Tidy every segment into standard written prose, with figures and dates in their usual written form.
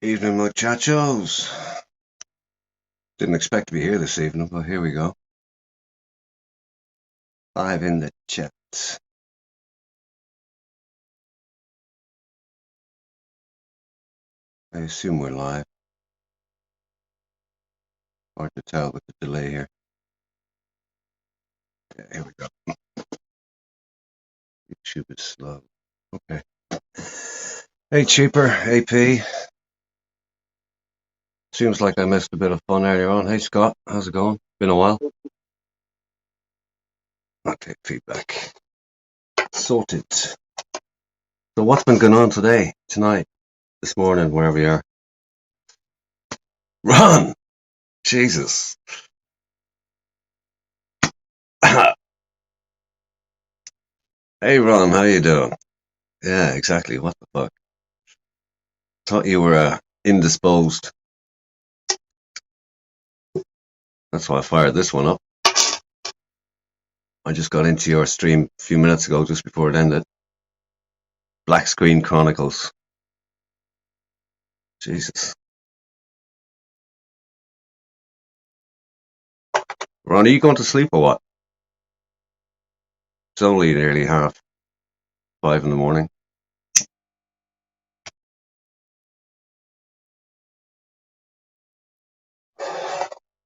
Evening, muchachos. Didn't expect to be here this evening, but here we go. Live in the chat. I assume we're live. Hard to tell with the delay here. Yeah, here we go. YouTube is slow. Okay. Hey, Cheaper, AP. Seems like I missed a bit of fun earlier on. Hey, Scott, how's it going? Been a while. I'll take feedback. Sorted. So what's been going on today, tonight, this morning, wherever you are? Run! Jesus. Hey, Ron, how you doing? Yeah, exactly. What the fuck? Thought you were indisposed. That's why I fired this one up. I just got into your stream a few minutes ago, just before it ended. Black Screen Chronicles. Jesus. Ron, are you going to sleep or what? It's only nearly 5:30 in the morning.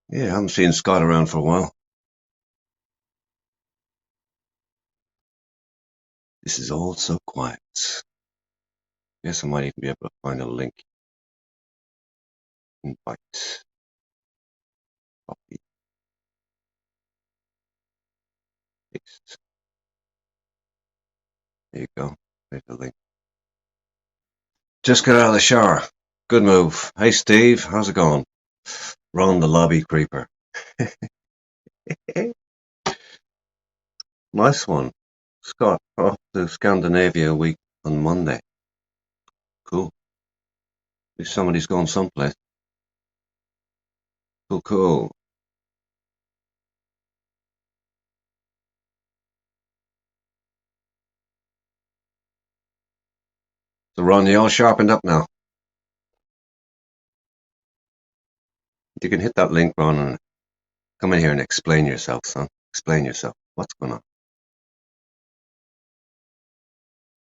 Yeah, I haven't seen Scott around for a while. This is all so quiet. Guess I might even be able to find a link. Invite. Copy. Paste. There you go. There's the link. Just got out of the shower. Good move. Hey, Steve. How's it going? Ron the lobby creeper. Nice one. Scott, off to Scandinavia week on Monday. Cool. At least somebody's going someplace. Cool, cool. So Ron, you all sharpened up now. You can hit that link, Ron, and come in here and explain yourself, son. Explain yourself. What's going on?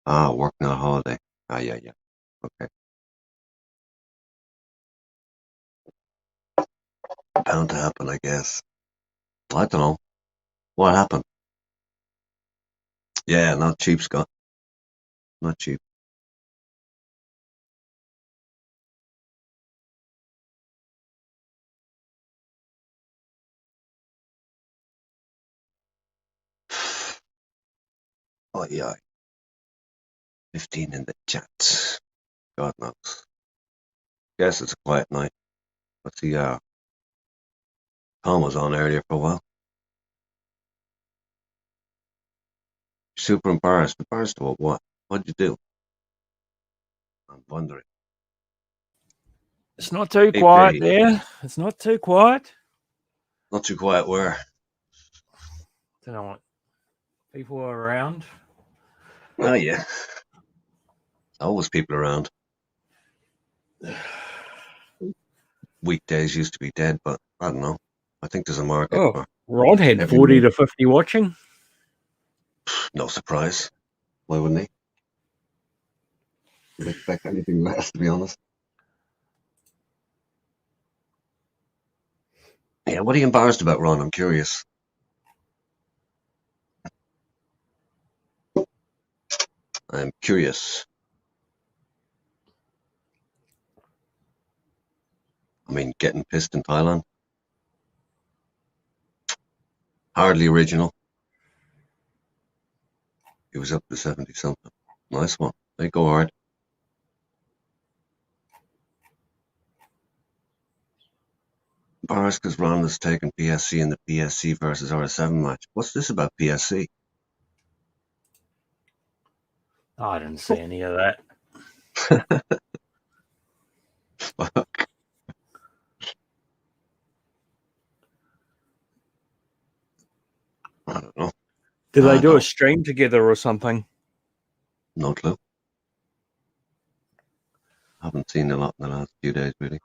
Ah, work, not holiday. Ah, yeah. Okay. Bound to happen, I guess. I don't know. What happened? Yeah, not cheap, Scott. Not cheap. Oh, yeah. 15 in the chat. God knows. Guess it's a quiet night. Let's see, Tom was on earlier for a while. Super embarrassed. Embarrassed about what? What'd you do? I'm wondering. It's not too AP. quiet there. It's not too quiet. Not too quiet where? Don't know what people are around. Oh, yeah. Always people around. Weekdays used to be dead, but I don't know. I think there's a market for Rod had every 40 day. to 50 watching. No surprise. Why wouldn't he? Would expect anything less, to be honest. Yeah, what are you embarrassed about, Ron? I'm curious. I'm curious. I mean, getting pissed in Thailand. Hardly original. He was up to 70 something. Nice one. They go hard. Embarrassed because Ron has taken PSC in the PSC versus RS7 match. What's this about PSC? Oh, I didn't see any of that. Fuck. I don't know. Did they do a stream together or something? No clue. Haven't seen a lot in the last few days, really.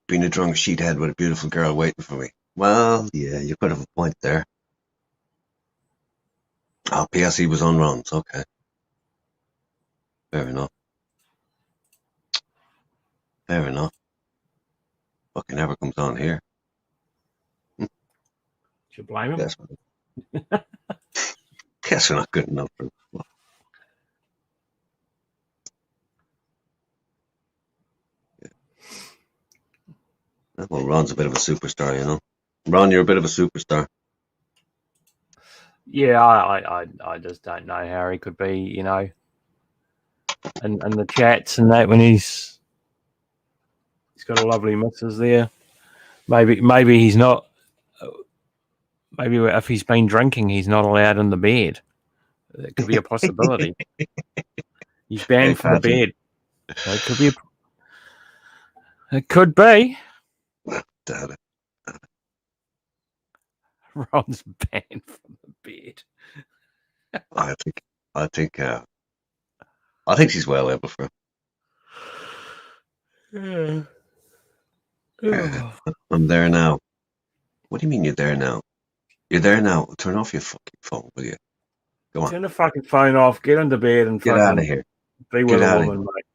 Being a drunk sheethead with a beautiful girl waiting for me. Well, yeah, you could have a point there. Oh, PSE was on Ron's. Okay. Fair enough. Fair enough. Fucking never comes on here. Should blame him. Guess we're not good enough for him. Well, Ron's a bit of a superstar, you know. Ron, you're a bit of a superstar. Yeah, I just don't know how he could be, you know, and the chats and that when he's got a lovely missus there. Maybe he's not. Maybe if he's been drinking, he's not allowed in the bed. That could be a possibility. He's banned from the bed. So it could be. It could be. Damn it. Ron's banned from the bed. I think she's well able for him. I'm there now. What do you mean you're there now? You're there now. Turn off your fucking phone, will you? Go on. Turn the fucking phone off. Get into bed and get out of here. Be with a woman, mate.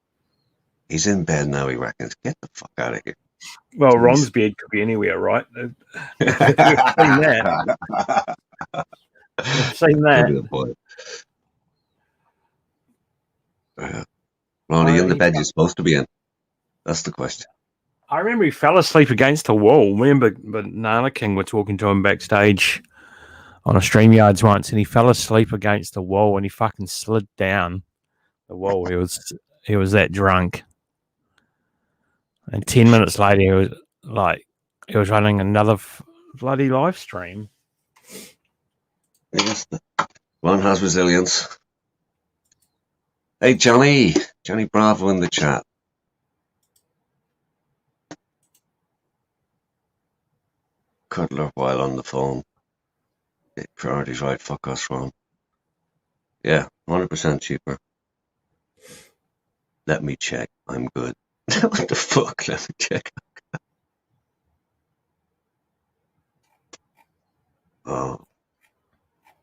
He's in bed now, he reckons. Get the fuck out of here. Well, Ron's bed could be anywhere, right? We've seen that. We've seen that. Ron, are you in the bed you're supposed to be in? That's the question. I remember he fell asleep against a wall. Me and Banana King were talking to him backstage on a StreamYards once, and he fell asleep against a wall and he fucking slid down the wall. He was that drunk. And 10 minutes later, he was running another bloody live stream. Yes, Ron has resilience. Hey, Johnny Bravo in the chat. Cuddler while on the phone. Priorities right, fuck us, Ron. Yeah, 100% cheaper. Let me check. I'm good. What the fuck? Let me check. Oh.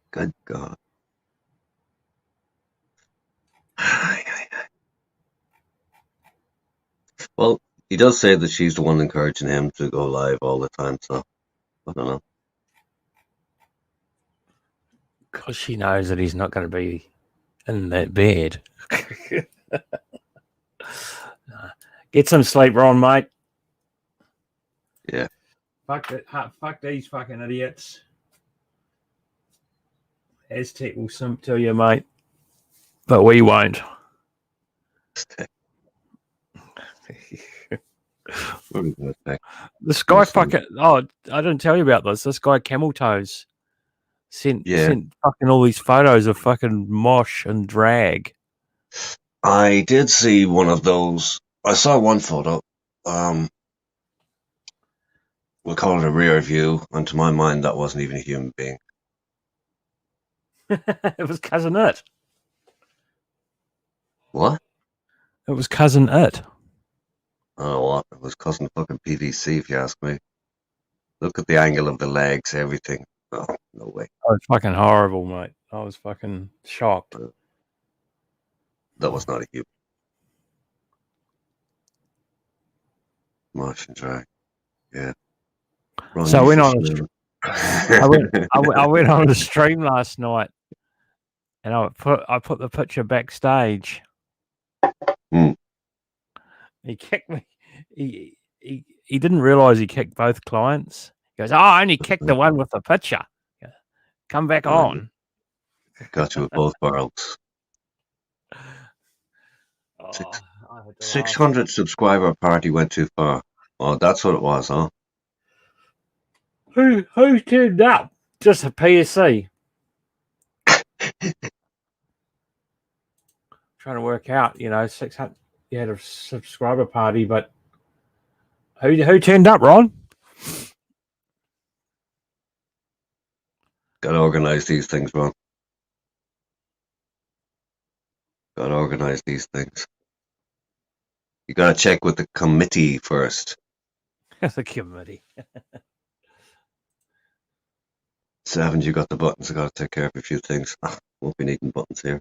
Good God. Well, he does say that she's the one encouraging him to go live all the time, so I don't know. Because she knows that he's not going to be in that bed. Get some sleep, Ron, mate. Yeah. Fuck these fucking idiots. Aztec will simp to you, mate. But we won't. This guy fucking... Oh, I didn't tell you about this. This guy, Camel Toes, sent fucking all these photos of fucking mosh and drag. I did see one of those. I saw one photo. We'll call it a rear view, and to my mind, that wasn't even a human being. It was Cousin It. What? It was Cousin It. Oh, what? It was cousin fucking PVC, if you ask me. Look at the angle of the legs, everything. Oh, no way. Oh, it's fucking horrible, mate. I was fucking shocked. That was not a human. Mosh and drag. Yeah. Ron, so I went on I went on a stream last night, and I put the picture backstage. He kicked me. He didn't realize he kicked both clients. He goes, "Oh, I only kicked the one with the picture. Come back on." Got you with both barrels. 600 subscriber party went too far. Oh, that's what it was, huh? Who turned up? Just a PSC. Trying to work out, 600. You had a subscriber party, but who turned up, Ron? Gotta organize these things, Ron. Gotta organize these things. You gotta check with the committee first. The committee. Haven't you got the buttons? I gotta take care of a few things. Won't be needing buttons here.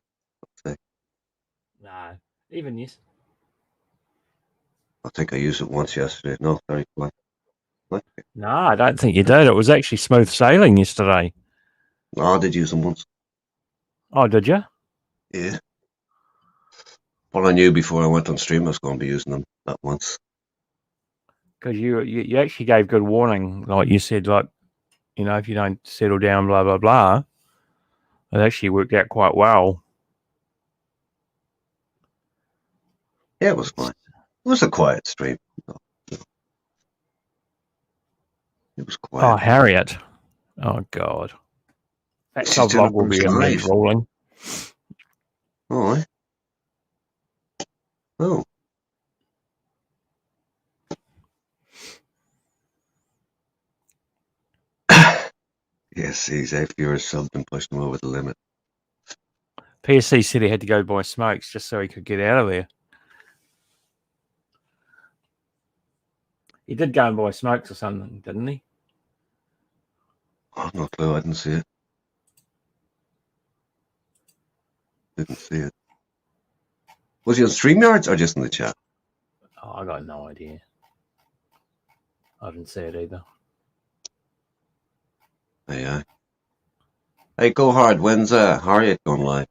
No, even yes. I think I used it once yesterday. No, sorry. What? No, I don't think you did. It was actually smooth sailing yesterday. No, I did use them once. Oh, did you? Yeah. Well, I knew before I went on stream I was going to be using them that once. Because you actually gave good warning. Like you said, like, you know, if you don't settle down, blah, blah, blah. It actually worked out quite well. Yeah, it was fine. It was a quiet stream. It was quiet. Oh, Harriet. Oh, God. That She's doing vlog it will on be a live. rolling. Oh, eh? Oh. Yes, he's if you're subbed and pushed him over the limit. PSC said he had to go buy smokes just so he could get out of there. He did go and buy smokes or something, didn't he? Oh, no clue. I didn't see it. Didn't see it. Was he on StreamYards or just in the chat? Oh, I got no idea. I didn't see it either. Hey, hey, go hard. When's Harriet going live?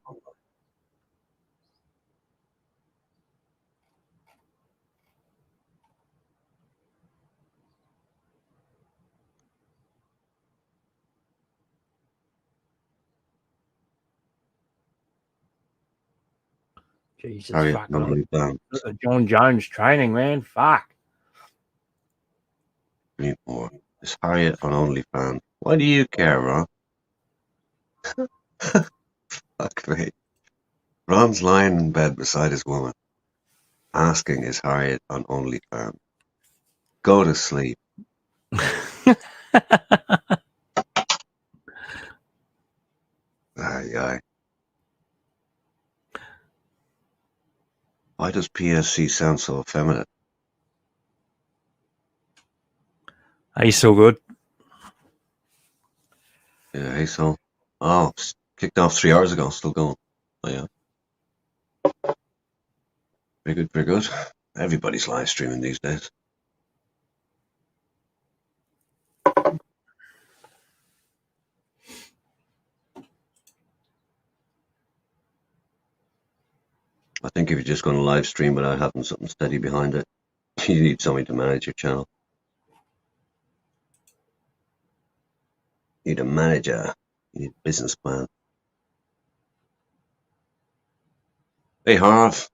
Jesus, Harriet, fuck. normally down. John Jones training, man. Fuck. More. Is Harriet on OnlyFans? Why do you care, Ron? Fuck me. Ron's lying in bed beside his woman, asking, is Harriet on OnlyFans? Go to sleep. Aye. Why does PSC sound so effeminate? Are you still good? Yeah, hey, so. Oh, kicked off 3 hours ago, still going. Oh, yeah. Very good, very good. Everybody's live streaming these days. I think if you're just going to live stream without having something steady behind it, you need somebody to manage your channel. You need a manager. You need a business plan. Hey, Harv.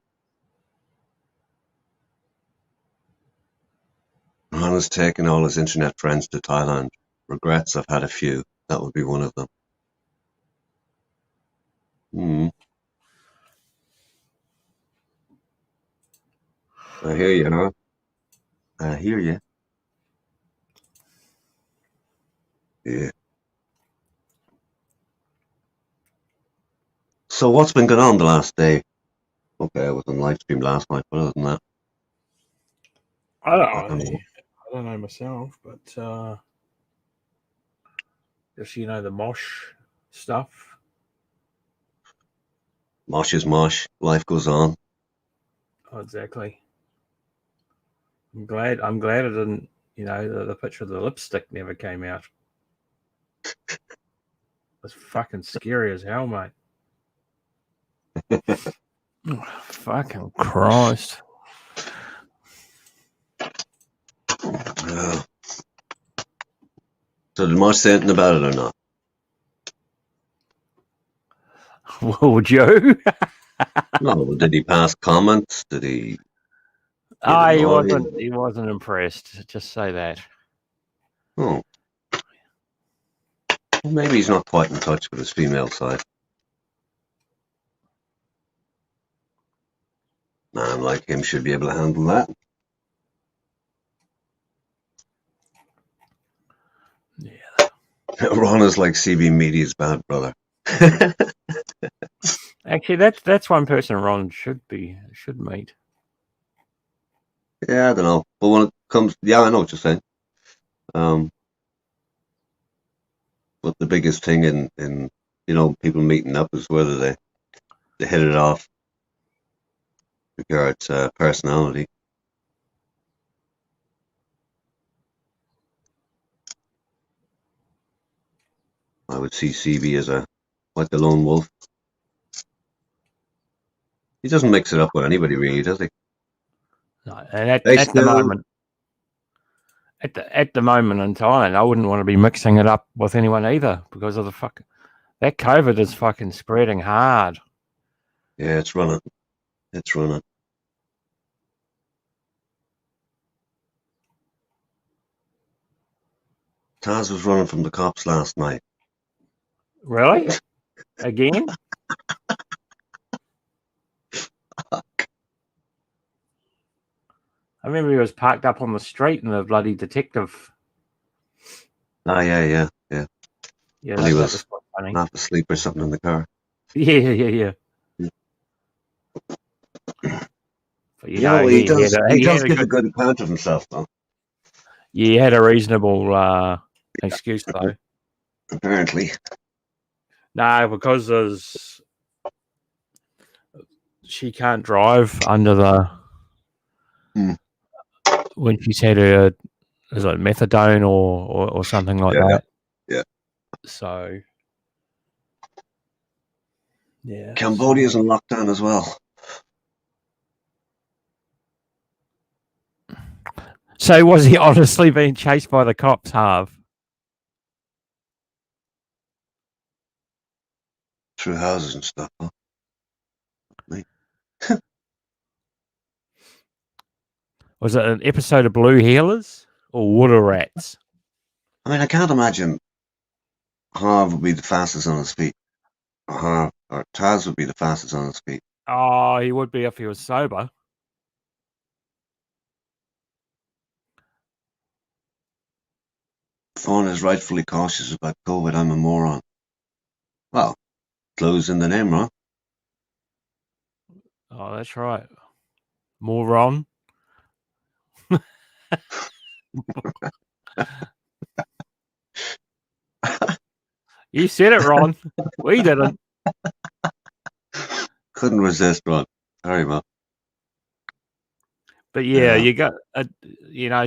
Ron has taken all his internet friends to Thailand. Regrets, I've had a few. That would be one of them. I hear you, huh? I hear you. Yeah. So what's been going on the last day? Okay, I was on live stream last night, but other than that, I don't know myself, but just, you know, the mosh stuff. mosh is mosh. Life goes on. Oh, exactly. I'm glad it didn't, you know, the picture of the lipstick never came out. It's fucking scary as hell, mate. Fucking Christ. So did Mosh say anything about it or not? Would you? No, did he pass comments? Did he? He wasn't impressed. Just say that. Oh. Well, maybe he's not quite in touch with his female side. Man like him should be able to handle that. Yeah. Ron is like CB Media's bad brother. Actually, that's one person Ron should meet. Yeah, I don't know. But when it comes, yeah, I know what you're saying. But the biggest thing in people meeting up is whether they hit it off regards personality. I would see CB as like the lone wolf. He doesn't mix it up with anybody really, does he? No, and at the moment, at the moment in time, I wouldn't want to be mixing it up with anyone either because of that COVID is fucking spreading hard. Yeah, it's running. It's running. Taz was running from the cops last night. Really? Again? I remember he was parked up on the street and the bloody detective. Oh, yeah. Yeah, and he was quite funny. half asleep or something in the car. Yeah. But, he does give a good account of himself, though. Yeah, he had a reasonable excuse, though. Apparently. No, because she can't drive under the... When she's had is it methadone or something like that? Yeah. So... Yeah. Cambodia's in lockdown as well. So was he honestly being chased by the cops, Harv? Through houses and stuff, huh? Was it an episode of Blue Heelers or Water Rats? I mean, I can't imagine Harv would be the fastest on his feet. Or Taz would be the fastest on his feet. Oh, he would be if he was sober. Fawn is rightfully cautious about COVID. I'm a moron. Well, clues in the name, Ron. Oh, that's right. Moron. You said it, Ron. We didn't. Couldn't resist, Ron. Sorry, man. But yeah, you got,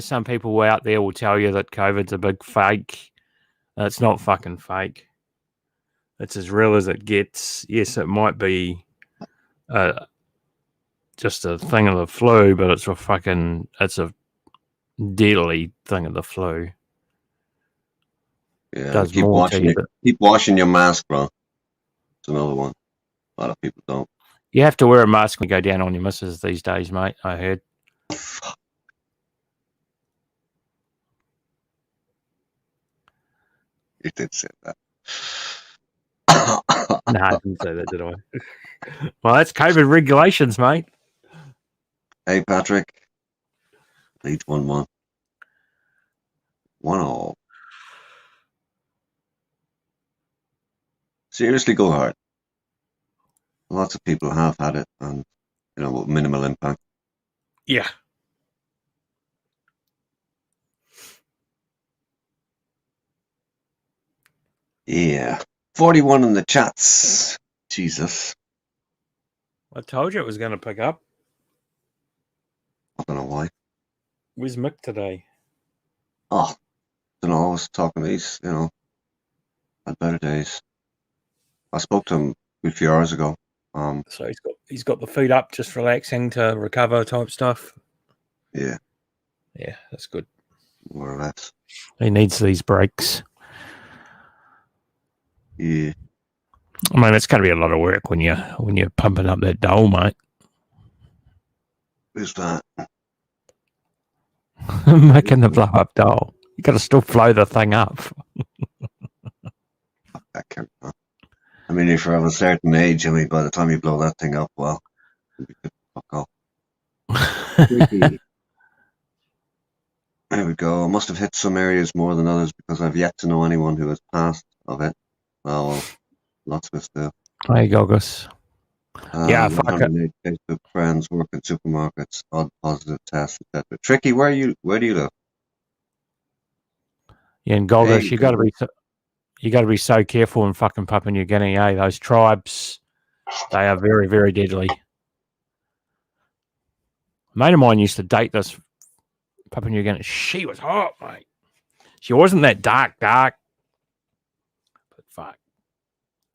some people out there will tell you that COVID's a big fake. It's not fucking fake. It's as real as it gets. Yes, it might be just a thing of the flu, but it's a deadly thing of the flu. Yeah, keep washing your mask, bro. It's another one. A lot of people don't. You have to wear a mask when you go down on your missus these days, mate. I heard. You did say that. No, I didn't say that, did I? Well, that's COVID regulations, mate. Hey, Patrick. Leads 1-1. 1-0. Seriously, go hard. Lots of people have had it, and with minimal impact. Yeah. Yeah. 41 in the chats. Jesus. I told you it was going to pick up. I don't know why. Where's Mick today? Oh, I don't know. I was talking to these, had better days. I spoke to him a few hours ago. So he's got the feet up, just relaxing to recover type stuff. Yeah. Yeah, that's good. More or less. He needs these breaks. Yeah. I mean, it's going to be a lot of work when you're pumping up that dough, mate. Who's that? Making the blow up dough. You got to still flow the thing up. I can't. I mean, if you're of a certain age, by the time you blow that thing up, well, you could fuck off. There we go. I must have hit some areas more than others because I've yet to know anyone who has passed of it. Oh, well, lots of us do. Hey, Goggles. Yeah, fuck it. 108 Facebook friends work in supermarkets, odd positive tests, etc. Tricky, where do you live? Yeah, and Goggles, Hey, you got to be so careful in fucking Papua New Guinea. Eh? Those tribes, they are very, very deadly. A mate of mine used to date this Papua New Guinea. She was hot, mate. She wasn't that dark, but fuck,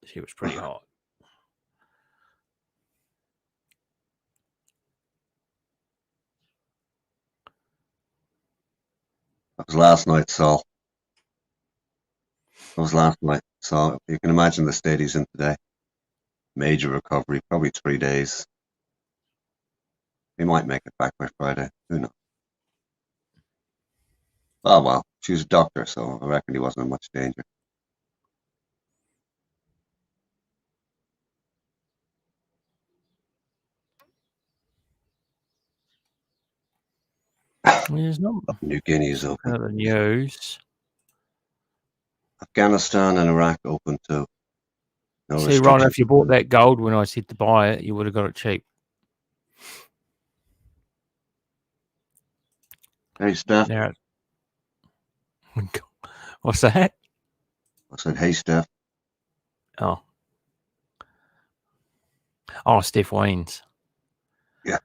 she was pretty hot. that was last night, Saul. That was last night. So you can imagine the state he's in today. Major recovery, probably 3 days. He might make it back by Friday. Who knows? Oh well, she was a doctor, so I reckon he wasn't in much danger. There's not New Guinea is open. the news. Afghanistan and Iraq open too. No See, Ron, restrictions. if you bought that gold when I said to buy it, you would have got it cheap. Hey, Steph. Now, what's that? I said, hey, Steph. Oh, Steph Weens. Yeah.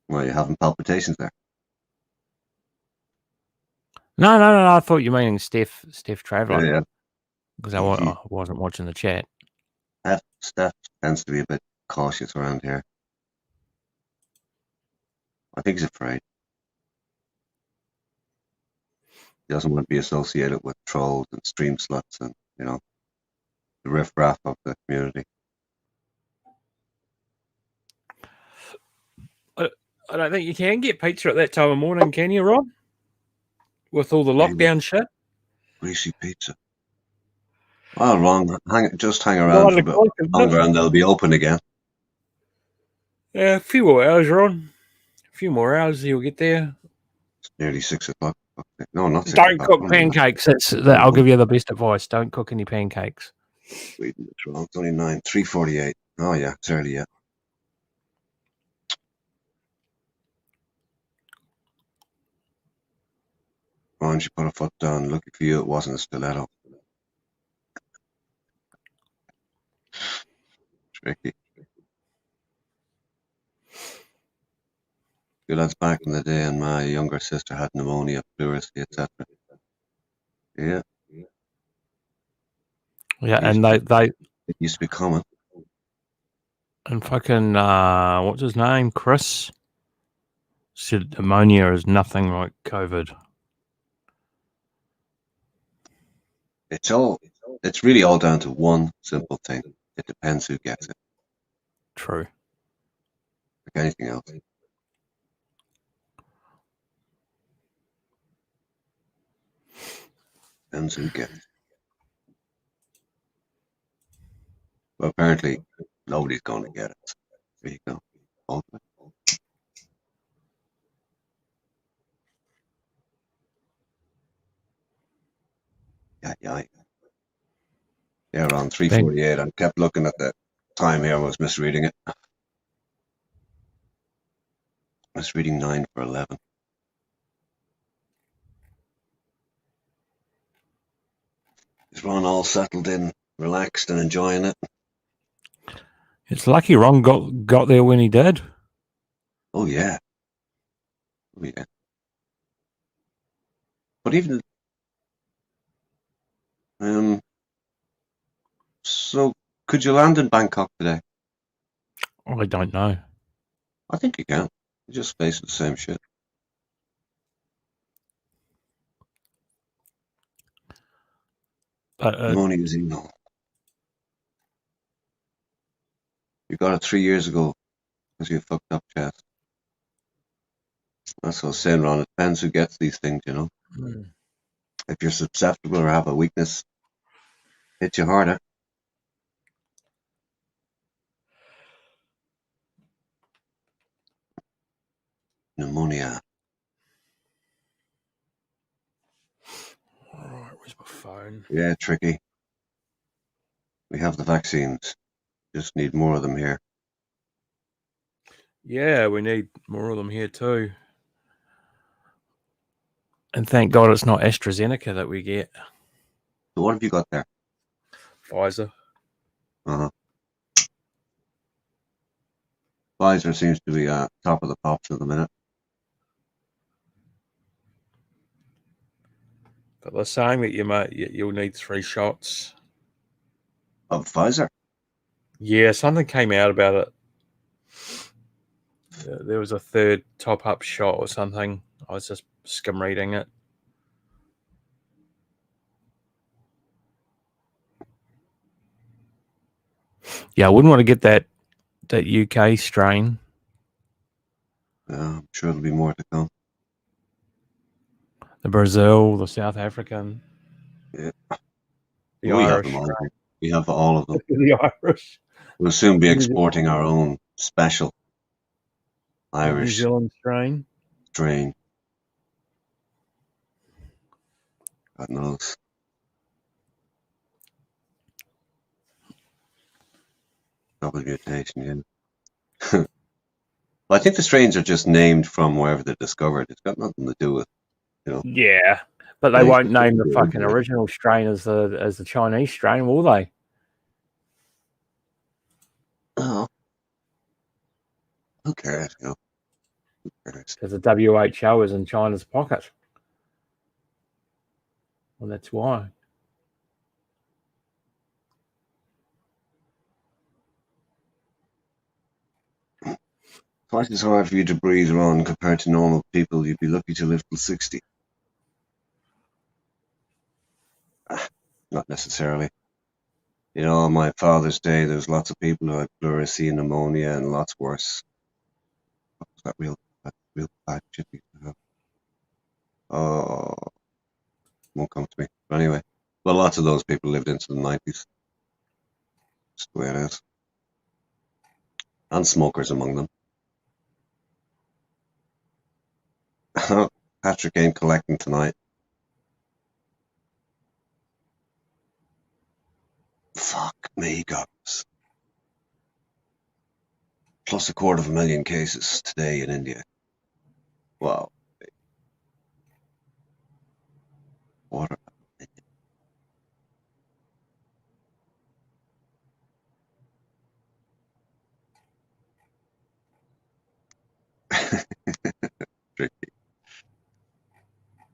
Well, you're having palpitations there. No. I thought you meaning Steph Traveller. Yeah. Because I wasn't watching the chat. Steph tends to be a bit cautious around here. I think he's afraid. He doesn't want to be associated with trolls and stream sluts and, the riffraff of the community. I don't think you can get pizza at that time of morning, can you, Ron? With all the lockdown shit? Greasy pizza. Well, wrong. Just hang around for a bit longer and they'll be open again. Yeah, a few more hours, Ron. A few more hours, you'll get there. It's nearly 6 o'clock. No, not 6 Don't o'clock. cook pancakes. I'll give you the best advice. Don't cook any pancakes. Sweden, it's wrong. It's only 3:48. Oh, yeah, it's early yet. Ron, she put her foot down. Lucky for you, it wasn't a stiletto. Tricky. That's back in the day, and my younger sister had pneumonia, pleurisy, etc. Yeah. Yeah, and they it used to be common. And fucking what's his name? Chris said pneumonia is nothing like COVID. It's really all down to one simple thing. It depends who gets it. True. Like anything else. Depends who gets it. Well, apparently nobody's going to get it. So there you go. Yeah. Yeah, around 3:48. I kept looking at the time here. I was misreading it. I was reading 9 for 11. Is Ron all settled in, relaxed and enjoying it? It's lucky Ron got there when he did. Oh yeah. But even so, could you land in Bangkok today? I don't know. I think you can. You just face the same shit. Pneumonia is evil. You got it 3 years ago because you fucked up chest. That's what I was saying, Ron. It depends who gets these things, If you're susceptible or have a weakness, hit you harder. Pneumonia. Where's my phone? Yeah, tricky. We have the vaccines. Just need more of them here. Yeah, we need more of them here too. And thank God it's not AstraZeneca that we get. So what have you got there? Pfizer. Uh-huh. Pfizer seems to be top of the pops at the minute. But they're saying that you'll need 3 shots. Of Pfizer? Yeah, something came out about it. There was a 3rd top-up shot or something. I was just skim reading it. Yeah, I wouldn't want to get that UK strain. I'm sure there'll be more to come. The Brazil, the South African. Yeah. The We Irish have them all. strain. We have all of them. The Irish. We'll soon be exporting our own special New Irish Zealand strain. strain. God knows. Double mutation, yeah. Well, I think the strains are just named from wherever they're discovered. It's got nothing to do with, Yeah, but they won't name the fucking original strain as the Chinese strain, will they? Oh, who cares? Who cares? Because the WHO is in China's pocket. Well, that's why. Twice as hard for you to breathe, Ron, compared to normal people. You'd be lucky to live till 60. Not necessarily. On my Father's Day, there was lots of people who had pleurisy and pneumonia and lots worse. What was that real bad shit we used to have? Oh, won't come to me. But anyway, well, lots of those people lived into the 90s. Just the way it is. And smokers among them. Patrick ain't collecting tonight. Fuck me, gods. Plus 250,000 cases today in India. Wow. What tricky.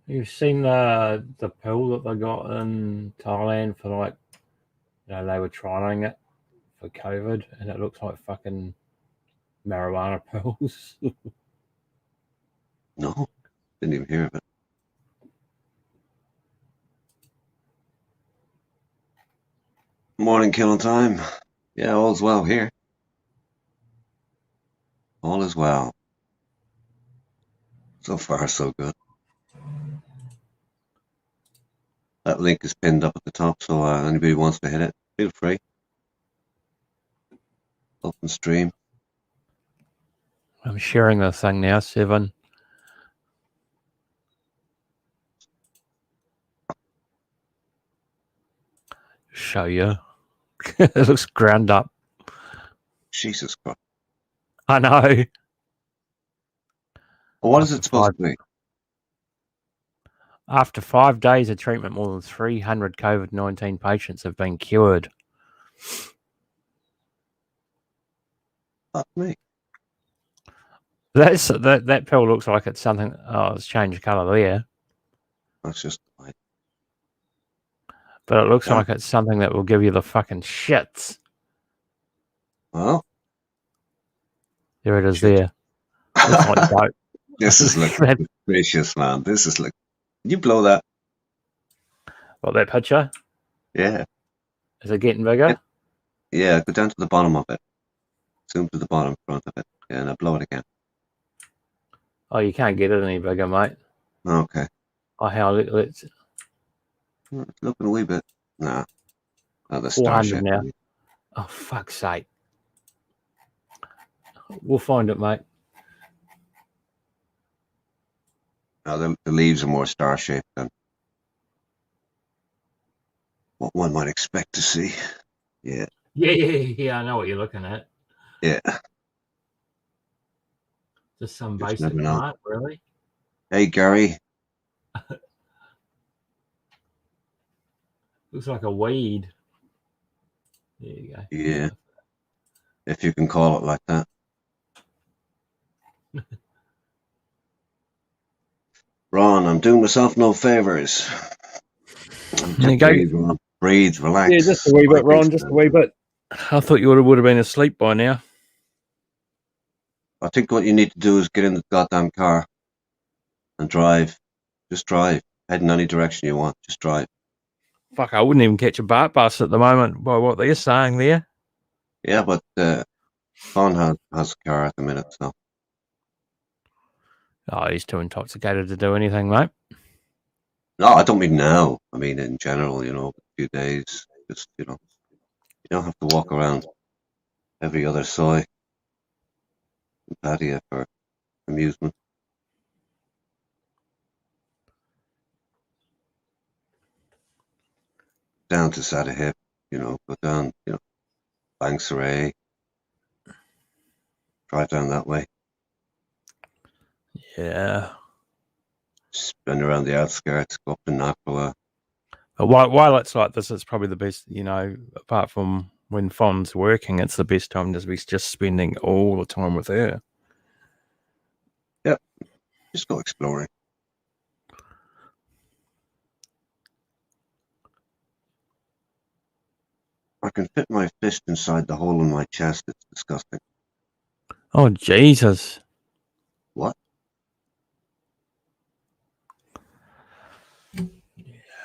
You've seen the pill that they got in Thailand for like, they were trying it for COVID, and it looks like fucking marijuana pills. No, didn't even hear of it. Morning, killing time. Yeah, all's well here. All is well. So far, so good. That link is pinned up at the top, so anybody who wants to hit it, feel free. Open stream. I'm sharing the thing now, 7. Show you. It looks ground up. Jesus Christ. I know. Well, what is it supposed to be? After 5 days of treatment, more than 300 COVID-19 patients have been cured. Fuck me. That pill looks like it's something. Oh, it's changed colour there. That's just like. But it looks like it's something that will give you the fucking shits. Well, there it is. There. Looks like dope. This is looking gracious, man. This is like. Can you blow that? What, that picture? Yeah. Is it getting bigger? Yeah, go down to the bottom of it. Zoom to the bottom front of it. Yeah, and blow it again. Oh, you can't get it any bigger, mate. Okay. Oh, hell, let's. It's looking a wee bit. Nah. Oh, the 400 now. Oh, fuck's sake. We'll find it, mate. No, the leaves are more star-shaped than. what one might expect to see. Yeah. Yeah. I know what you're looking at. Yeah. Just some Just never basic know. plant, really. Hey, Gary. Looks like a weed. There you go. Yeah. If you can call it like that. Ron, I'm doing myself no favors. There you Just go. breathe, Ron. Breathe, Yeah, just a relax. wee bit, Everything's Ron. Just a fine. wee bit. I thought you would have been asleep by now. I think what you need to do is get in the goddamn car and drive. Just drive. Head in any direction you want. Just drive. Fuck, I wouldn't even catch a BART bus at the moment by what they're saying there. Yeah, but Con has a car at the minute, so. Oh, he's too intoxicated to do anything, mate. No, I don't mean now. I mean in general, a few days. Just, you don't have to walk around every other soy and patio for amusement. Down to Sadahip, go down, Banksaray, drive down that way, Yeah. spin around the outskirts, go up to Nakpala. But while it's like this, it's probably the best, apart from when Fon's working, it's the best time to be just spending all the time with her. Yep, just go exploring. I can fit my fist inside the hole in my chest. It's disgusting. Oh, Jesus. What?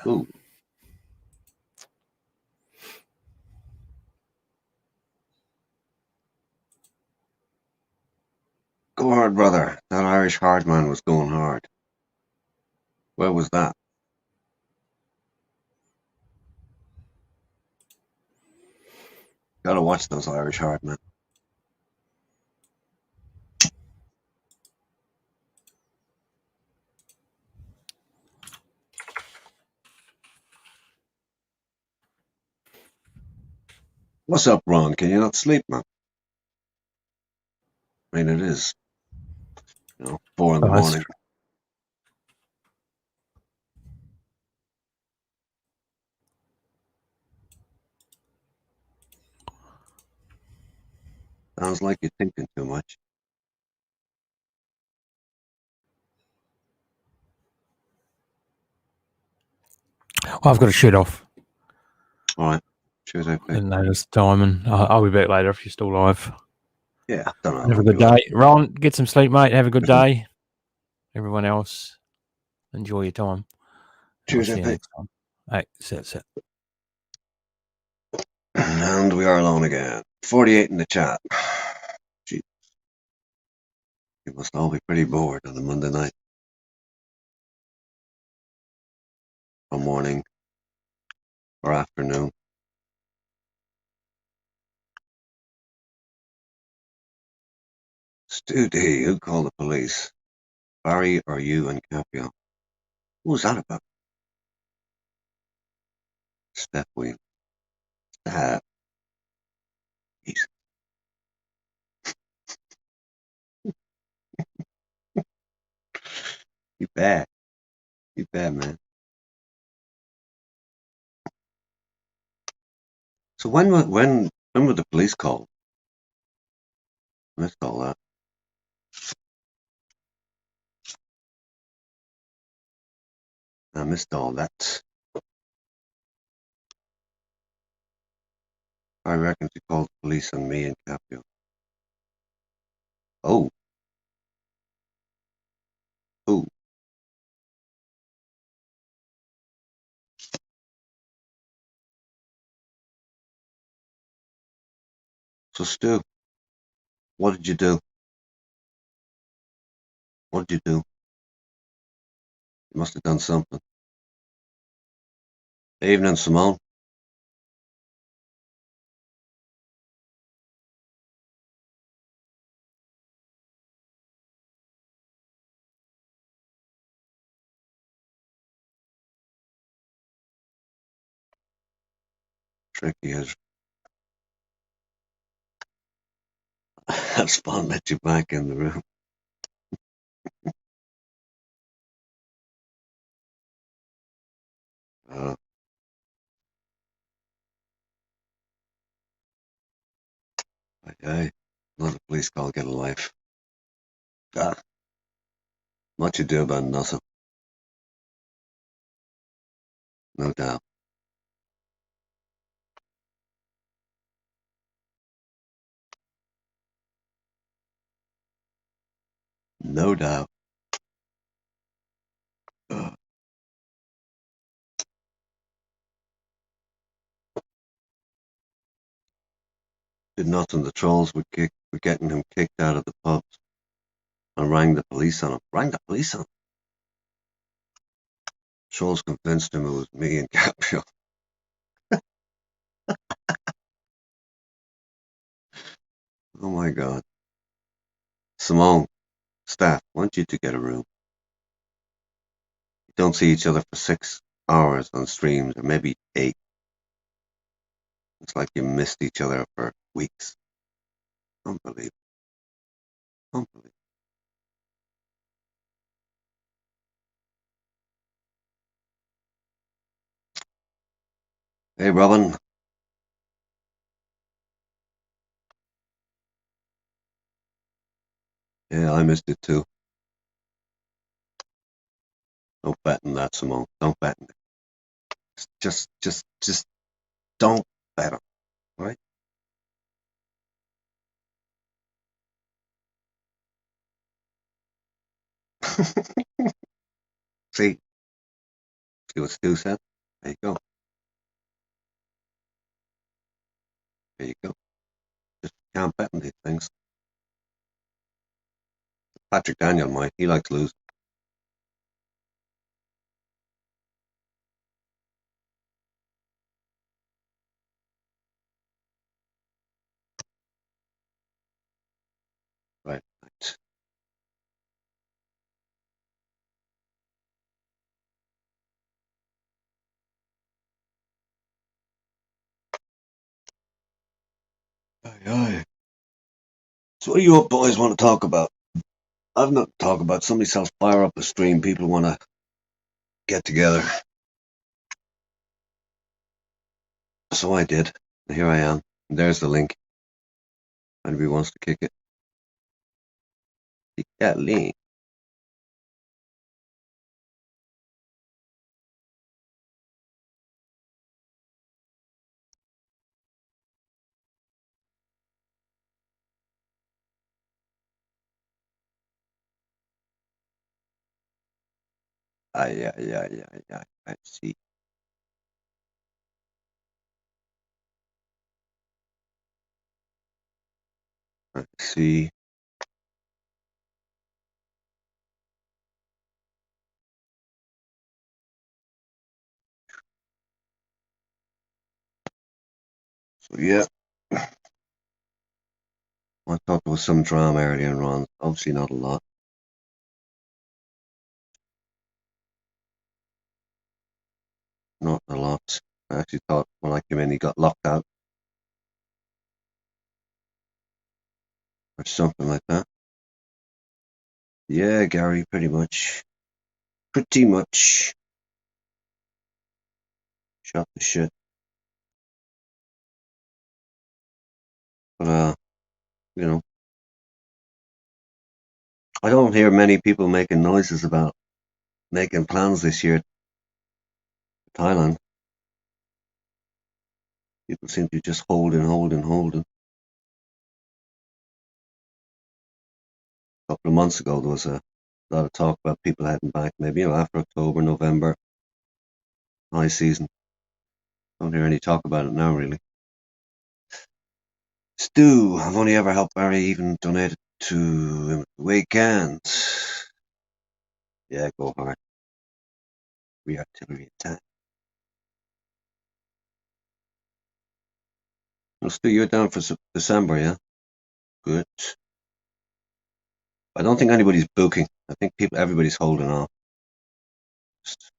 Ooh. Go hard, brother. That Irish hard man was going hard. Where was that? Gotta watch those Irish hard men. What's up, Ron? Can you not sleep, man? I mean, it is, 4 in the Oh, that's morning. Sounds like you're thinking too much. I've got to shoot off. All right. Cheers, okay. Didn't notice the time, and I'll be back later if you're still live. Yeah, I don't know. Have a good day. Ron, get some sleep, mate. Have a good day. Everyone else, enjoy your time. I'll Cheers, see you okay. next time. Hey, sit. And we are alone again. 48 in the chat. Gee, you must all be pretty bored on a Monday night. Or morning. Or afternoon. Stu D, who called the police? Barry or you and Capio? What was that about? Step wheel. Step. Jesus. You bad. You bad, man. So when were the police called? I missed all that. I missed all that. I reckon she called the police on me and Capio. Oh. Who? So Stu, what did you do? What did you do? You must have done something. Evening, Simone. tricky as have Spawn let you back in the room. Uh, okay. Another police call, get a life. Ah, much ado about nothing. No doubt. No doubt. Uh, did nothing. The trolls were getting him kicked out of the pubs and rang the police on him. Rang the police on him. Trolls convinced him it was me and Gabriel. Oh my God. Simone, staff, want you to get a room. You don't see each other for 6 hours on streams, or maybe 8. It's like you missed each other for weeks. Unbelievable. Unbelievable. Hey, Robin. Yeah, I missed it too. Don't bet on that, Simone. Don't bet on it. Just don't bet on it, right? See what Stu said? There you go. There you go. Just can't bet on these things. Patrick Daniel might. He likes losing. Right. Right. Aye, aye. So what do you boys want to talk about? I've not to talk about. Somebody sells fire up a stream. People want to get together. So I did. And here I am. And there's the link. Anybody wants to kick it? Kick that link. Aye, aye, aye, aye, aye. I see. I see. So yeah, I thought there was some drama earlier on. Obviously not a lot. Not a lot. I actually thought when I came in he got locked out or something like that. Yeah, Gary, pretty much. Pretty much. Shot the shit. But you know, I don't hear many people making noises about making plans this year to Thailand. People seem to be just holding. A couple of months ago there was a lot of talk about people heading back, maybe after October, November, high season. Don't hear any talk about it now, really. Stu, I've only ever helped Barry, even donated to weekend. Yeah, go hard. Re-artillery attack. Well, Stu, you're down for December, yeah? Good. I don't think anybody's booking. I think everybody's holding off. Just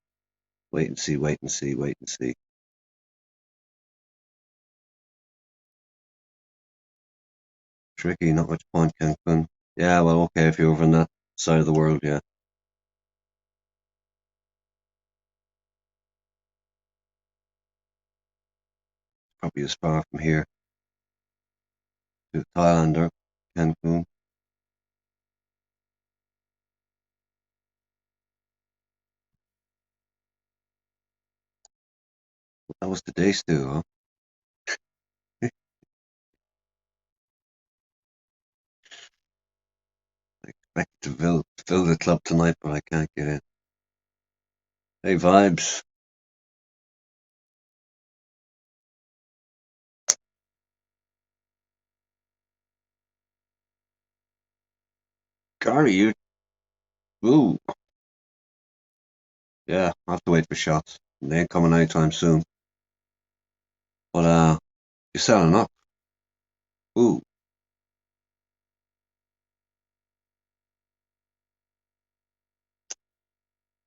wait and see. tricky, not much point, Cancun. Yeah, well, okay, if you're over on that side of the world, yeah. Probably as far from here to Thailand or Cancun. That was today's stew, huh? I expect to fill the club tonight, but I can't get in. Hey, vibes. Gary, you. Ooh. Yeah, I'll have to wait for shots. They ain't coming anytime soon. But, you're selling up. Ooh.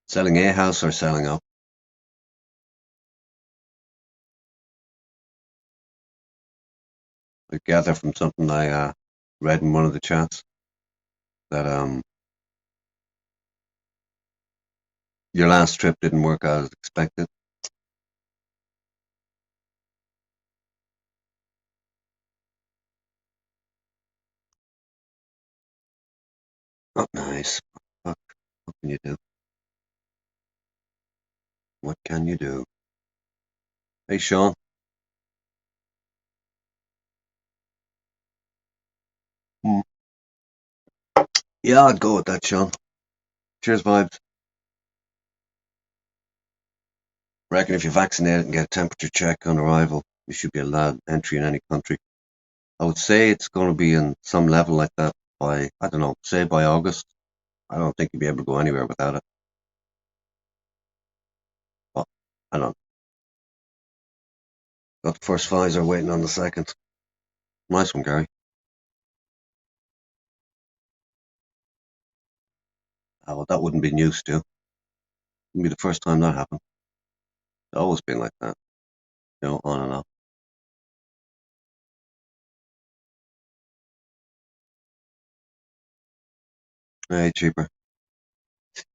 Selling a house or selling up? I gather from something I read in one of the chats that your last trip didn't work out as expected. Not nice. Fuck. What can you do? What can you do? Hey, Sean. Hmm. Yeah, I'd go with that, Sean. Cheers, vibes. Reckon if you're vaccinated and get a temperature check on arrival, you should be allowed entry in any country. I would say it's going to be in some level like that by, I don't know, say by August. I don't think you'll be able to go anywhere without it. But I don't know. Got the first Pfizer, waiting on the second. Nice one, Gary. Well, that wouldn't be news, Stu. Wouldn't be the first time that happened. It's always been like that, on and off. Hey, cheaper.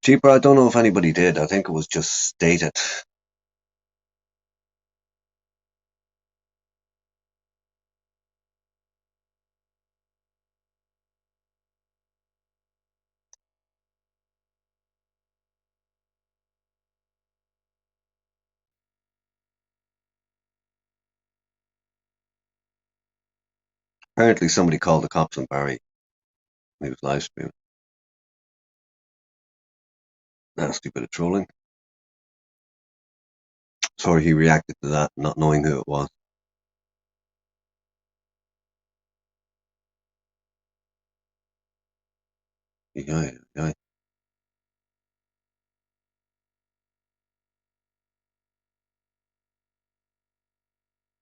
Cheaper, I don't know if anybody did. I think it was just stated. Apparently, somebody called the cops on Barry. He was live streaming. Nasty bit of trolling. Sorry, he reacted to that, not knowing who it was. Yeah, yeah.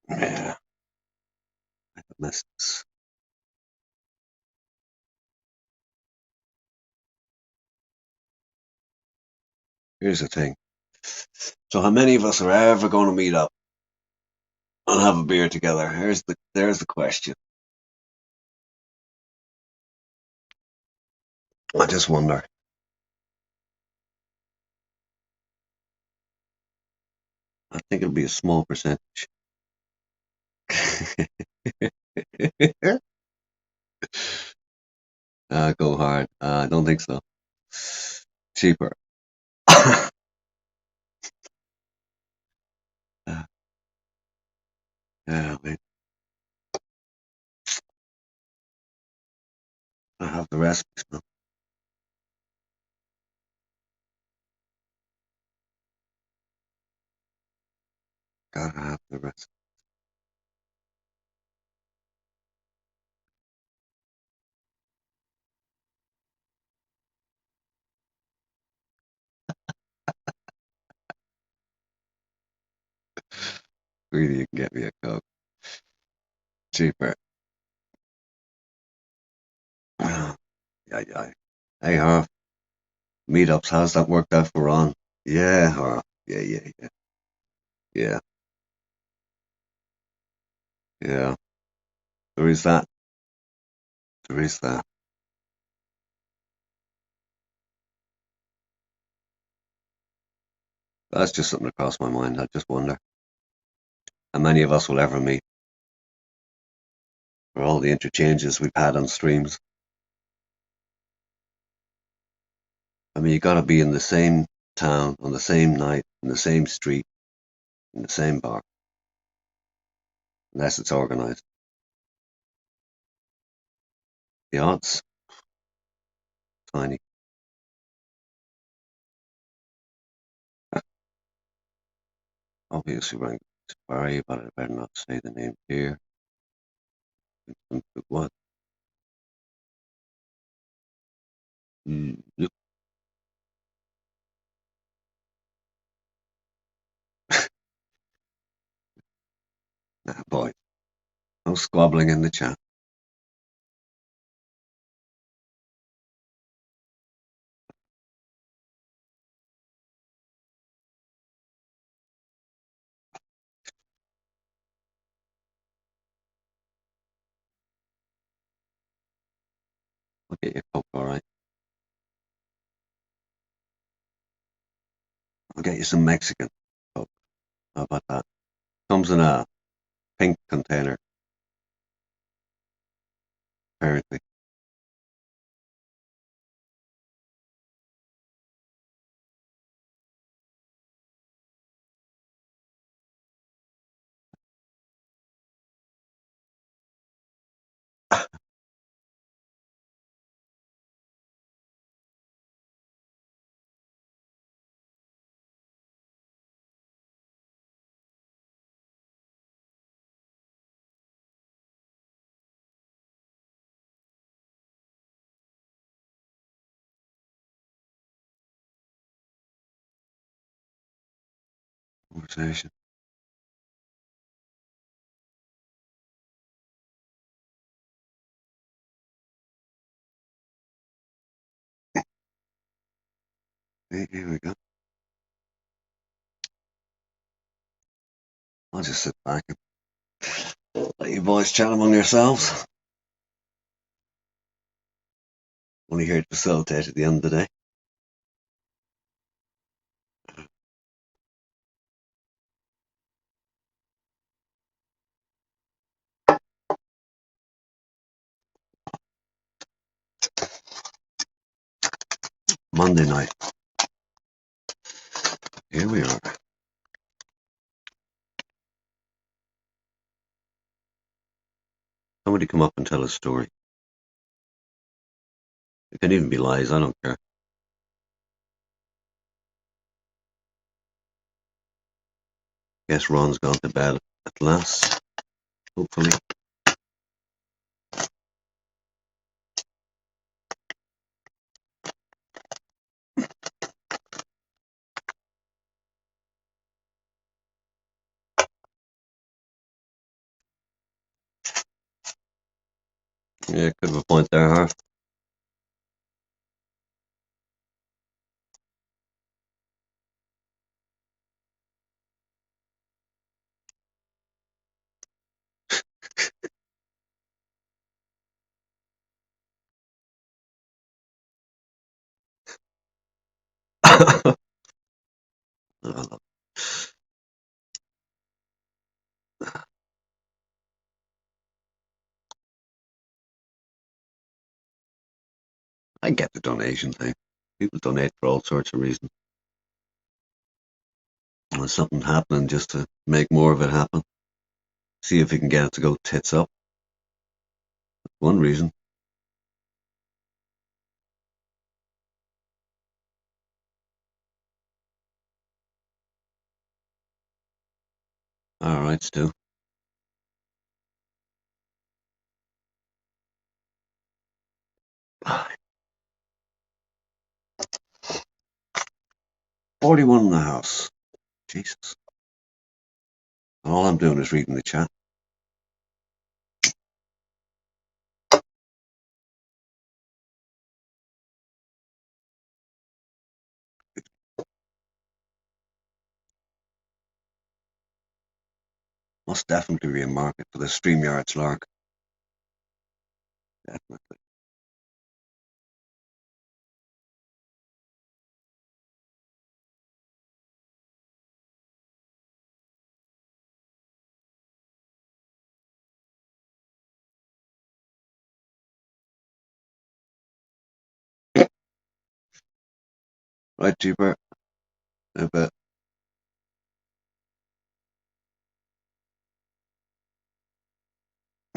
Yeah, messages. Here's the thing. So, how many of us are ever going to meet up and have a beer together? There's the question. I just wonder. I think it'll be a small percentage. Go hard. I don't think so. Cheaper. Yeah, man. I have the recipes, man. Gotta have the recipes. Really, you can get me a Coke. Cheaper. Yeah, yeah. Hey, Harv. Meetups, how's that worked out for Ron? Yeah, Harv. Yeah. Yeah, yeah. There is that. There is that. That's just something that crossed my mind. I just wonder how many of us will ever meet for all the interchanges we've had on streams. I mean, you got to be in the same town on the same night, in the same street, in the same bar, unless it's organised. The odds, tiny. Obviously, we're in Safari, but I better not say the name here. What? Yep. Nah, boy. No squabbling in the chat. I'll get you a Coke, alright? I'll get you some Mexican Coke. How about that? Comes in a pink container, apparently. Conversation. Hey, here we go. I'll just sit back and let you boys chat among yourselves. Only here to facilitate at the end of the day. Monday night. Here we are. Somebody come up and tell a story. It can even be lies, I don't care. Guess Ron's gone to bed at last, hopefully. Yeah, could have a point there, huh? I get the donation thing. People donate for all sorts of reasons. There's something happening just to make more of it happen. See if we can get it to go tits up. That's one reason. All right, Stu. Ah, 41 in the house. Jesus. All I'm doing is reading the chat. Must definitely be a market for the StreamYards lark. Definitely. Right, Jeeper. A bit.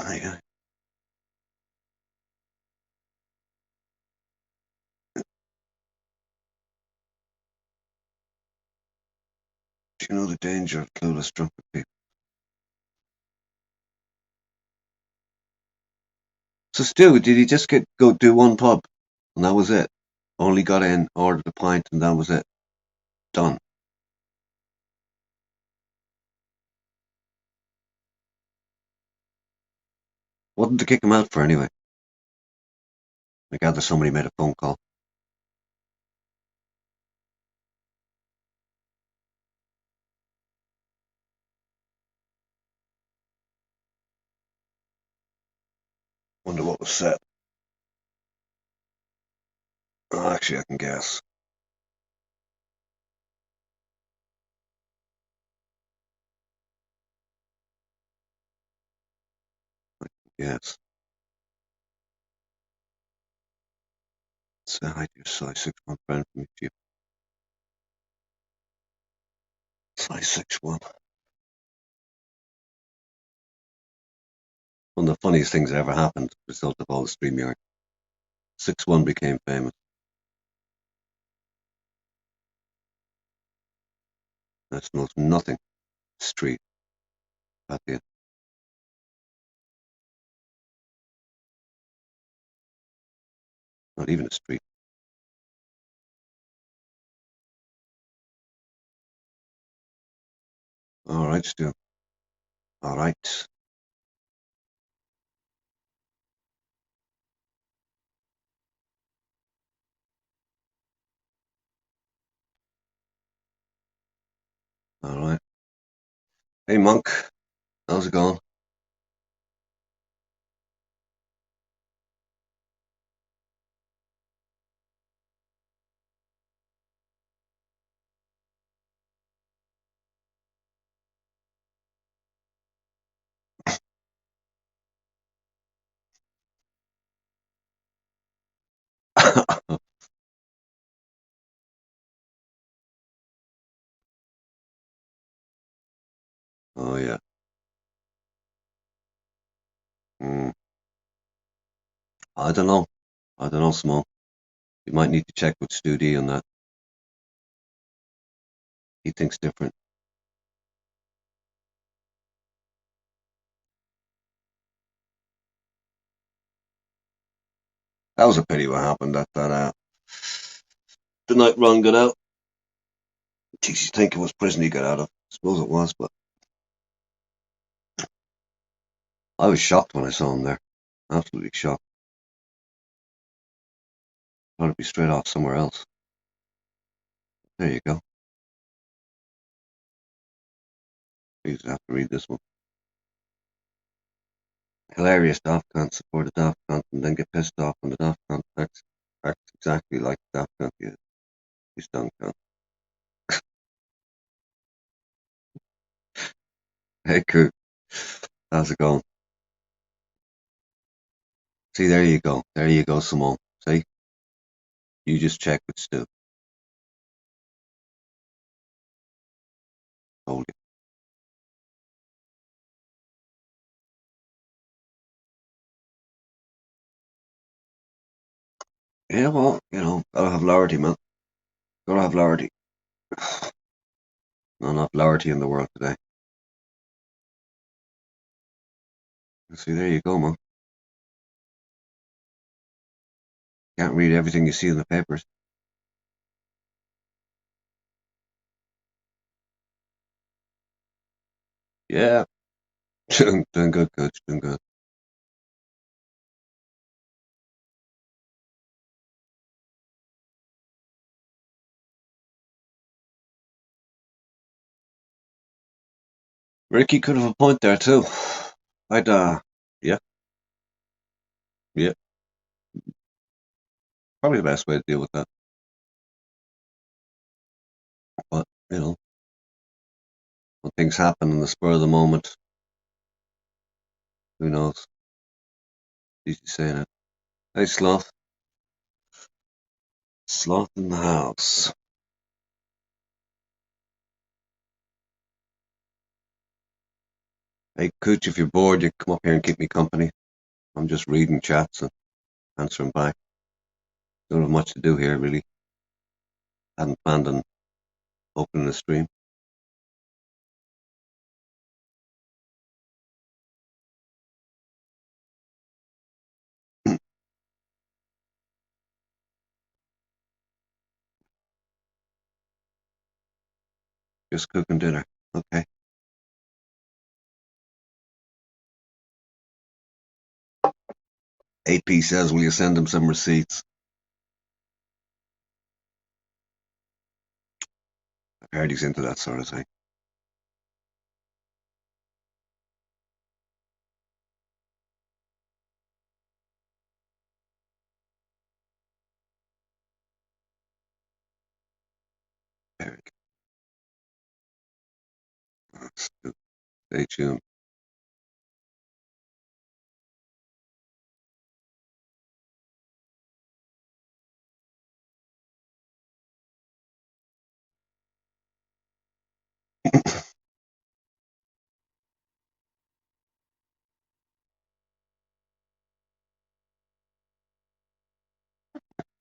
Aye. Do you know the danger of clueless drunk people? So Stu, did he just go do one pub and that was it? Only got in, ordered a pint, and that was it. Done. What did they kick him out for anyway? I gather somebody made a phone call. Wonder what was said. Oh, actually, I can guess. Yes. Say hi to your size 6'1" friend from YouTube. Size 6'1". One of the funniest things that ever happened as a result of all the StreamYard. 6'1" became famous. That's most nothing street at the end. Not even a street. All right, Stu. All right. All right. Hey, Monk. How's it going? Oh, yeah. Mm. I don't know. I don't know, Simone. You might need to check with Stu D on that. He thinks different. That was a pity what happened at that the night Ron got out. Jeez, you think it was prison he got out of. I suppose it was, but I was shocked when I saw him there. Absolutely shocked. Thought it'd be straight off somewhere else. There you go. Please have to read this one. Hilarious Daft Cunt support a Daft Cunt and then get pissed off when the Daft Cunt acts exactly like Daft Cunt is. He's done cunt. Hey, crew. How's it going? See, there you go. There you go, Simone. See? You just check with Stu. Told you. Yeah, well, gotta have Larity, man. Gotta have Larity. Not enough Larity in the world today. See, there you go, man. Can't read everything you see in the papers. Yeah. Doing good, coach. Doing good. Ricky could have a point there, too. Yeah. Yeah. Probably the best way to deal with that. But, you know, when things happen in the spur of the moment, who knows? Easy saying it. Hey, Sloth. Sloth in the house. Hey, Cooch, if you're bored, you can come up here and keep me company. I'm just reading chats and answering back. Don't have much to do here, really. Hadn't planned on opening a stream. Just cooking dinner. Okay. AP says, will you send him some receipts? I've heard he's into that sort of thing. Eric. Stay tuned.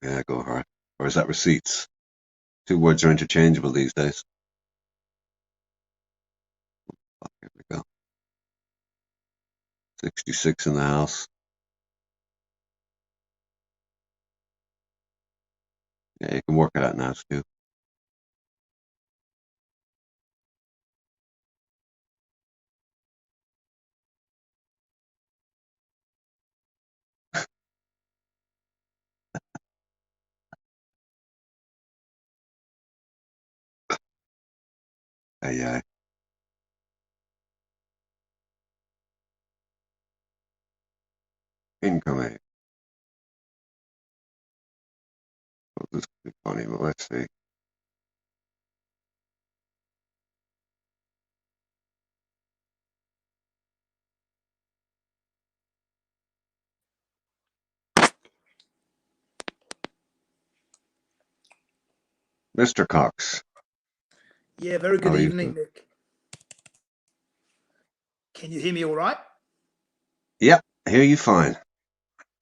Yeah, go hard. Or is that receipts? Two words are interchangeable these days. Here we go. 66 in the house. Yeah, you can work it out now, Stu. Aye. Incoming. Oh, this could be funny, but let's see. Mr. Cox. Yeah, very How good are you, evening, sir? Nick. Can you hear me all right? Yep, I hear you fine.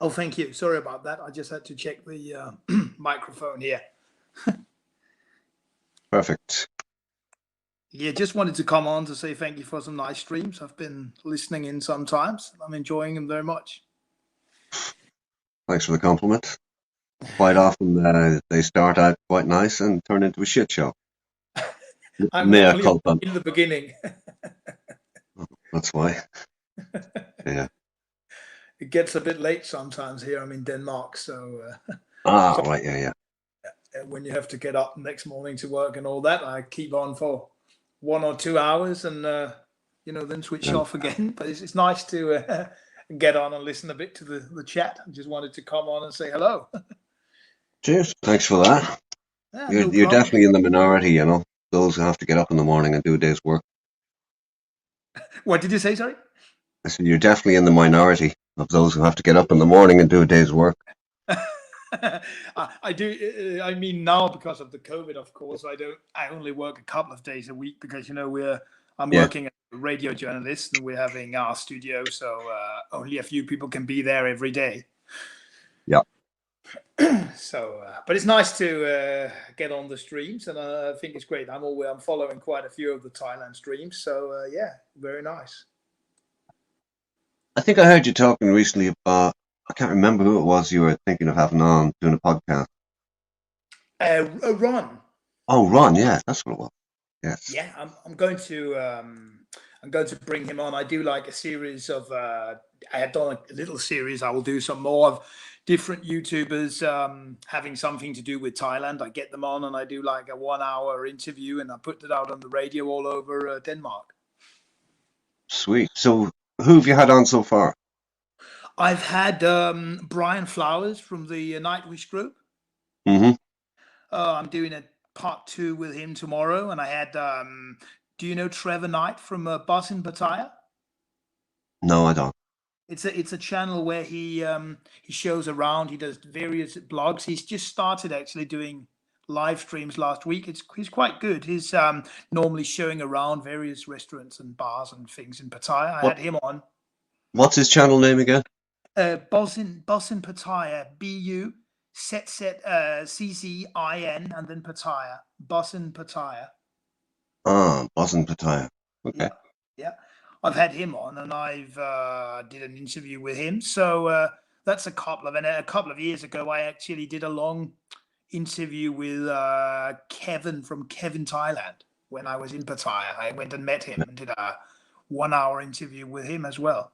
Oh, thank you. Sorry about that. I just had to check the microphone here. Perfect. Yeah, just wanted to come on to say thank you for some nice streams. I've been listening in sometimes. I'm enjoying them very much. Thanks for the compliment. Quite often they start out quite nice and turn into a shit show. I'm Mea normally culpa. in the beginning. That's why. Yeah. It gets a bit late sometimes here. I'm in Denmark, so Right. Yeah. when you have to get up next morning to work and all that, I keep on for 1 or 2 hours and then switch Yeah. off again. But it's nice to get on and listen a bit to the chat. I just wanted to come on and say hello. Cheers. Thanks for that. Yeah, You're no problem. definitely in the minority, you know. Those who have to get up in the morning and do a day's work. What did you say? Sorry. I said you're definitely in the minority of those who have to get up in the morning and do a day's work. I do. I mean, now because of the COVID, of course, I only work a couple of days a week because I'm Yeah. working as a radio journalist and we're having our studio, so only a few people can be there every day. Yeah. So, but it's nice to get on the streams, and I think it's great. I'm following quite a few of the Thailand streams, so yeah, very nice. I think I heard you talking recently about, I can't remember who it was you were thinking of having on doing a podcast. Ron. Oh, Ron, yeah, that's what it was. Yes. Yeah, I'm going to bring him on. I do like a series of. I have done a little series. I will do some more of different YouTubers having something to do with Thailand. I get them on and I do like a 1 hour interview and I put it out on the radio all over Denmark. Sweet. So who have you had on so far? I've had Brian Flowers from the Nightwish group. Mm-hmm. I'm doing a part 2 with him tomorrow, and I had. Do you know Trevor Knight from Boss in Pattaya? No, I don't. It's a channel where he shows around. He does various blogs. He's just started actually doing live streams last week. He's quite good. He's normally showing around various restaurants and bars and things in Pattaya. I What? had him on. What's his channel name again? Boss in Pattaya. BU CCIN and then Pattaya. Boss in Pattaya. Ah, Bosun Pattaya. Okay. Yeah, yeah. I've had him on, and I've did an interview with him. So that's a couple of years ago. I actually did a long interview with Kevin from Kevin Thailand when I was in Pattaya. I went and met him and did a 1 hour interview with him as well.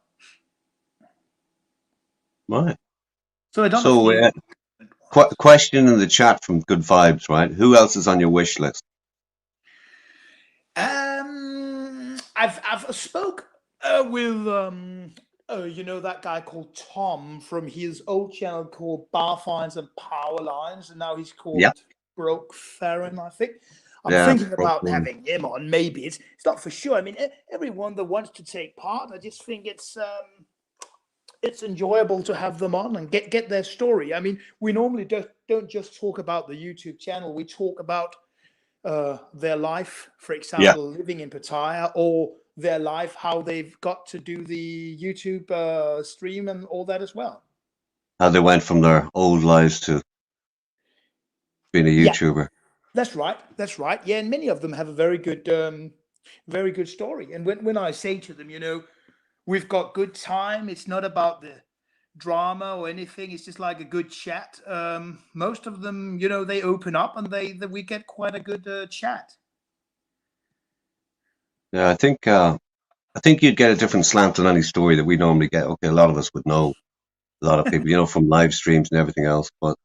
Right. So I done a So, few. question in the chat from Good Vibes, right? Who else is on your wish list? I've spoke with you know, that guy called Tom from his old channel called Bar Finds and Power Lines, and now he's called Yep. Broke Farron, I think. I'm Yeah, thinking Broke about Farron. having him on. Maybe it's not for sure. I mean, everyone that wants to take part, I just think it's enjoyable to have them on and get their story. I mean, we normally don't just talk about the YouTube channel. We talk about their life, for example, living in Pattaya, or their life, how they've got to do the YouTube stream and all that as well. How they went from their old lives to being a Yeah. YouTuber. That's right. That's right. Yeah, and many of them have a very good story. And when I say to them, you know, we've got good time. It's not about the drama or anything. It's just like a good chat. Most of them, you know, they open up and we get quite a good chat. Yeah, I think you'd get a different slant on any story that we normally get. Okay, a lot of us would know, a lot of people, you know, from live streams and everything else. But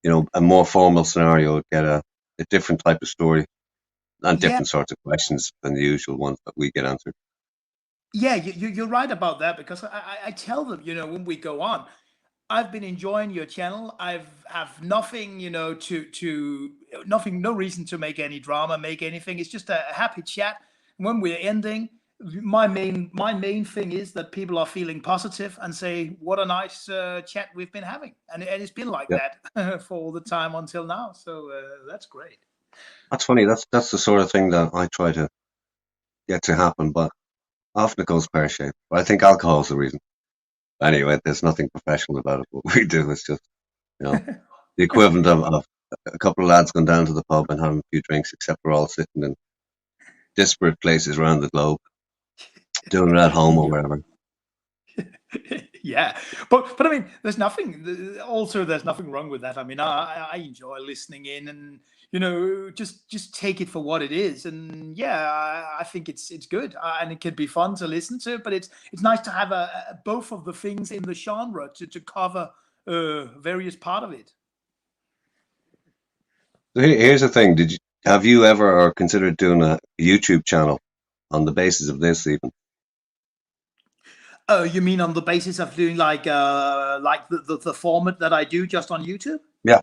you know, a more formal scenario would get a different type of story and Yeah. different sorts of questions than the usual ones that we get answered. Yeah, you're right about that, because I tell them, you know, when we go on, I've been enjoying your channel. Have nothing, you know, nothing, no reason to make any drama, make anything. It's just a happy chat. When we're ending, my main thing is that people are feeling positive and say, "What a nice chat we've been having," and it's been like Yeah. that for all the time until now. So that's great. That's funny. That's the sort of thing that I try to get to happen, but often it goes pear-shaped. But I think alcohol's the reason. Anyway, there's nothing professional about it. What we do is just, you know, the equivalent of a couple of lads going down to the pub and having a few drinks, except we're all sitting in disparate places around the globe, doing it at home or wherever. Yeah, but I mean, there's nothing. Also, there's nothing wrong with that. I mean, I enjoy listening in, and you know, just take it for what it is. And yeah, I think it's good, and it can be fun to listen to. But it's nice to have both of the things in the genre to cover various part of it. So here's the thing: have you ever or considered doing a YouTube channel on the basis of this even? Oh, you mean on the basis of doing like the format that I do just on YouTube? Yeah.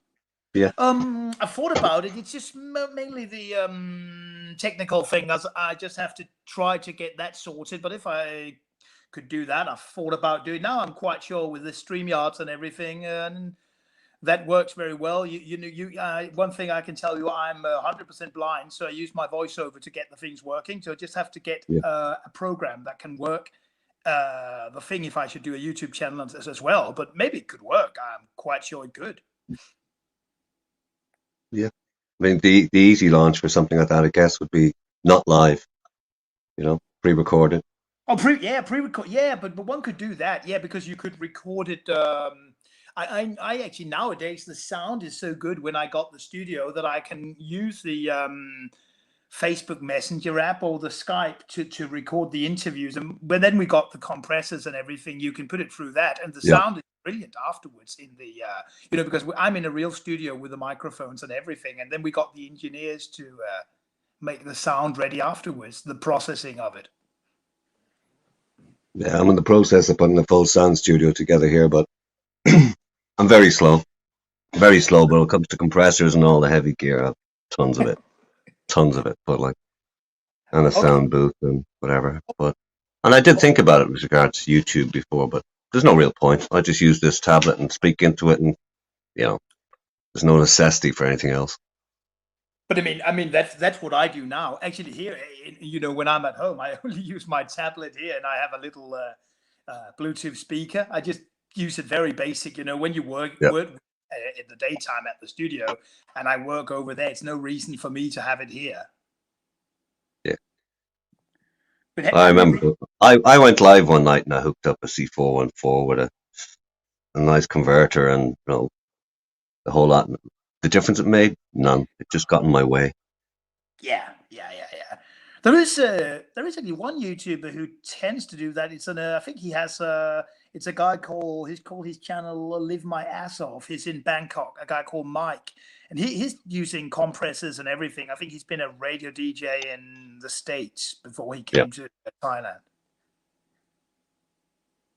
Yeah. I thought about it. It's just mainly the technical thing. As I just have to try to get that sorted. But if I could do that, I've thought about doing. Now I'm quite sure with the StreamYards and everything, and that works very well. One thing I can tell you, I'm 100% blind, so I use my voiceover to get the things working. So I just have to get Yeah. a program that can work. The thing, if I should do a YouTube channel as well, but maybe it could work. I'm quite sure it could. Yeah. I mean, the easy launch for something like that, I guess, would be not live, you know, pre-recorded. Oh, pre-record. Yeah, but one could do that. Yeah, because you could record it. I actually, nowadays the sound is so good when I got the studio that I can use the Facebook Messenger app or the Skype to record the interviews. And but then we got the compressors and everything. You can put it through that, and the Yeah. sound is brilliant afterwards in the you know, because I'm in a real studio with the microphones and everything, and then we got the engineers to make the sound ready afterwards, the processing of it. Yeah, I'm in the process of putting a full sound studio together here, but I'm very slow. very slow, but when it comes to compressors and all the heavy gear, I have tons of it, tons of it. But like, and a Okay. sound booth and whatever. And I did think about it with regards to YouTube before, but there's no real point. I just use this tablet and speak into it, and you know, there's no necessity for anything else. But I mean that's what I do now. Actually, here, when I'm at home, I only use my tablet here, and I have a little Bluetooth speaker. I just use it very basic. When you Yeah, work in the daytime at the studio, and I work over there, it's no reason for me to have it here. yeah. But I have you remember been? I went live one night and I hooked up a C414 with a nice converter, and the whole lot. The difference it made, none. It just got in my way. Yeah, yeah, yeah, yeah. There is only one YouTuber who tends to do that. I think he has it's a guy called his channel Live My Ass Off. He's in Bangkok. A guy called Mike, and he's using compressors and everything. I think he's been a radio DJ in the States before he Yeah, came to Thailand.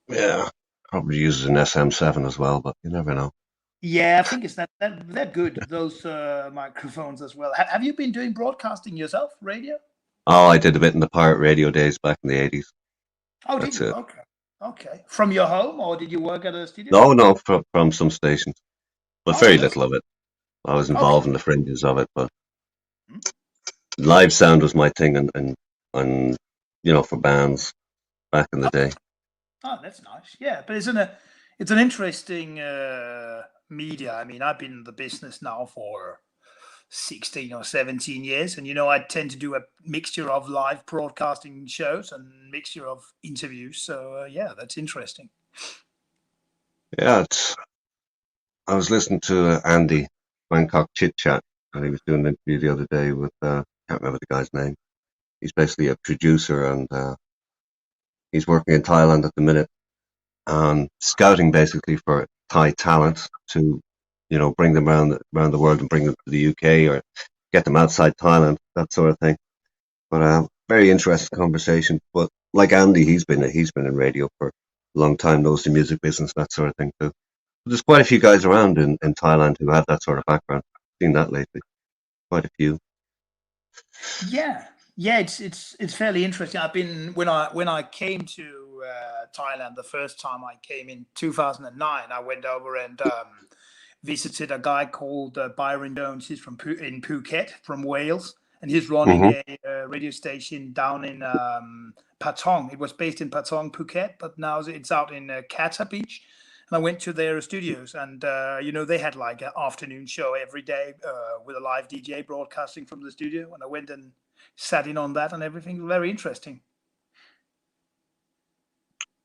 yeah. Probably uses an SM7 as well, but you never know. Yeah, I think it's that they're good, those microphones as well. Have you been doing broadcasting yourself, radio? Oh, I did a bit in the pirate radio days back in the 80s. Oh, did That's you? it. Okay, okay. From your home, or did you work at a studio? No, no, from some stations, but Oh, very that's little of it. I was okay. involved in the fringes of it, but live sound was my thing, and for bands back in the day. Oh, that's nice. Yeah, but it's an interesting media. I mean, I've been in the business now for 16 or 17 years, and I tend to do a mixture of live broadcasting shows and mixture of interviews. So yeah, that's interesting. Yeah, I was listening to Andy Bangkok Chit Chat, and he was doing an interview the other day with can't remember the guy's name. He's basically a producer, and he's working in Thailand at the minute, and scouting basically for Thai talent to, bring them around the world and bring them to the UK or get them outside Thailand, that sort of thing. But very interesting conversation. But like Andy, he's been in radio for a long time, knows the music business, that sort of thing too. There's quite a few guys around in Thailand who have that sort of background. Seen that lately, quite a few. Yeah, yeah, it's fairly interesting. I've been when I came to Thailand the first time I came in 2009. I went over and visited a guy called Byron Jones. He's in Phuket, from Wales, and he's running Hmm. a radio station down in Patong. It was based in Patong, Phuket, but now it's out in Kata Beach. And I went to their studios, and they had like an afternoon show every day with a live DJ broadcasting from the studio. And I went and sat in on that, and everything was very interesting.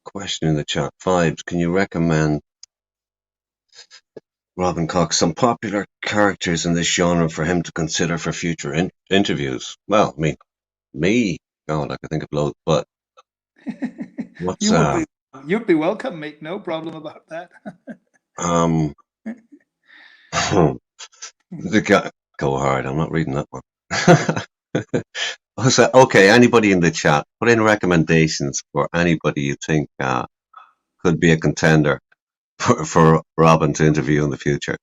Question in the chat. Vibes, can you recommend Robin Cox some popular characters in this genre for him to consider for future interviews? Well, I mean, me, God, I could think of loads, but what's You would be you'd be welcome, mate. No problem about that. um the guy, go hard. I'm not reading that one. So, okay, anybody in the chat, put in recommendations for anybody you think could be a contender for Robin to interview in the future.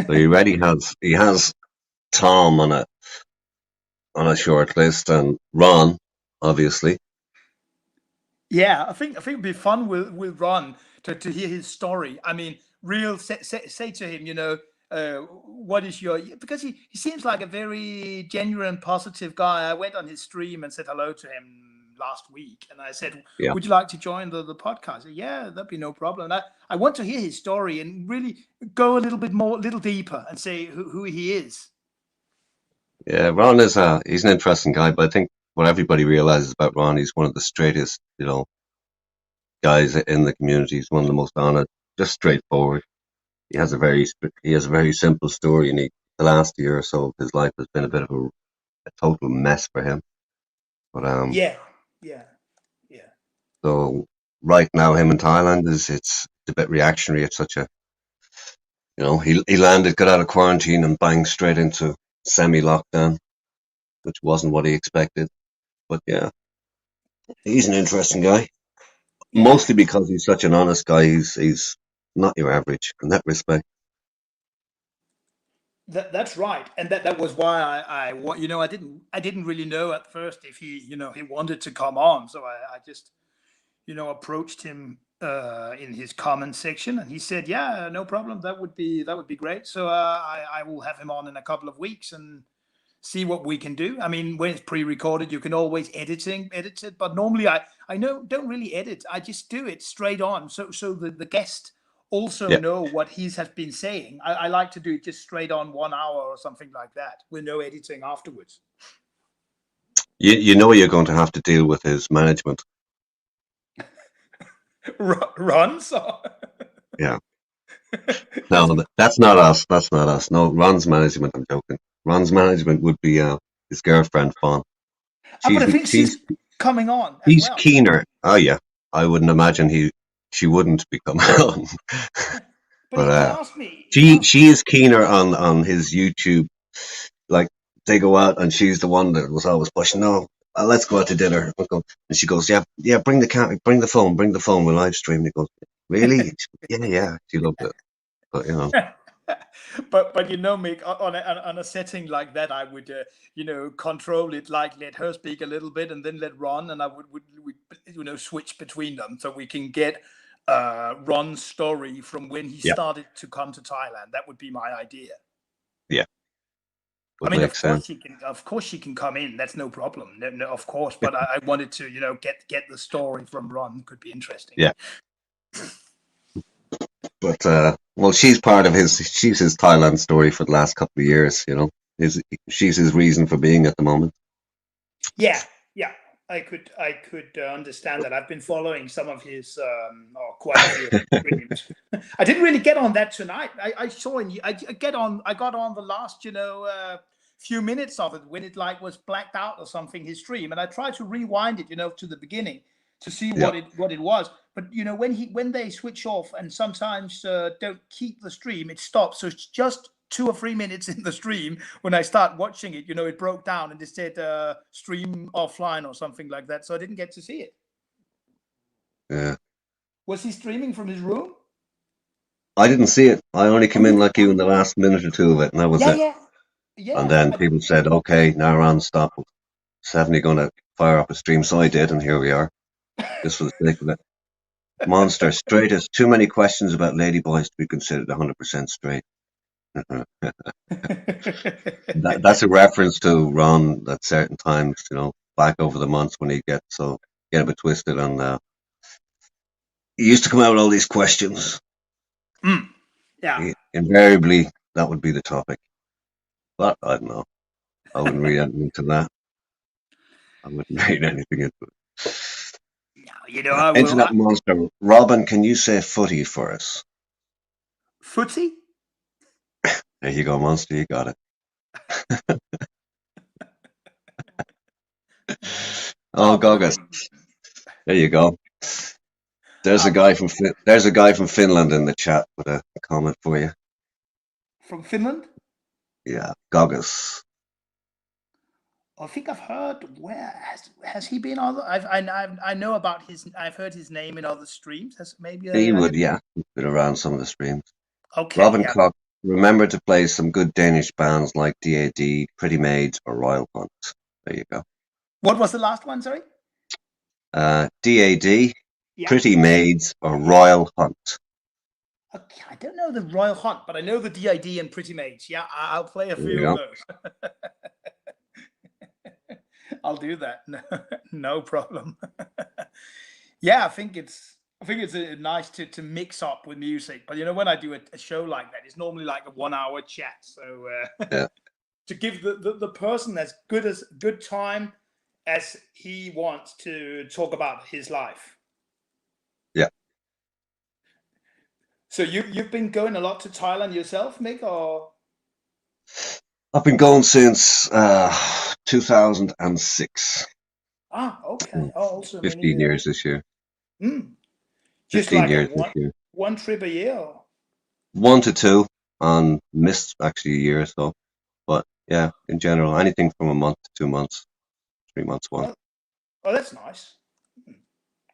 So he already has Tom on a short list, and Ron, obviously. Yeah, I think it'd be fun with Ron to hear his story. I mean, say to him, what is your, because he seems like a very genuine, positive guy. I went on his stream and said hello to him last week, and I said, Yeah, "Would you like to join the podcast?" Said, yeah, that'd be no problem. And I want to hear his story and really go a little deeper, and say who he is. yeah. Ron he's an interesting guy, but I think what everybody realizes about Ron, he's one of the straightest, guys in the community. He's one of the most honest, just straightforward. He has a very simple story, and the last year or so of his life has been a bit of a total mess for him. But Yeah, yeah, yeah. so right now, him in Thailand it's a bit reactionary. It's such a he landed, got out of quarantine, and bang straight into semi lockdown, which wasn't what he expected. But yeah, he's an interesting guy, Yeah. mostly because he's such an honest guy. He's not your average in that respect. That's right, and that was why I didn't really know at first if he wanted to come on, so I just approached him in his comment section, and he said, "Yeah, no problem. That would be great." So I will have him on in a couple of weeks and see what we can do. I mean, when it's pre-recorded, you can always edit it, but normally I don't really edit. I just do it straight on, so the guest also Yeah. know what he has been saying. I like to do it just straight on 1 hour or something like that with no editing afterwards. You know you're going to have to deal with his management. Runs. Yeah. No, that's not us. That's not us. No, Ron's management. I'm joking. Ron's management would be his girlfriend Fawn. But I think she's coming on as He's well. keener. Oh yeah, I wouldn't imagine she wouldn't be coming on. But he asked me. She is keener on his YouTube. Like they go out and she's the one that was always pushing. No, let's go out to dinner. And she goes, yeah, bring the phone. We'll live stream. And he goes, really? Yeah. She loved it. But but Mick, on a setting like that, I would control it, like let her speak a little bit and then let Ron, and I would switch between them so we can get Ron's story from when he started to come to Thailand. That would be my idea. Yeah. I mean, of course she can come in. That's no problem. No, of course. But I wanted to, get the story from Ron. Could be interesting. Yeah. But well, she's his Thailand story for the last couple of years. She's his reason for being at the moment. Yeah. I could understand that. I've been following some of his quite a few streams. I didn't really get on that tonight. I saw I got on the last few minutes of it when it was blacked out or something, his stream, and I tried to rewind it to the beginning to see what it was. But when they switch off and sometimes don't keep the stream, it stops. So it's just 2 or 3 minutes in the stream. When I start watching it, it broke down and it said stream offline or something like that. So I didn't get to see it. Yeah. Was he streaming from his room? I didn't see it. I only came in like you in the last minute or two of it, and that was it. Yeah. And then people said, "Okay, now Ron, stop. Definitely going to fire up a stream." So I did, and here we are. Just for the sake of it. Monster, straightest. Too many questions about ladyboys to be considered 100% straight. That's a reference to Ron at certain times, back over the months when he get a bit twisted, and he used to come out with all these questions. Yeah. Invariably, that would be the topic. But I don't know. I wouldn't read anything into that. I wouldn't read anything into it. No, I will. Internet monster. Robin, can you say footy for us? Footy? There you go, monster. You got it. Oh, Goggins. There you go. There's a guy from Finland in the chat with a comment for you. From Finland? Yeah, Goggins. I think I've heard. Where has he been? I know about his. I've heard his name in other streams. He would, yeah. He's been around some of the streams. Okay. Robin Cox. Remember to play some good Danish bands like DAD, Pretty Maids, or Royal Hunt. There you go. What was the last one? Sorry. DAD, Pretty Maids, or Royal Hunt. Okay, I don't know the Royal Hunt, but I know the DID and Pretty Maids. Yeah, I'll play a few of those. I'll do that. No problem. Yeah, I think it's nice to mix up with music. But when I do a show like that, it's normally like a 1 hour chat. So to give the person as good time as he wants to talk about his life. Yeah. So you've been going a lot to Thailand yourself, Mick, or? I've been going since 2006. Okay. Also 15 years this year. Just 15 like years this year. One trip a year? Or? 1 to 2, and missed actually a year or so. But yeah, in general, anything from a month to 2 months, 3 months, one. Oh, that's nice.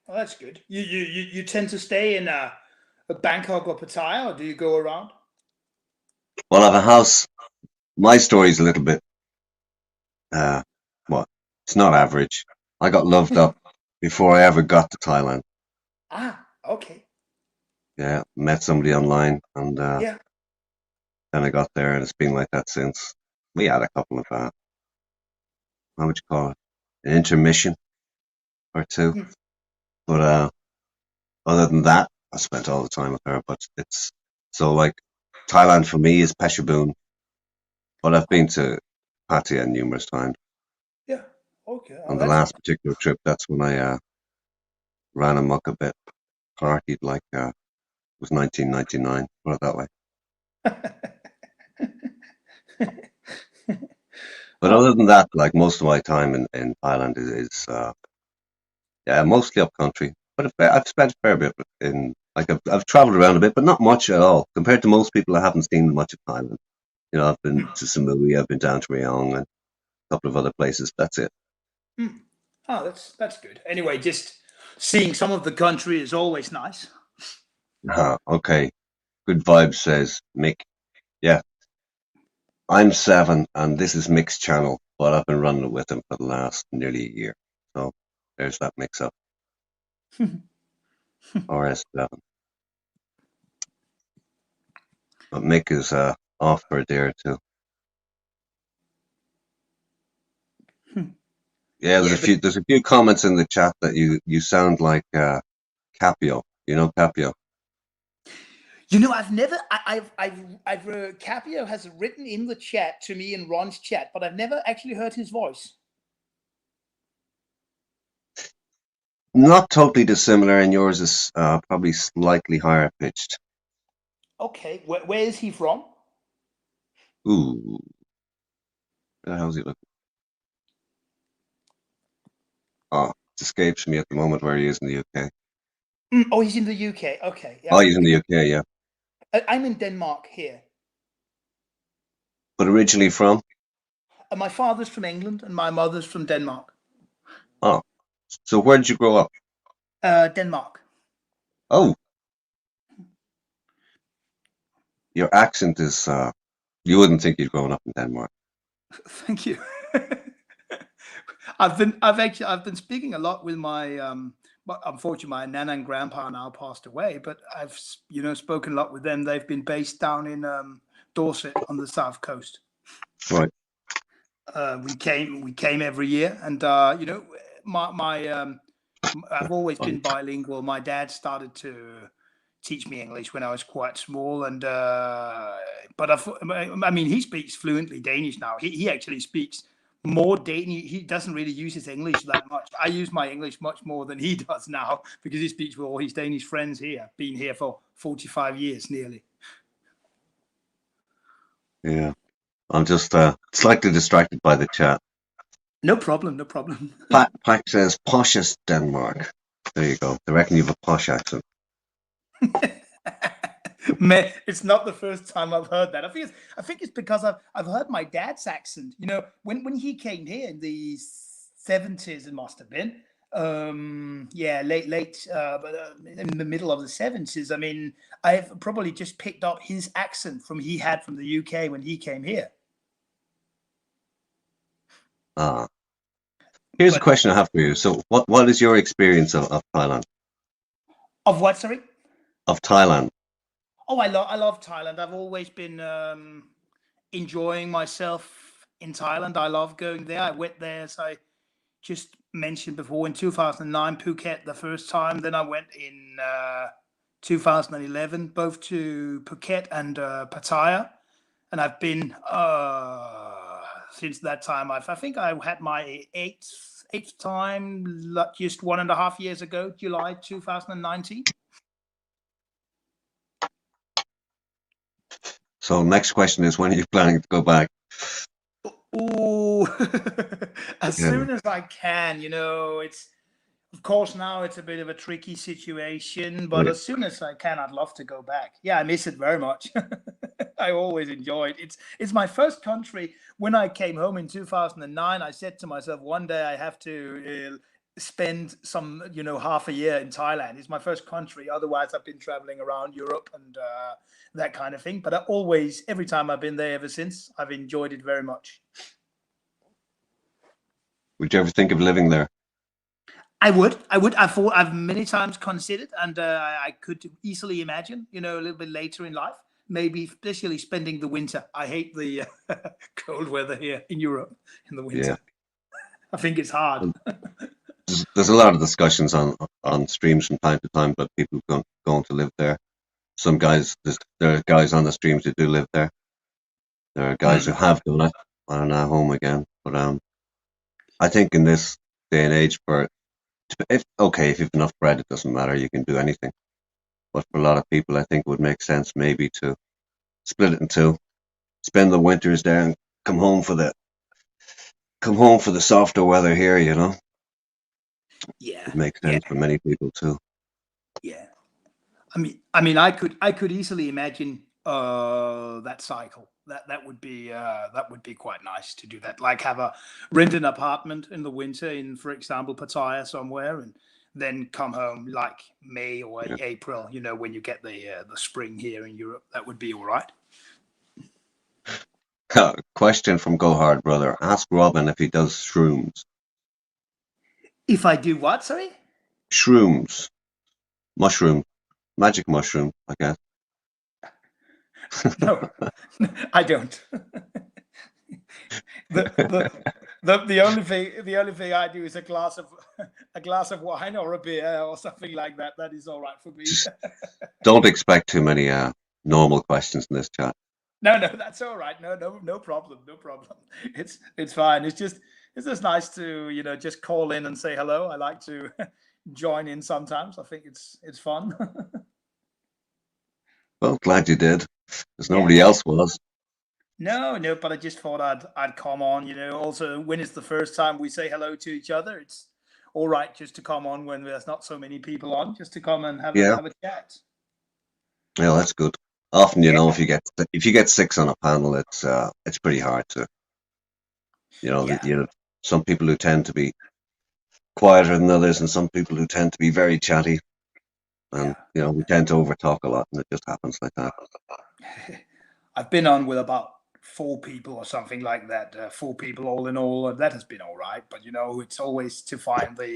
Oh, that's good. You tend to stay in Bangkok or Pattaya, or do you go around? Well, I have a house My story's a little bit, what? It's not average. I got loved up before I ever got to Thailand. Okay. Yeah, met somebody online, and Yeah. then I got there, and it's been like that since. We had a couple of, how would you call it? An intermission or two. Mm. But other than that, I spent all the time with her. But it's so like Thailand for me is Phetchabun, but I've been to Pattaya numerous times. Yeah. Okay. Oh, On the that's last particular trip, that's when I ran amok a bit, partied like it was 1999. Put it that way. But oh, other than that, like most of my time in Thailand is yeah, mostly up country. But I've spent a fair bit in like I've traveled around a bit, but not much at all compared to most people. I haven't seen much of Thailand. You know, I've been mm, to Samui, I've been down to Rayong, and a couple of other places. That's it. mm. Oh, that's good. Anyway, just seeing some of the country is always nice. Okay. Good vibes says Mick. Yeah, I'm 7, and this is Mick's channel, but I've been running it with him for the last nearly a year. So there's that mix up. RS7. But Mick is off for a day or two. Yeah, Yeah, but there's a few comments in the chat that you sound like Capio. You know Capio. I've never, Capio has written in the chat to me in Ron's chat, but I've never actually heard his voice. Not totally dissimilar, and yours is probably slightly higher pitched. Okay, where is he from? Ooh, where the hell's he looking? Oh, it escapes me at the moment where he is in the UK. Oh, he's in the UK. Okay, Oh, yeah. he's in the UK, yeah. I'm in Denmark here. But originally from? My father's from England and my mother's from Denmark. Oh, so where did you grow up? Denmark. Oh, your accent is, you wouldn't think you'd grown up in Denmark. Thank you. I've been speaking a lot with my but unfortunately my nana and grandpa now passed away, but I've spoken a lot with them. They've been based down in Dorset on the south coast. Right. We came every year, and my I've always been bilingual. My dad started to teach me English when I was quite small, and but I mean, he speaks fluently Danish now. He actually speaks more Danish. He doesn't really use his English that much. I use my English much more than he does now because he speaks with all his Danish friends here. Been here for 45 years nearly. Yeah. I'm just slightly distracted by the chat. No problem, no problem. Pack says poshest Denmark. There you go. They reckon you have a posh accent. Man, it's not the first time I've heard that. I think it's because I've heard my dad's accent. When he came here in the 70s, it must have been. Late, but in the middle of the 70s. I mean, I've probably just picked up his accent he had from the UK when he came here. Here's a question I have for you. So, what is your experience of Thailand? Of what, sorry? Of Thailand. Oh, I love Thailand. I've always been enjoying myself in Thailand. I love going there. I went there, as I just mentioned before, in 2009, Phuket the first time. Then I went in 2011, both to Phuket and Pattaya. And I've been since that time. I think I had my eighth time just 1.5 years ago, July 2019. So next question is, when are you planning to go back? Ooh, as soon as I can. It's, of course, now it's a bit of a tricky situation, but as soon as I can, I'd love to go back. Yeah, I miss it very much. I always enjoy it. It's my first country. When I came home in 2009, I said to myself, one day I have to spend some, half a year in Thailand. It's my first country. Otherwise, I've been traveling around Europe and that kind of thing. But every time I've been there ever since, I've enjoyed it very much. Would you ever think of living there? I would. I've many times considered, and I could easily imagine, a little bit later in life, maybe especially spending the winter. I hate the cold weather here in Europe in the winter. Yeah. I think it's hard. There's a lot of discussions on streams from time to time about people going to live there. Some guys, there are guys on the streams who do live there. There are guys who have done it and are now home again. But I think in this day and age, if you've enough bread, it doesn't matter. You can do anything. But for a lot of people, I think it would make sense maybe to split it in two, spend the winters there, and come home for the softer weather here. Yeah, it makes sense for many people too. Yeah, I mean, I could easily imagine that cycle. That would be quite nice to do that. Like rent an apartment in the winter in, for example, Pattaya somewhere, and then come home like May or April. When you get the spring here in Europe, that would be all right. Question from Gohard Brother. Ask Robin if he does shrooms. If I do what? Sorry. Shrooms. Mushroom. Magic mushroom, I guess. No, I don't. The only thing I do is a glass of wine or a beer or something like that. That is all right for me. Don't expect too many normal questions in this chat. No, that's all right. No problem. It's fine. It's just nice to just call in and say hello. I like to join in sometimes. I think it's fun. Well, glad you did, because nobody else was. No, but I just thought I'd come on. Also, when it's the first time we say hello to each other, it's all right just to come on when there's not so many people on, just to come and have a chat. Yeah, that's good. Often, if you get 6 on a panel, it's pretty hard to, some people who tend to be quieter than others, and some people who tend to be very chatty, and we tend to overtalk a lot, and it just happens like that. I've been on with about 4 people or something like that. 4 people all in all, and that has been all right. But it's always to find the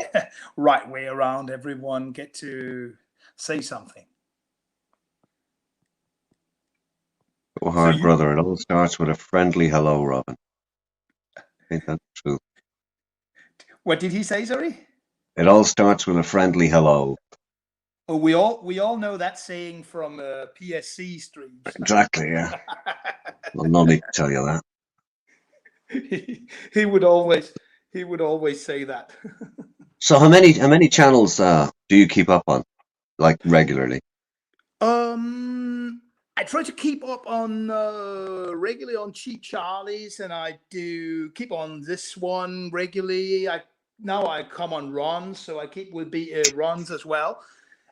right way around. Everyone get to say something. Hard brother, it all starts with a friendly hello, Robin. I think that's true. What did he say, sorry? It all starts with a friendly hello. Oh, we all know that saying from PSC streams. Exactly, yeah. Well, no need to tell you that. he would always say that. So how many channels do you keep up on, like regularly? I try to keep up on regularly on Cheap Charlie's, and I do keep on this one regularly. Now I come on Ron's, so I keep with Ron's as well.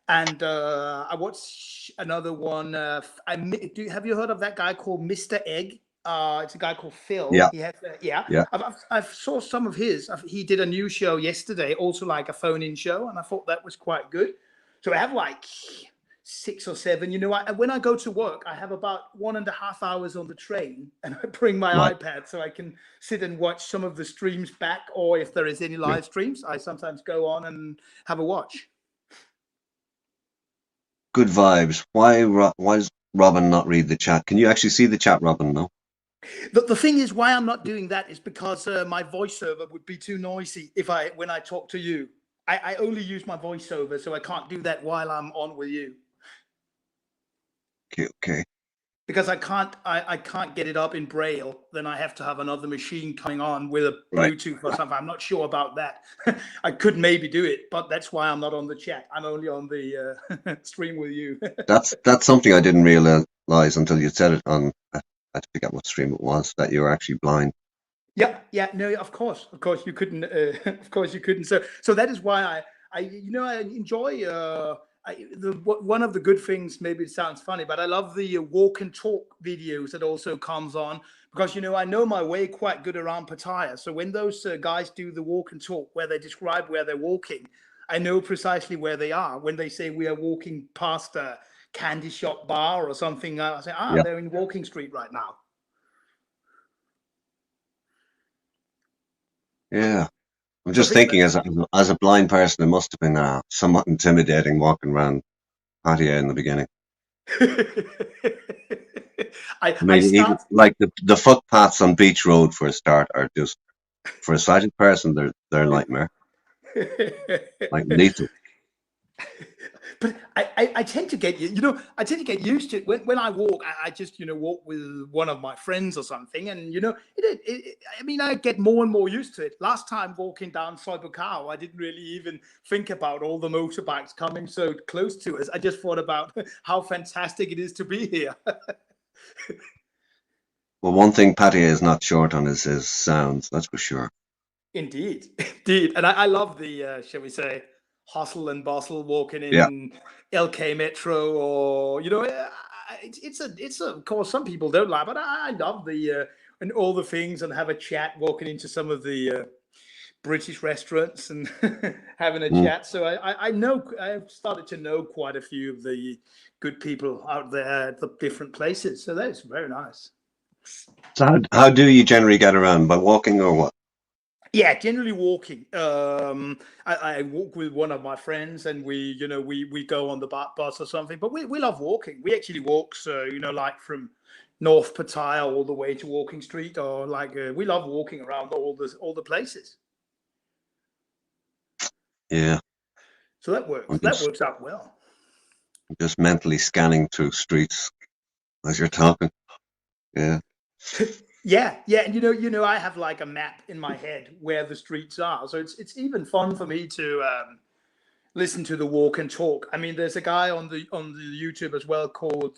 And I watch another one. Have you heard of that guy called Mr. Egg? It's a guy called Phil. Yeah. He has, I've saw some of his. He did a new show yesterday, also like a phone-in show, and I thought that was quite good. So I have like 6 or 7. When I go to work, I have about 1.5 hours on the train, and I bring my iPad so I can sit and watch some of the streams back, or if there is any live streams, I sometimes go on and have a watch. Good vibes. Why does Robin not read the chat? Can you actually see the chat, Robin? No. The thing is, why I'm not doing that is because my voiceover would be too noisy when I talk to you. I only use my voiceover, so I can't do that while I'm on with you. Okay. Because I can't get it up in Braille. Then I have to have another machine coming on with a Bluetooth or something. I'm not sure about that. I could maybe do it, but that's why I'm not on the chat. I'm only on the stream with you. That's something I didn't realize until you said it on. I forget what stream it was, that you were actually blind. Yeah. No, of course you couldn't. Of course you couldn't. So that is why I enjoy. One of the good things, maybe it sounds funny, but I love the walk and talk videos that also comes on, because I know my way quite good around Pattaya. So when those guys do the walk and talk where they describe where they're walking, I know precisely where they are. When they say we are walking past a candy shop bar or something, I say, Yeah. they're in Walking Street right now. Yeah. I'm So I just think thinking, as a blind person, it must have been somewhat intimidating walking around Pattaya in the beginning. I I mean, even start. like the footpaths on Beach Road for a start are just, for a sighted person, they're a nightmare, like lethal. But I tend to get I tend to get used to it when I walk. I just walk with one of my friends or something, and I mean, I get more and more used to it. Last time walking down Soi Buakhao, I didn't really even think about all the motorbikes coming so close to us. I just thought about how fantastic it is to be here. Well, one thing Pattaya is not short on is his sounds, that's for sure. Indeed, indeed, and I love the shall we say hustle and bustle walking Yeah. in LK Metro, or it's of course some people don't like, but I love the and all the things, and have a chat walking into some of the British restaurants and having a Mm. chat. So I know I've started to know quite a few of the good people out there at the different places. So that is very nice. So how do you generally get around? By walking or what? Yeah, generally walking. I walk with one of my friends, and we go on the bus or something. But we love walking. We actually walk, so like from North Pattaya all the way to Walking Street, or like we love walking around all the places. Yeah, So that works. I'm That just works out well. mentally scanning through streets as you're talking. Yeah. Yeah, yeah, and I have like a map in my head where the streets are, so it's even fun for me to listen to the walk and talk. I mean, there's a guy on the YouTube as well called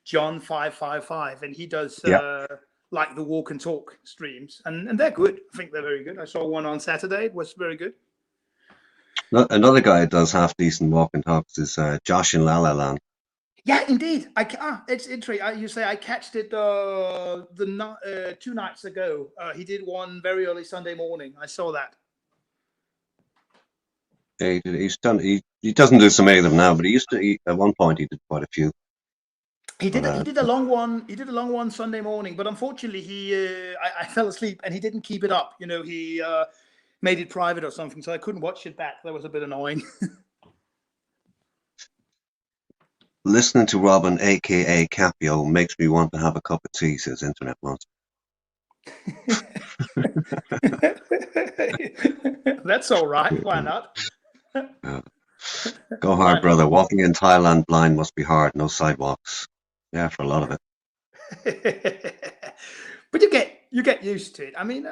John555, and he does Yeah. like the walk and talk streams, and they're good. I think they're very good. I saw one on Saturday; it was very good. Another guy that does half decent walking talks is Josh in La La Land. Yeah, indeed. It's interesting. You say I catched it 2 nights ago. He did one very early Sunday morning. I saw that. He's done. He doesn't do so many of them now, but he used to. At one point, he did quite a few. He did. But He did a long one. He did a long one Sunday morning, but unfortunately, I fell asleep and he didn't keep it up. He made it private or something, so I couldn't watch it back. That was a bit annoying. listening to Robin, aka Capio, makes me want to have a cup of tea, says Internet Monster. That's all right. Why not? Go hard, brother. Walking in Thailand blind must be hard. No sidewalks. Yeah, for a lot of it. But you get used to it. I mean,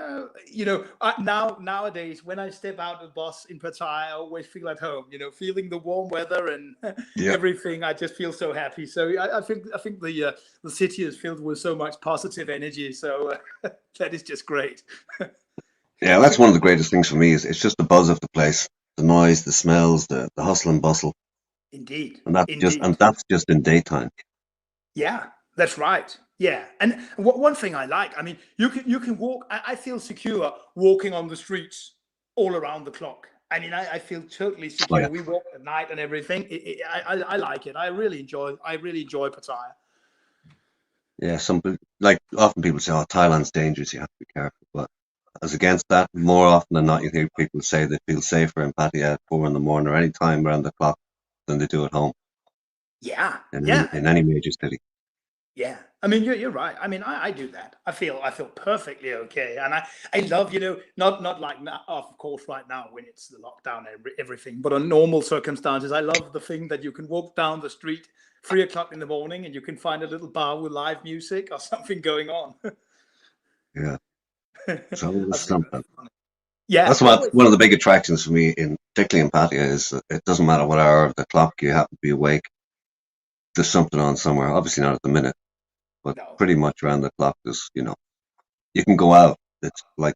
nowadays when I step out of the bus in Pattaya, I always feel at home. Feeling the warm weather and Yeah. everything. I just feel so happy. So I think the city is filled with so much positive energy. So that is just great. Yeah, that's one of the greatest things for me. Is it's just the buzz of the place, the noise, the smells, the hustle and bustle, Indeed. and Indeed. that's just in daytime. Yeah, that's right. Yeah, and one thing I like, I mean, you can walk. I feel secure walking on the streets all around the clock. I mean, I feel totally Oh secure. yeah, We walk at night and everything. I like it. I really enjoy Pattaya. yeah. Like often people say, "Oh, Thailand's dangerous. You have to be careful." But as against that, more often than not, you hear people say they feel safer in Pattaya at 4 in the morning or any time around the clock than they do at home Yeah, in yeah, any major city. yeah. I mean, you're right. I mean, I do that. I feel perfectly okay, and I love not like now, of course right now when it's the lockdown and everything, but on normal circumstances, I love the thing that you can walk down the street 3 o'clock in the morning and you can find a little bar with live music or something going on. Yeah, so I it's think something. that's funny. Yeah, That's what one of the big attractions for me, particularly in Pattaya, is that it doesn't matter what hour of the clock you happen to be awake. There's something on somewhere. Obviously not at the minute, but no, pretty much around the clock. There's you can go out. It's like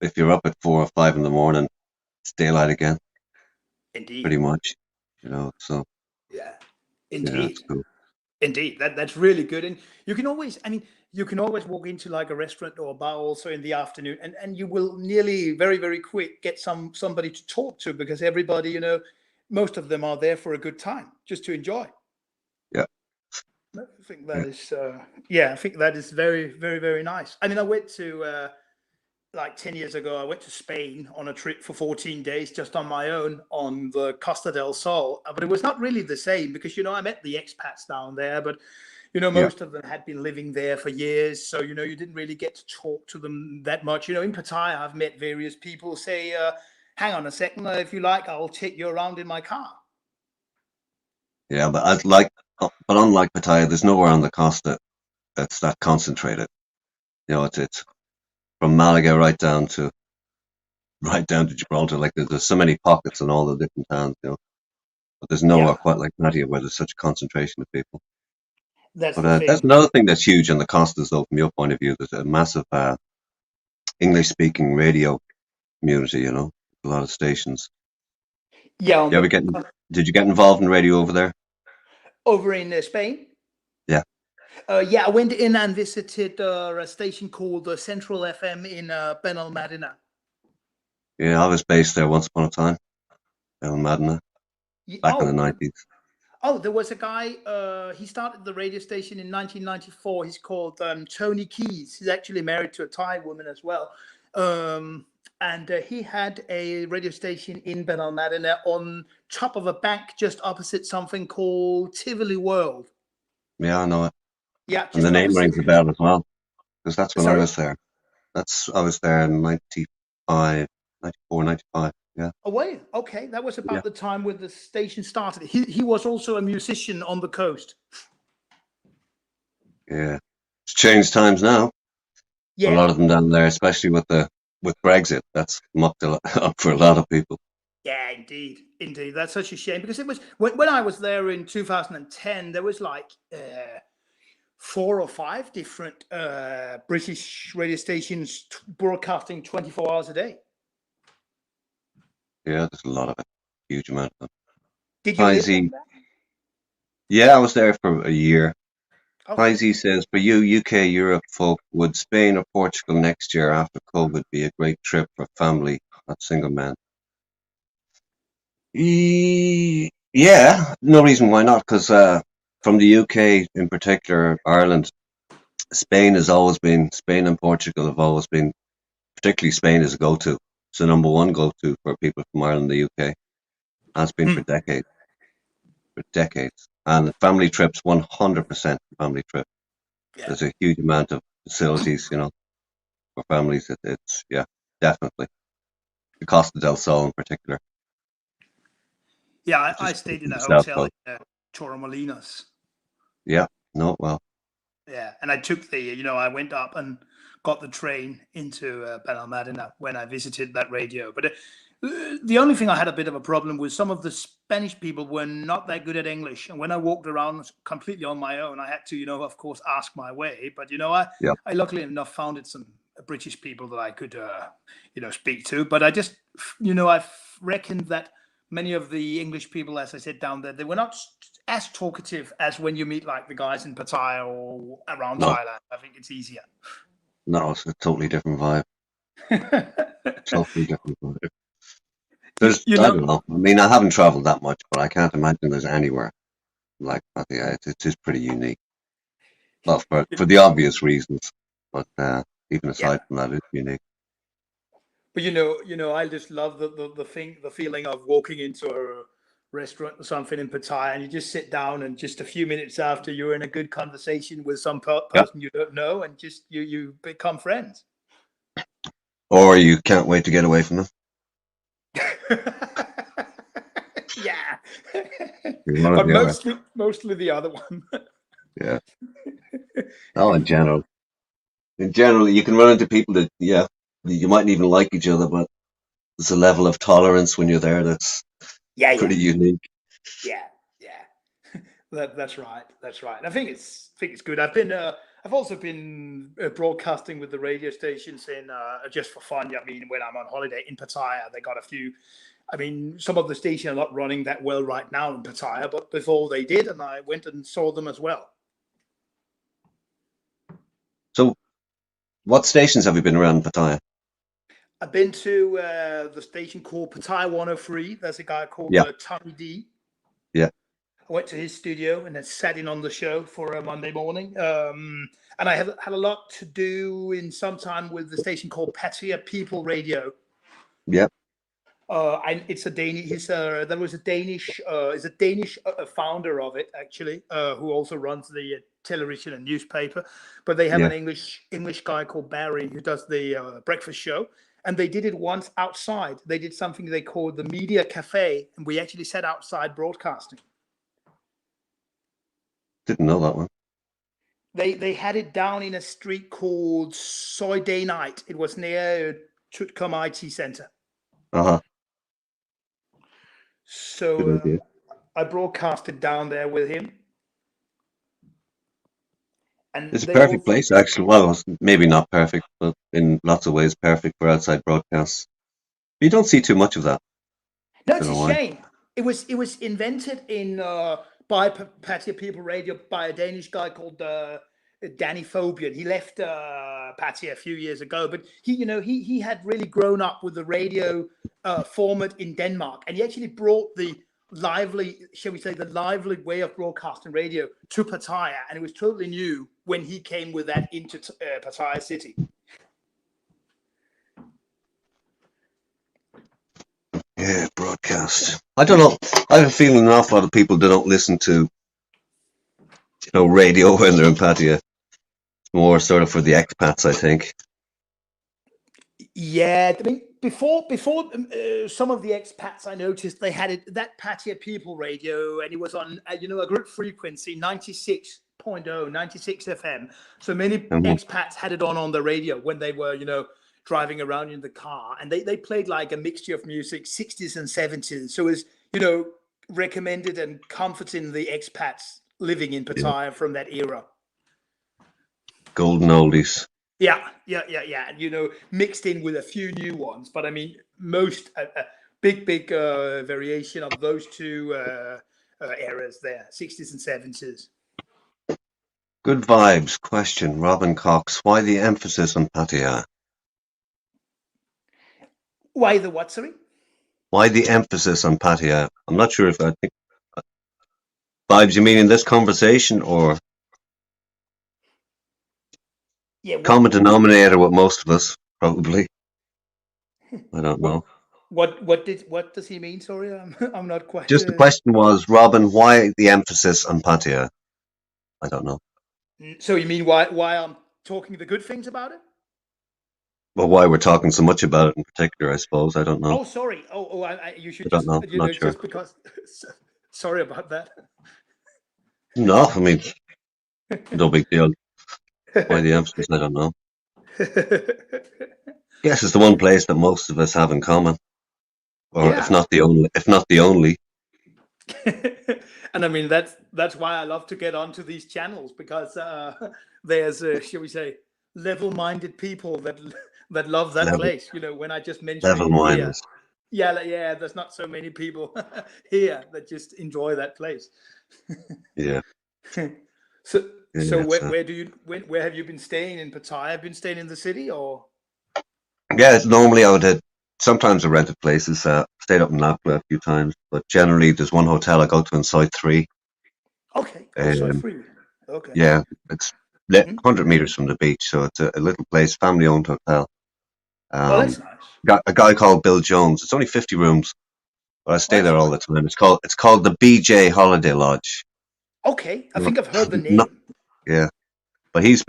if you're up at 4 or 5 in the morning, it's daylight again, pretty indeed, much. So yeah, yeah, it's indeed. cool. Indeed, that's really good, and you can always. I mean, you can always walk into like a restaurant or a bar also in the afternoon, and you will nearly very, very quick get somebody to talk to, because everybody, most of them are there for a good time, just to enjoy. Yeah. I think that is, I think that is very, very, very nice. I mean, I went to, like 10 years ago, I went to Spain on a trip for 14 days just on my own on the Costa del Sol. But it was not really the same because, I met the expats down there, but, most of them had been living there for years. So, you didn't really get to talk to them that much. In Pattaya, I've met various people say, hang on a second, if you like, I'll take you around in my car. Yeah, but unlike Pattaya, there's nowhere on the Costa that's that concentrated. It's from Malaga right down to Gibraltar. Like there's so many pockets in all the different towns, but there's nowhere quite like Pattaya where there's such a concentration of people. That's But the thing. that's another thing that's huge in the Costas, though, from your point of view. There's a massive English-speaking radio community. A lot of stations. Yeah. Did you get involved in radio over there? Over in Spain? Yeah. I went in and visited a station called Central FM in Benalmádena. Yeah, I was based there once upon a time, Benalmádena, back in the 90s. Oh, there was a guy, he started the radio station in 1994. He's called Tony Keys. He's actually married to a Thai woman as well. And he had a radio station in Benalmádena on top of a bank just opposite something called Tivoli World. Yeah, I know it. Yeah. And the name rings a bell as well, because that's when Sorry? I was there. I was there in 95, 94, 95, yeah. Oh, wait. Okay, that was about the time when the station started. He was also a musician on the coast. Yeah. It's changed times now. Yeah. A lot of them down there, especially with Brexit. That's mucked up for a lot of people. Yeah, indeed. That's such a shame, because it was when I was there in 2010, there was like 4 or 5 different British radio stations broadcasting 24 hours a day. Yeah, there's a lot of it. Huge amount of them. Did you live on that? Yeah, I was there for a year. Okay. Heisey says, for you UK, Europe folk, would Spain or Portugal next year after COVID be a great trip for family, not single men? Yeah, no reason why not, because from the UK in particular, Ireland, Spain and Portugal have always been, particularly Spain is a go-to. It's the number one go-to for people from Ireland and the UK. Has been for decades. And family trips, 100% family trip. Yeah. There's a huge amount of facilities, for families. It's definitely. The Costa del Sol in particular. Yeah, I stayed in a hotel in Torremolinos. Yeah, no, well. Yeah, and I took I went up and got the train into Benalmádena when I visited that radio. But the only thing I had a bit of a problem with, some of the Spanish people were not that good at English. And when I walked around completely on my own, I had to, of course, ask my way. But, I luckily enough found some British people that I could, speak to. But I just, I reckoned that many of the English people, as I said down there, they were not as talkative as when you meet like the guys in Pattaya or around Thailand. I think it's easier. No, it's a totally different vibe. Totally different vibe. I don't know. I mean, I haven't traveled that much, but I can't imagine there's anywhere like Pattaya. It is pretty unique. Well, for the obvious reasons, but even aside from that, it's unique. But I just love the feeling of walking into a restaurant or something in Pattaya, and you just sit down, and just a few minutes after, you're in a good conversation with some person you don't know, and just you become friends. Or you can't wait to get away from them. Yeah. But mostly the other one. Yeah. Oh, in general, you can run into people that you mightn't even like each other, but there's a level of tolerance when you're there that's pretty unique. Yeah. That's right. I think it's good. I've also been broadcasting with the radio stations in just for fun. I mean, when I'm on holiday in Pattaya, they got a few. I mean, some of the stations are not running that well right now in Pattaya, but before they did, and I went and saw them as well. What stations have you been around Pattaya? I've been to the station called Pattaya 103. There's a guy called Yeah. Tommy D. Yeah. I went to his studio and then sat in on the show for a Monday morning. And I had a lot to do in some time with the station called Pattaya People Radio. Yeah. It's a Danish. There was a Danish. Is a Danish founder of it actually, who also runs the television and newspaper. But they have Yeah. an English guy called Barry who does the breakfast show. And they did it once outside. They did something they called the Media Cafe, and we actually sat outside broadcasting. Didn't know that one. They had it down in a street called Soy Day Night. It was near Tutcom IT Center. Uh-huh. Good So idea. I broadcasted down there with him. And It's a they perfect also- place, actually. Well, it's maybe not perfect, but in lots of ways perfect for outside broadcasts. You don't see too much of that. No, it's Don't a know why. shame. It was invented in by Pattaya People Radio by a Danish guy called Danny Fobian. He left Pattaya a few years ago, but he had really grown up with the radio format in Denmark, and he actually brought the lively, shall we say, the lively way of broadcasting radio to Pattaya, and it was totally new when he came with that into Pattaya City. Yeah, broadcast. I don't know. I have a feeling an awful lot of people don't listen to, radio when they're in Pattaya. It's more sort of for the expats, I think. Yeah, I mean, before some of the expats I noticed they had that Pattaya People Radio, and it was on a group frequency 96.0, 96 FM. So many expats had it on the radio when they were driving around in the car, and they played like a mixture of music, 60s and 70s. So it was recommended and comforting the expats living in Pattaya from that era. Golden oldies. Yeah. Mixed in with a few new ones, but I mean, most big variation of those two eras there, 60s and 70s. Good vibes. Question, Robin Cox. Why the emphasis on Pattaya? Why the what, sorry? Why the emphasis on Pattaya? I'm not sure if I think vibes you mean in this conversation, or common denominator with most of us, probably. I don't know. What does he mean? Sorry, I'm not quite. Just the question was, Robin, why the emphasis on Pattaya? I don't know. So you mean why I'm talking the good things about it? Well, why we're talking so much about it in particular, I suppose. I don't know. Oh, sorry. You should. I don't know. Not sure. Just because. Sorry about that. No, I mean, no big deal. Why the emphasis? I don't know. Yes, it's the one place that most of us have in common, or if not the only. And I mean that's why I love to get onto these channels, because there's shall we say, level-minded people that love that place. When I just mentioned level-minded. Yeah, there's not so many people here that just enjoy that place. Yeah. So where have you been staying in Pattaya? Have you been staying in the city, or? Yeah, normally I would have, sometimes I rented places, stayed up in Lapua a few times, but generally there's one hotel I go to in Site 3. Okay, Site 3. Okay. Yeah, it's 100 meters from the beach, so it's a little place, family-owned hotel. That's nice. Got a guy called Bill Jones. It's only 50 rooms, but I stay there all the time. It's called the BJ Holiday Lodge. Okay, I think I've heard the name. Yeah, but he was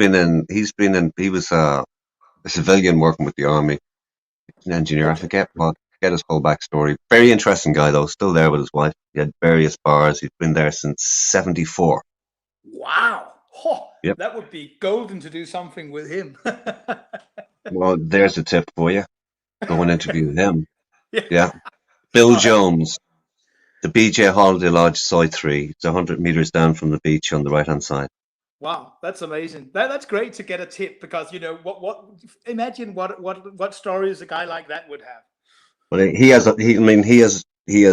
a civilian working with the army, an engineer. I forget his whole backstory. Very interesting guy though. Still there with his wife. He had various bars. He's been there since '74. Wow. Oh, yep. That would be golden to do something with him. Well, there's a tip for you. Go and interview him. Yeah. Bill Jones, the BJ Holiday Lodge, Site 3. It's 100 meters down from the beach on the right-hand side. Wow, that's amazing. That's great to get a tip, because imagine what stories a guy like that would have. Well, he has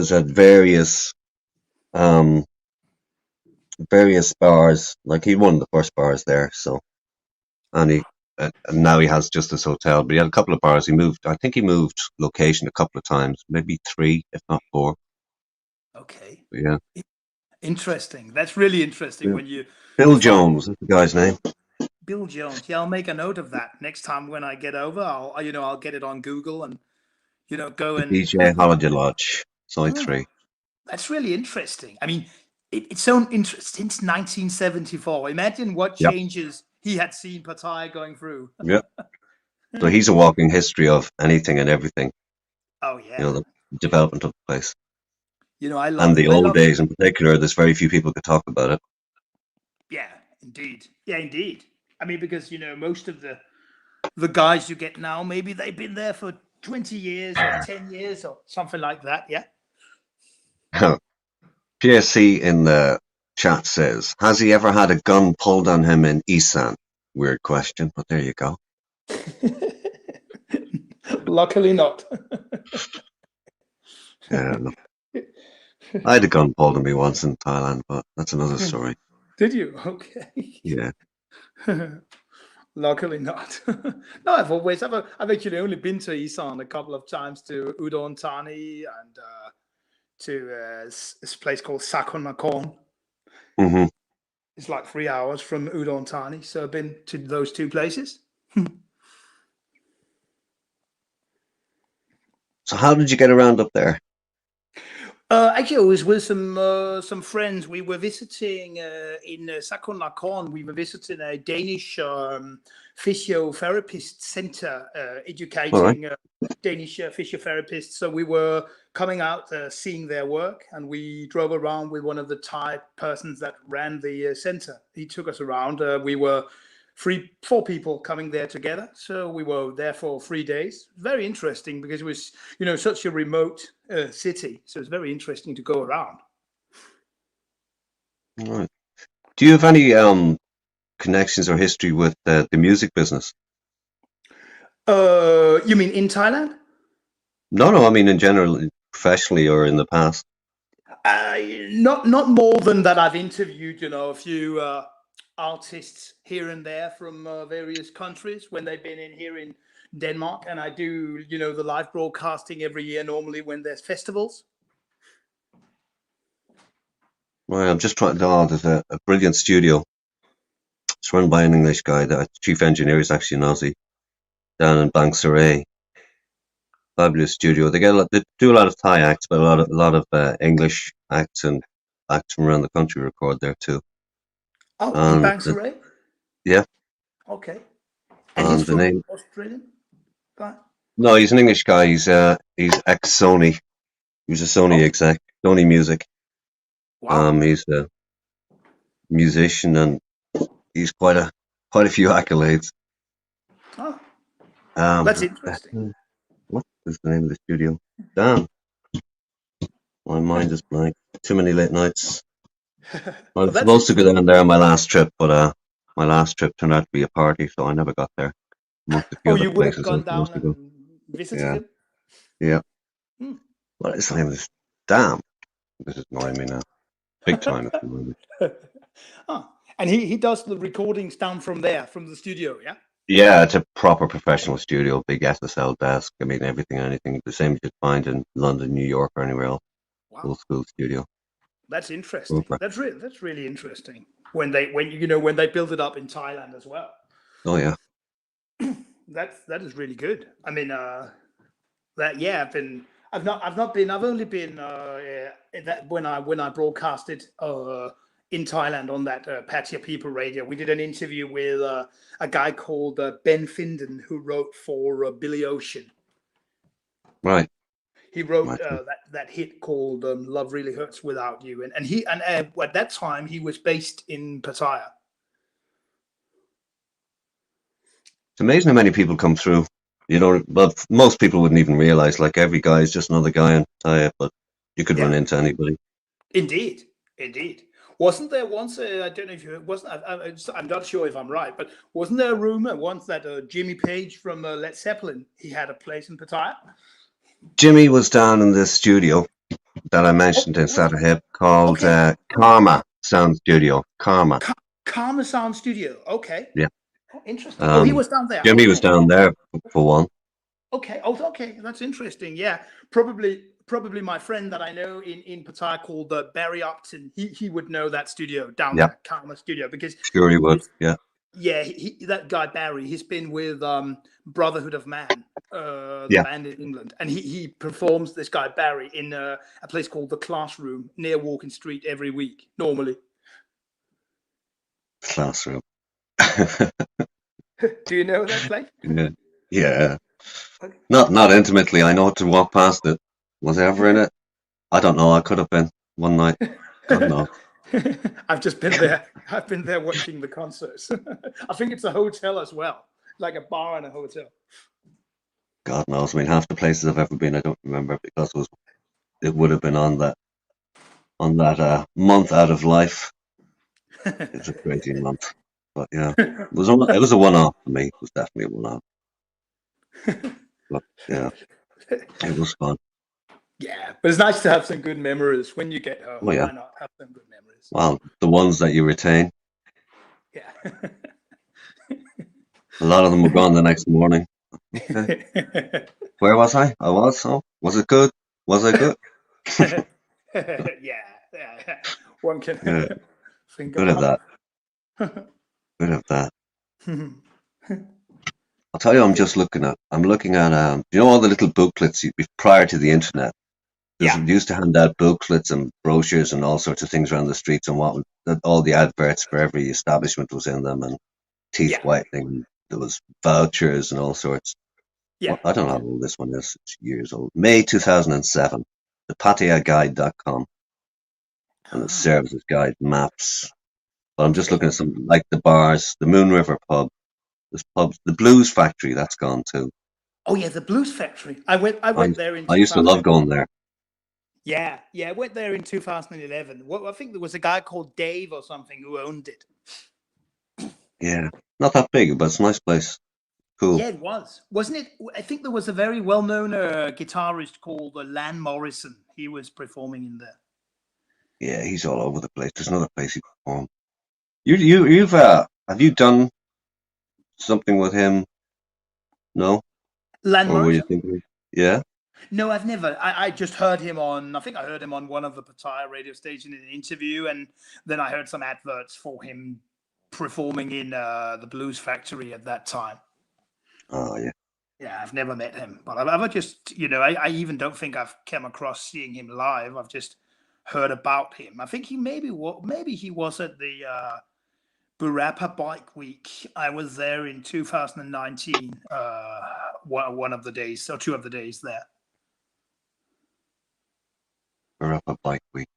had various bars. Like he won the first bars there, so, and and now he has just this hotel. But he had a couple of bars. I think he moved location a couple of times, maybe 3, if not 4. Okay. But yeah, Interesting. That's really interesting Yeah. when you Bill find- Jones is the guy's name. Bill Jones. Yeah, I'll make a note of that next time when I get over. I'll get it on Google and go and DJ Holiday Lodge, Side Oh. 3. That's really interesting. I mean, it's so interesting since 1974. Imagine what Yep. changes he had seen Pattaya going through. Yeah. So he's a walking history of anything and everything. Oh yeah. The development of the place. I love And the I old love- days in particular, there's very few people could talk about it. Yeah, indeed. Yeah, indeed. I mean, because most of the guys you get now, maybe they've been there for 20 years or 10 years or something like that. Yeah. PSC in the chat says, has he ever had a gun pulled on him in Isan? Weird question, but there you go. Luckily not. Yeah, look. I had a gun pulled on me once in Thailand, but that's another story. Did you? Okay. Yeah. Luckily not. No, I've actually only been to Isan a couple of times, to Udon Thani and to this place called Sakon Nakhon. hmm It's like 3 hours from Udon Thani, so I've been to those two places. So how did you get around up there? Actually, it was with some friends. We were visiting in Sakon Nakhon. We were visiting a Danish physiotherapist center, educating Danish physiotherapists. So we were coming out, seeing their work, and we drove around with one of the Thai persons that ran the center. He took us around. We were 4 people coming there together. So we were there for 3 days. Very interesting because it was, such a remote city. So it's very interesting to go around. Right. Do you have any connections or history with the music business? You mean in Thailand? No, I mean in general, professionally or in the past. Not more than that. I've interviewed, a few artists here and there from various countries when they've been in here in Denmark, and I do the live broadcasting every year normally when there's festivals. Right, I'm just trying to. Oh, there's a brilliant studio. It's run by an English guy. The chief engineer is actually an Aussie down in Bangsaray. Fabulous studio. They do a lot of Thai acts, but a lot of English acts and acts from around the country record there too. Oh, in And Bangsaray? yeah. Okay. And And he's the from name- Australian? Guy? No, he's an English guy. He's ex Sony. He was a Sony exec, Sony Music. Wow. He's a musician and he's quite a few accolades. Oh, Um, that's interesting. What is the name of the studio? Damn. My mind is blank. Too many late nights. I was that's supposed to go down there on my last trip, but my last trip turned out to be a party, so I never got there. Amongst a few Oh, other you would have places I gone was down supposed to go. and visited Yeah. him? Yeah. Hmm. What is the name of this? Damn. This is annoying me now. Big time. It's annoying me. Oh, and he does the recordings down from there, from the studio, yeah? Yeah, it's a proper professional studio, big SSL desk. I mean, everything, anything, the same as you'd find in London, New York, or anywhere else. Wow. Old school studio. That's interesting. Super. That's really interesting. When they build it up in Thailand as well. Oh yeah. That is really good. I mean, I've only been that when I broadcasted in Thailand on that Pattaya People Radio. We did an interview with a guy called Ben Finden, who wrote for Billy Ocean. Right. He wrote Right. that hit called "Love Really Hurts Without You," and at that time he was based in Pattaya. It's amazing how many people come through. But most people wouldn't even realize. Like every guy is just another guy in Thai, but you could run Yeah. into anybody. Indeed. Wasn't there once? I don't know if you wasn't. I'm not sure if I'm right, but wasn't there a rumor once that Jimmy Page from Led Zeppelin, he had a place in Pattaya? Jimmy was down in this studio that I mentioned in Satahip called Okay. Karma Sound Studio. Karma. Karma Sound Studio. Okay. Yeah. Oh, interesting. Oh, he Um, was down there. Jimmy was Okay. down there for one. Okay. Oh, okay. That's interesting. Yeah. Probably my friend that I know in Pattaya called Barry Upton. He would know that studio down Yeah, there, Karma Studio, because sure he would. his, Yeah, yeah, that guy Barry, he's been with Brotherhood of Man, the yeah. band in England, and he performs, this guy Barry, in a place called the Classroom near Walking Street every week normally. Classroom. Do you know that place? Yeah, yeah. Not intimately. I know to walk past it. Was I ever in it? I don't know. I could have been one night. God knows. I've just been there. I've been there watching the concerts. I think it's a hotel as well, like a bar and a hotel. God knows. I mean, half the places I've ever been, I don't remember because it would have been on that month out of life. It was a crazy month, but yeah, it was a one-off for me. It was definitely a one-off. But yeah, it was fun. Yeah, but it's nice to have some good memories when you get home. Oh yeah. Why not have some good memories? Well, the ones that you retain, Yeah. a lot of them were gone the next morning. Okay. Where was I? I was. Oh, was it good? Was I good? Yeah. One can Yeah, think good of about. that. Good of that. I'll tell you, I'm looking at, you know, all the little booklets prior to the internet. Yeah. We used to hand out booklets and brochures and all sorts of things around the streets, and all the adverts for every establishment was in them, and teeth Yeah. whitening. There was vouchers and all sorts. Yeah. I don't know how old this one is. It's years old. May 2007. The PattayaGuide.com, and it serves as guide maps. But I'm just Okay. looking at some like the bars, the Moon River pub, this pub, the Blues Factory. That's gone too. Oh yeah, the Blues Factory. I went there in I used to 2000. love going there. Yeah, I went there in 2011. I think there was a guy called Dave or something who owned it. Yeah, not that big, but it's a nice place. Cool. Yeah, it was, wasn't it? I think there was a very well-known guitarist called Lan Morrison. He was performing in there. Yeah, he's all over the place. There's another place he performed. You've have you done something with him? No, Lan or were you Morrison? thinking? Yeah. No, I've never. I just heard him on. I think I heard him on one of the Pattaya radio station in an interview, and then I heard some adverts for him performing in the Blues Factory at that time. Oh yeah. Yeah, I've never met him, but I've just, I even don't think I've come across seeing him live. I've just heard about him. I think maybe he was at the Burapa Bike Week. I was there in 2019. One of the days or two of the days there. We're up a bike week.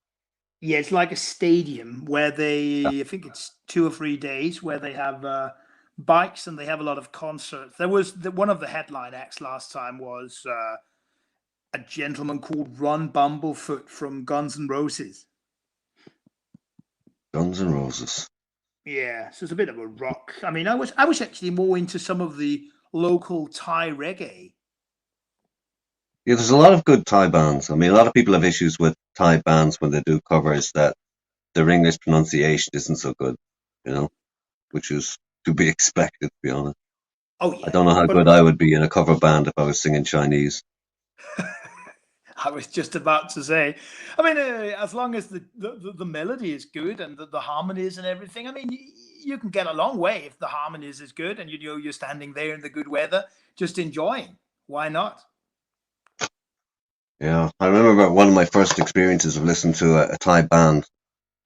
Yeah, it's like a stadium where Yeah. I think it's 2 or 3 days where they have bikes and they have a lot of concerts. There was one of the headline acts last time was a gentleman called Ron Bumblefoot from Guns N' Roses. Guns N' Roses. Yeah, so it's a bit of a rock. I mean, I was actually more into some of the local Thai reggae. Yeah, there's a lot of good Thai bands. I mean, a lot of people have issues with Thai bands when they do covers that their English pronunciation isn't so good, which is to be expected, to be honest. Oh I don't know yeah, how but good I would be in a cover band if I was singing Chinese. I was just about to say, I mean, as long as the melody is good and the harmonies and everything, I mean, you can get a long way if the harmonies is good and you're standing there in the good weather, just enjoying. Why not? Yeah, I remember one of my first experiences of listening to a Thai band,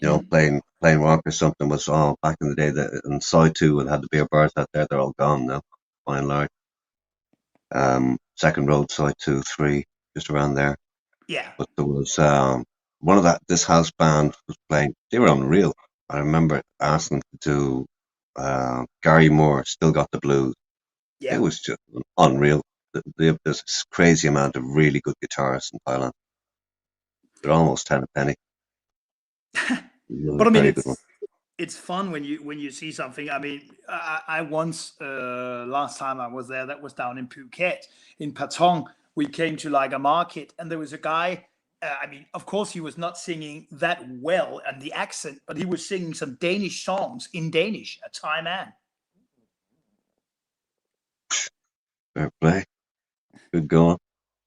playing rock or something was back in the day that in Soi 2 and had the Beer Birth out there. They're all gone now, by and large. Second Road, Soi 2, 3, just around there. Yeah. But there was this house band was playing. They were unreal. I remember asking them to do Gary Moore, Still Got the Blues. Yeah. It was just unreal. There's this crazy amount of really good guitarists in Thailand. They're almost 10 a penny. But I mean, Very good one. it's fun when you see something. I mean, I once last time I was there, that was down in Phuket, in Patong. We came to like a market, and there was a guy. I mean, of course, he was not singing that well and the accent, but he was singing some Danish songs in Danish. A Thai man. Fair play. Good going.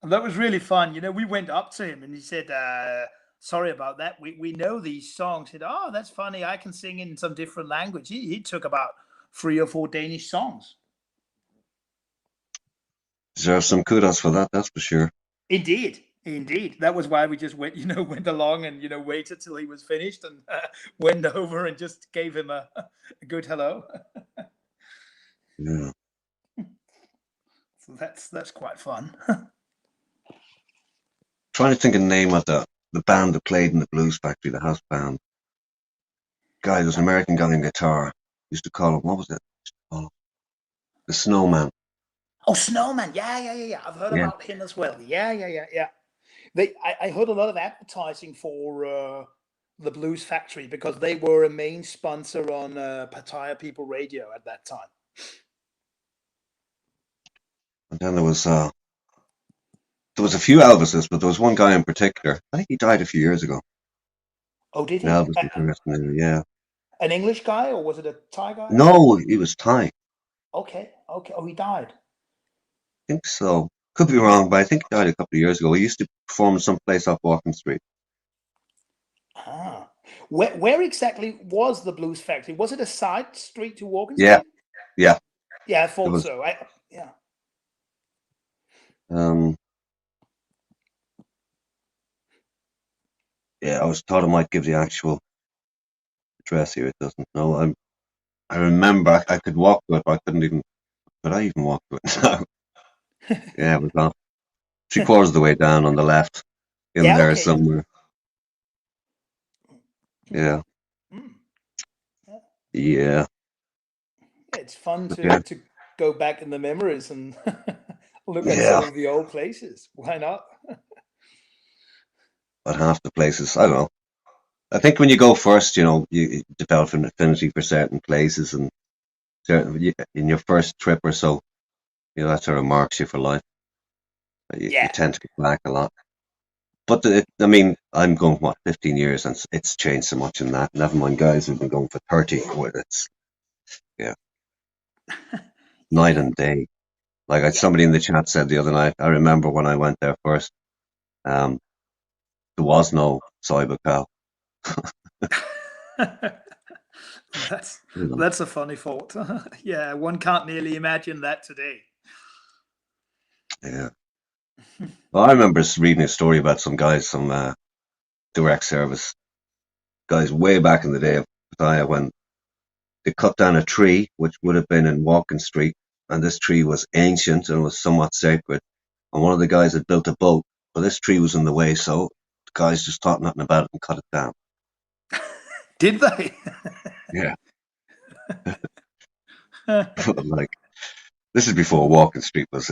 And that was really fun. You know, we went up to him and he said, sorry about that. We know these songs. He said, oh, that's funny. I can sing in some different language. He took about 3 or 4 Danish songs. Deserve some kudos for that, that's for sure. Indeed. Indeed. That was why we just went, went along and, waited till he was finished and went over and just gave him a good hello. Yeah. So that's quite fun. Trying to think of the name of the band that played in the Blues Factory, the house band. Guy, there was an American guy on guitar. Used to call him, what was it? Used to call him the Snowman. Oh, Snowman. Yeah. I've heard Yeah. about him as well. Yeah. I heard a lot of advertising for the Blues Factory because they were a main sponsor on Pattaya People Radio at that time. And then there was a few Elvises, but there was one guy in particular. I think he died a few years ago. Oh, did he? An Elvis impersonator, yeah. An English guy, or was it a Thai guy? No, he was Thai. Okay. Oh, he died. I think so. Could be wrong, but I think he died a couple of years ago. He used to perform someplace off Walking Street. Ah. Where exactly was the Blues Factory? Was it a side street to Walking Yeah. Street? Yeah. Yeah, I thought was. so. Yeah. Yeah, I was thought I might give the actual address here. It doesn't. No, I remember I could walk to it, but I couldn't even. Could I even walk to it now? Yeah, it was off 3/4 of the way down on the left, in Yeah, there okay. somewhere. Yeah, Mm. yeah. It's fun Yeah. to go back in the memories and look at Yeah. some of the old places. Why not? But half the places, I don't know. I think when you go first, you develop an affinity for certain places, and in your first trip or so, that sort of marks you for life. You Yeah. tend to go back a lot. But I'm going 15 years, and it's changed so much in that. Never mind guys who've been going for 30. Where it's night and day. Like somebody in the chat said the other night, I remember when I went there first, there was no Soiba cow. That's a funny thought. Yeah, one can't nearly imagine that today. Yeah. Well, I remember reading a story about some guys, some direct service guys way back in the day of Pattaya when they cut down a tree, which would have been in Walking Street, and this tree was ancient and was somewhat sacred. And one of the guys had built a boat, but this tree was in the way, so the guys just thought nothing about it and cut it down. Did they? Yeah. Like, this is before Walking Street was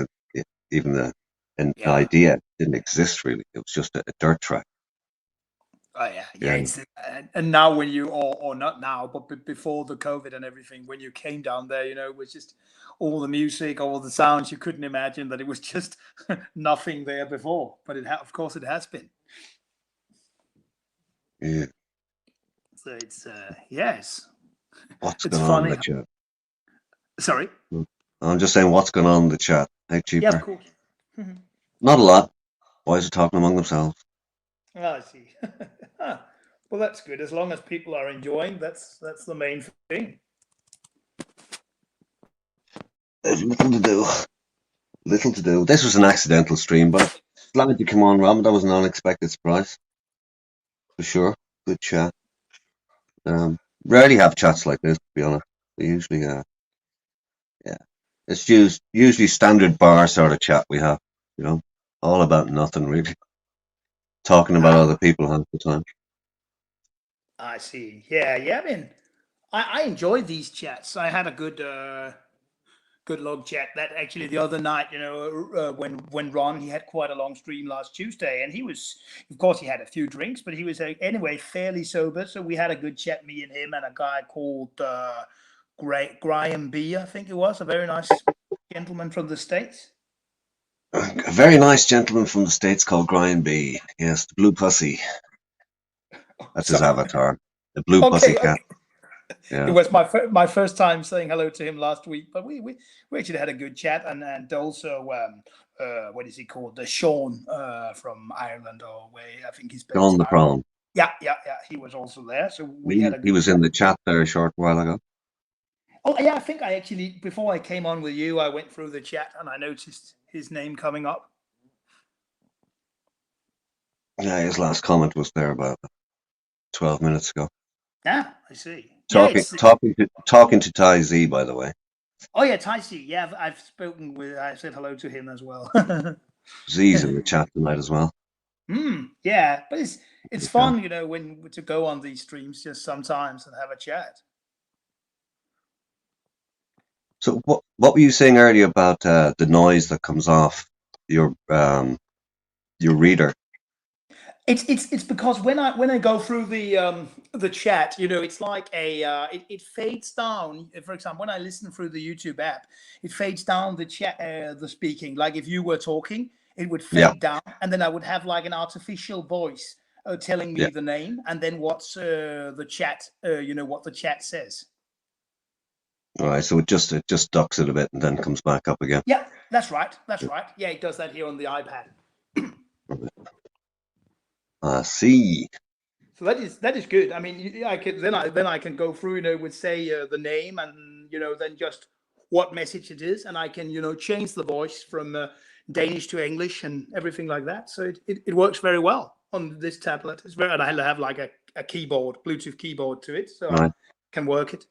even an idea. It didn't exist really. It was just a dirt track. Oh yeah. And now when you, or not now, but before the COVID and everything, when you came down there, it was just all the music, all the sounds. You couldn't imagine that it was just nothing there before. But of course, it has been. Yeah. So it's yes. What's It's going on in funny. the chat? Sorry. I'm just saying what's going on in the chat. Hey, Cheaper. Yeah, of course. Not a lot. Boys are talking among themselves. Oh, I see. Well, that's good. As long as people are enjoying, that's the main thing. There's little to do. Little to do. This was an accidental stream, but glad you come on, Rob. That was an unexpected surprise. For sure. Good chat. Rarely have chats like this, to be honest. They usually, it's usually standard bar sort of chat we have, all about nothing really. Talking about other people half the time. I see. Yeah. I mean, I enjoy these chats. I had a good long chat. That actually the other night, when Ron, he had quite a long stream last Tuesday, and he was, of course, he had a few drinks, but he was anyway fairly sober. So we had a good chat, me and him, and a guy called Graham B. I think it was a very nice gentleman from the States. A very nice gentleman from the States called Brian B. Yes, the blue pussy. That's his avatar. The blue pussy cat. Yeah. It was my first time saying hello to him last week, but we actually had a good chat, and also what is he called? The Sean from Ireland, or where I think he's based John in the Ireland. Prawn. Yeah. He was also there, so we had a He good was chat. in the chat there a short while ago. Oh yeah, I think I actually, before I came on with you, I went through the chat and I noticed his name coming up. Yeah, his last comment was there about 12 minutes ago. Yeah, I see. Yeah, Talking to Ty Z, by the way. oh yeah, Taisi. Yeah, I've spoken with. I said hello to him as well. Z's in the chat tonight as well. Yeah, but it's Okay. fun, when to go on these streams just sometimes and have a chat. So what were you saying earlier about the noise that comes off your reader? It's because when I go through the chat, it's like it fades down. For example, when I listen through the YouTube app, it fades down the chat, the speaking. Like if you were talking, it would Yeah. fade down, and then I would have like an artificial voice telling me Yeah. the name, and then what's the chat, what the chat says. All right, so it just ducks it a bit and then comes back up again. Yeah, that's right. That's right. Yeah, it does that here on the iPad. I see. So that is good. I mean, I can go through, with say the name, and then just what message it is, and I can change the voice from Danish to English and everything like that. So it works very well on this tablet. And I have like a keyboard, Bluetooth keyboard to it, so Right. I can work it.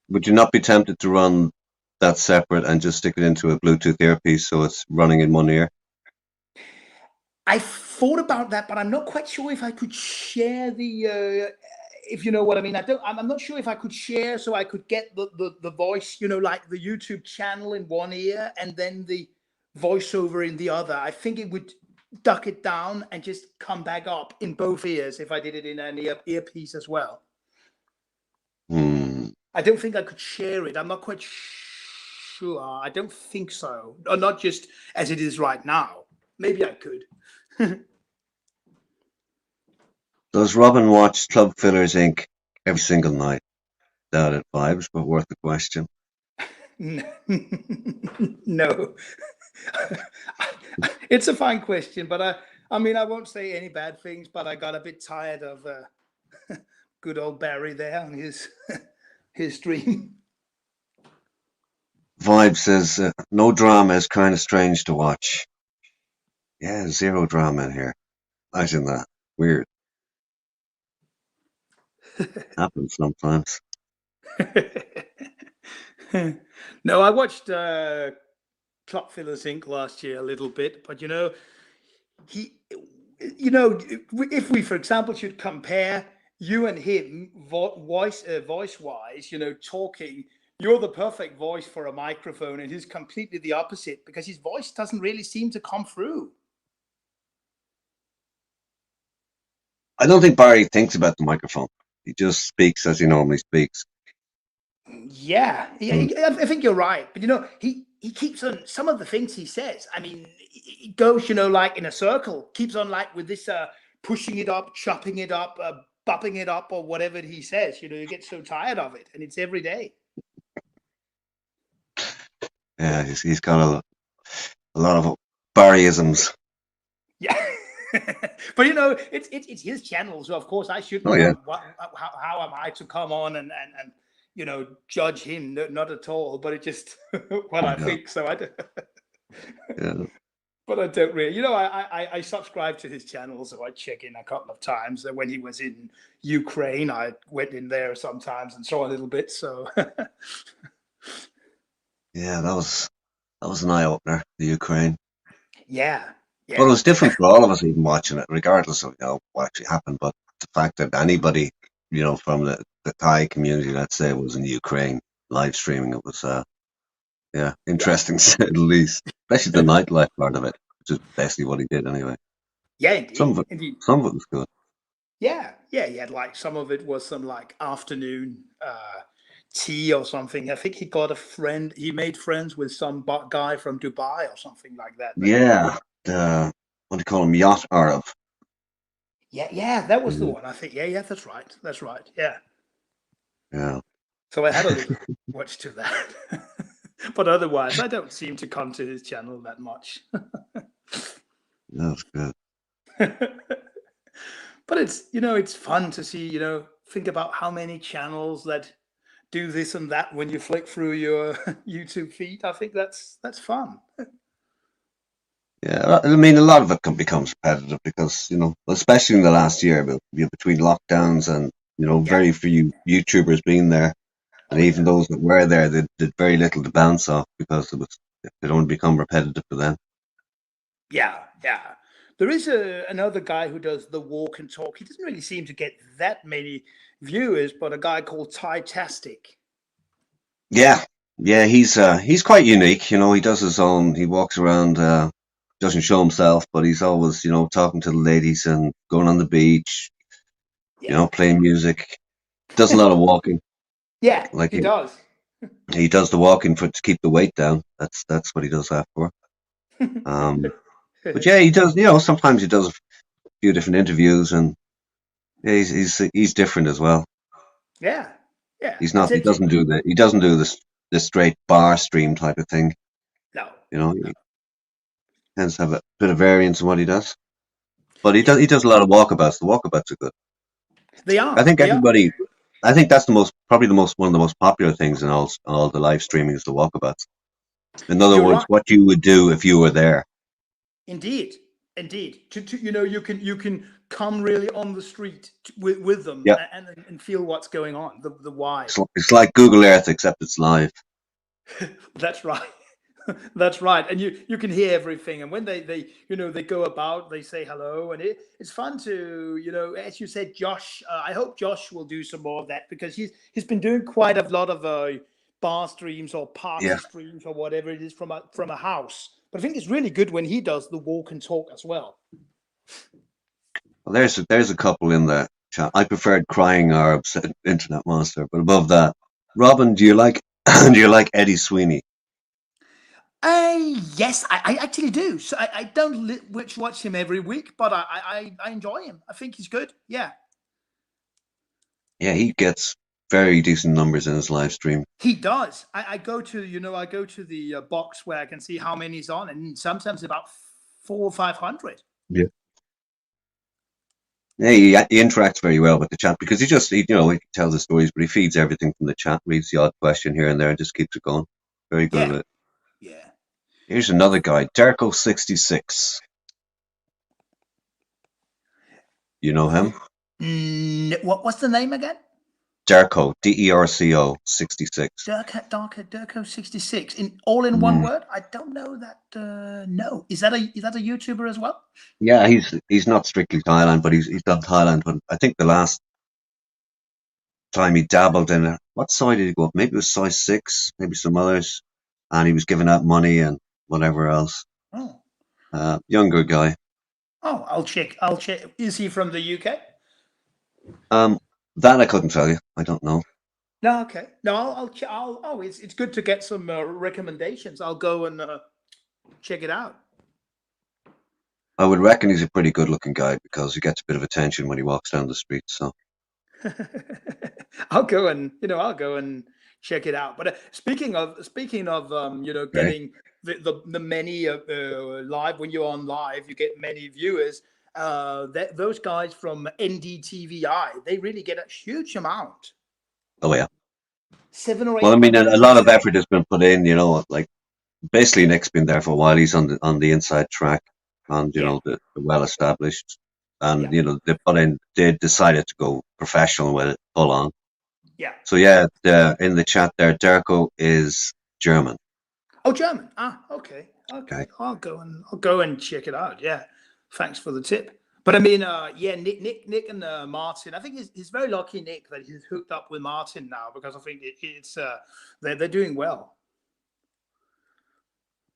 Would you not be tempted to run that separate and just stick it into a Bluetooth earpiece so it's running in one ear? I thought about that, but I'm not quite sure if I could share the. If you know what I mean, I'm not sure if I could share, so I could get the voice, like the YouTube channel in one ear and then the voiceover in the other. I think it would duck it down and just come back up in both ears if I did it in an earpiece as well. I don't think I could share it. I'm not quite sure. I don't think so. Or not just as it is right now. Maybe I could. Does Robin watch Club Fillers Inc. every single night? Doubt it, vibes, but worth the question. No. It's a fine question, but I mean, I won't say any bad things, but I got a bit tired of good old Barry there on his stream. Vibe says, no drama is kind of strange to watch. Yeah, zero drama in here. Imagine that. Weird. Happens sometimes. No, I watched Clock Fillers Inc. last year a little bit, but if we, for example, should compare you and him voice wise, talking, you're the perfect voice for a microphone, and he's completely the opposite because his voice doesn't really seem to come through. I don't think Barry thinks about the microphone. He just speaks as he normally speaks. Yeah, I think you're right. But he keeps on some of the things he says. I mean, it goes, like in a circle, keeps on like with this pushing it up, chopping it up, bopping it up, or whatever he says. You get so tired of it, and it's every day. Yeah, he's got a lot of Barryisms. Yeah. But it's his channel, so of course I shouldn't. Oh, yeah. How am I to come on and judge him? Not at all. But it just what I think. So I. Yeah. But I don't really. I subscribe to his channel, so I check in a couple of times. When he was in Ukraine, I went in there sometimes and saw a little bit. So. Yeah, that was an eye opener. The Ukraine. Yeah. Yeah. Well, it was different for all of us even watching it, regardless of what actually happened. But the fact that anybody, from the Thai community, let's say, was in Ukraine live streaming, it was, interesting to say the least. Especially the nightlife part of it, which is basically what he did anyway. Yeah, indeed. Some of it was good. Yeah, he had like some of it was some like afternoon tea or something. I think he got a friend. He made friends with some guy from Dubai or something like that. Yeah. What do you call him? Yacht Arab. Yeah, that was the one. I think. Yeah, that's right. Yeah. Yeah, So I had a little watch to that. But otherwise, I don't seem to come to his channel that much. that's good. But it's, it's fun to see, think about how many channels that do this and that when you flick through your YouTube feed. I think that's fun. Yeah, I mean, a lot of it becomes repetitive because, especially in the last year, between lockdowns and, Yeah. very few YouTubers being there. And Oh even yeah. those that were there, they did very little to bounce off because it only become repetitive for them. Yeah, yeah. There is another guy who does the walk and talk. He doesn't really seem to get that many viewers, but a guy called Tastic. Yeah, yeah, he's quite unique. He does his own. He walks around, doesn't show himself, but he's always, talking to the ladies and going on the beach, Yeah. playing music. Does a lot of walking. Yeah, Like he does. he does the walking to keep the weight down. That's what he does that for. Um, but yeah, he does. Sometimes he does a few different interviews, and yeah, he's different as well. Yeah, yeah. He's It's not. He doesn't do this straight bar stream type of thing. no, no. He tends to have a bit of variance in what he does. But he does. Yeah, He does a lot of walkabouts. The walkabouts are good. they I are. think They are. everybody. I think that's probably one of the most popular things in all the live streaming is the walkabouts. In other You're words, right. what you would do if you were there. Indeed, indeed. You can come really on the street with them Yeah, and feel what's going on. The why. it's like Google Earth except it's live. That's right. That's right. And you can hear everything. And when they go about, they say hello, and it's fun to, as you said, Josh. I hope Josh will do some more of that because he's been doing quite a lot of bar streams or party Yeah. streams or whatever it is from a house. But I think it's really good when he does the walk and talk as well. Well, there's a couple in the chat. I preferred Crying Orbs, Internet Monster, but above that, Robin, do you like do you like Eddie Sweeney? Yes, I actually do. So I don't watch him every week, but I enjoy him. I think he's good. Yeah. Yeah, he gets very decent numbers in his live stream. He does. I go to the box where I can see how many he's on, and sometimes about 400 or 500. Yeah. Yeah, he interacts very well with the chat because he tells the stories, but he feeds everything from the chat, reads the odd question here and there, and just keeps it going. Very good Yeah, at it. yeah. Here's another guy, Derco66. You know him? What's the name again? Derco, DERCO 66. Durko 66 in one word. I don't know that. No, is that a YouTuber as well? Yeah, he's not strictly Thailand, but he's done Thailand. But I think the last time he dabbled in it, what side did he go up? Maybe it was size 6, maybe some others, and he was giving out money and whatever else. Oh, Younger guy. oh, I'll check. Is he from the UK? That I couldn't tell you. I don't know. No, okay. No, oh, it's good to get some recommendations. I'll go and check it out. I would reckon he's a pretty good-looking guy because he gets a bit of attention when he walks down the street. So I'll go and check it out. But speaking of getting the many live, when you're on live, you get many viewers. Those guys from NDTVI, they really get a huge amount. oh yeah. 700 or 800. Well, I mean, a lot of effort has been put in. Like basically Nick's been there for a while. He's on the inside track, and the well established, and they decided to go professional with it, full on. Yeah. So yeah, in the chat there, Derko is German. Oh, German. Okay. I'll go and check it out. Yeah. Thanks for the tip. But I mean, Nick and Martin. I think he's very lucky, Nick, that he's hooked up with Martin now because I think it's they're doing well.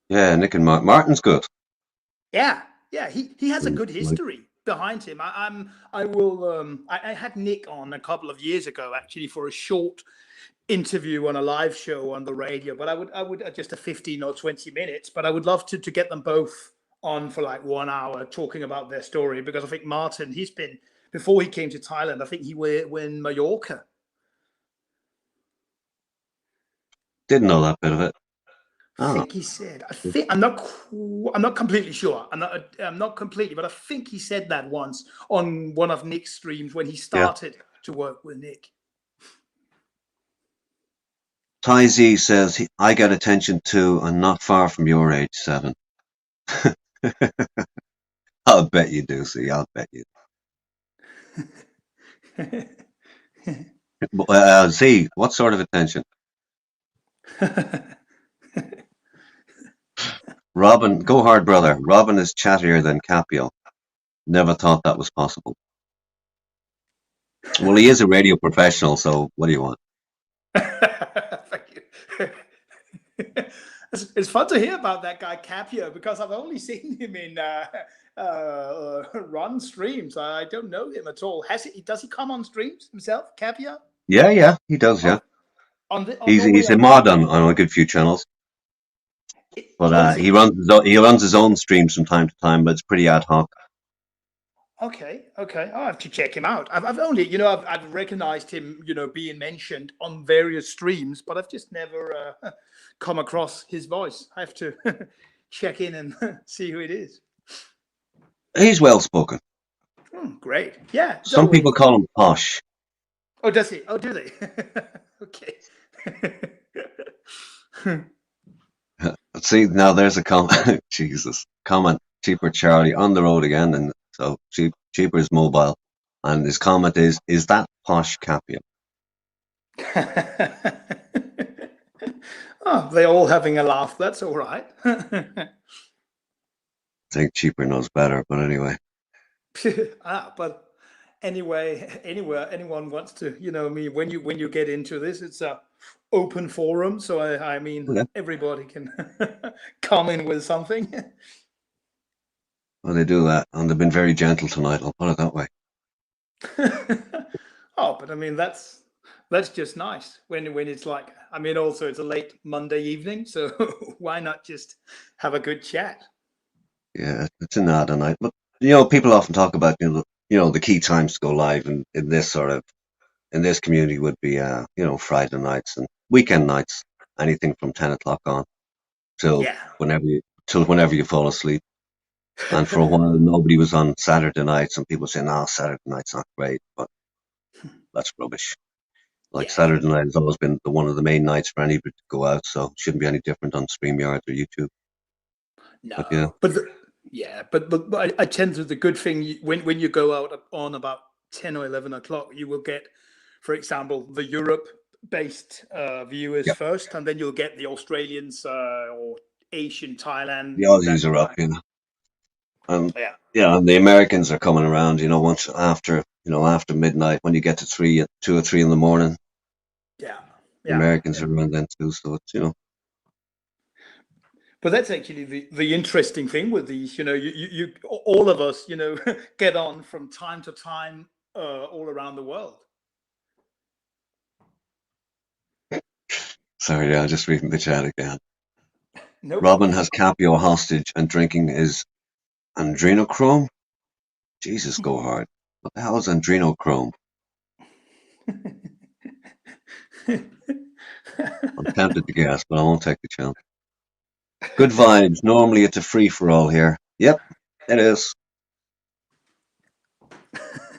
Yeah, Nick and Martin's good. Yeah. He has a good history behind him. I had Nick on a couple of years ago actually for a short interview on a live show on the radio, but I would just a 15 or 20 minutes, but I would love to get them both on for like 1 hour talking about their story, because I think Martin, before he came to Thailand, I think he were in Mallorca. Didn't know that bit of it. I Oh, think he said. I think I'm not. I'm not completely sure. I'm not completely, but I think he said that once on one of Nick's streams when he yeah. started to work with Nick. Ty Z says, I get attention too. I'm not far from your age, 7. I'll bet you do, see. I'll bet you. Z, what sort of attention? Robin, go hard, brother. Robin is chattier than Capio. Never thought that was possible. Well, he is a radio professional, so what do you want? Thank you. It's fun to hear about that guy Capio because I've only seen him in run streams. I don't know him at all. Does he come on streams himself, Capio? Yeah, he does, yeah. He's a mod on a good few channels. But he runs his own streams from time to time, but it's pretty ad hoc. Okay. I'll have to check him out. I've only, I've recognized him, being mentioned on various streams, but I've just never come across his voice. I have to check in and see who it is. He's well spoken. Great. Yeah. Some people call him posh. Oh, does he? Oh, do they? Okay. Let's see, now there's a comment. Jesus. Comment. Cheaper Charlie on the road again, and so cheaper is mobile. And his comment is that posh Capio? Oh, they're all having a laugh. That's all right. I think cheaper knows better, but anyway. But anyway, anyone wants to, when you get into this, it's a open forum. So I mean, yeah. Everybody can come in with something. Well, they do that, and they've been very gentle tonight. I'll put it that way. Oh, but I mean that's just nice when it's like, I mean, also it's a late Monday evening, so why not just have a good chat? Yeah, it's an odd night, but people often talk about the key times to go live in this community would be Friday nights and weekend nights, anything from 10 o'clock on till whenever you fall asleep. And for a while, nobody was on Saturday nights, and people say, "No, Saturday night's not great," but that's rubbish. Saturday night has always been one of the main nights for anybody to go out, so it shouldn't be any different on StreamYard or YouTube. No, but I tend to, the good thing when you go out on about 10 or 11 o'clock, you will get, for example, the Europe-based viewers first, and then you'll get the Australians or Asian, Thailand. The Aussies are up, and the Americans are coming around, once after midnight when you get to 2 or 3 in the morning. Yeah. The Americans are around then too, so it's But that's actually the interesting thing with these, you all of us, get on from time to time all around the world. Sorry, I'm just reading the chat again. No Robin has Capio hostage and drinking his adrenochrome. Jesus, go hard. What the hell is adrenochrome? I'm tempted to guess, but I won't take the chance. Good vibes. Normally it's a free-for-all here. Yep, it is.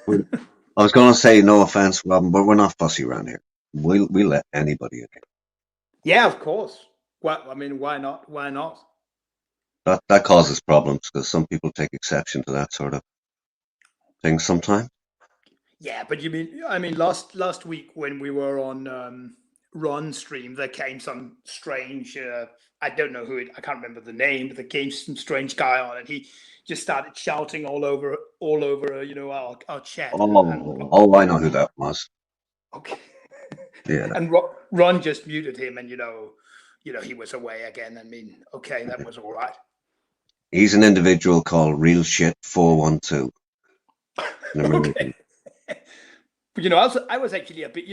I was going to say no offense, Robin, but we're not fussy around here. We'll let anybody in here. Yeah, of course. Well, I mean, why not? Why not? That causes problems because some people take exception to that sort of thing sometimes. Yeah, but I mean, last week when we were on Ron stream, there came some strange. I don't know I can't remember the name, but there came some strange guy on, and he just started shouting all over our chat. Oh, I know who that was. Okay. Yeah. And Ron just muted him, and he was away again. I mean, okay, that was all right. He's an individual called Real Shit 412. Okay. But I was actually a bit,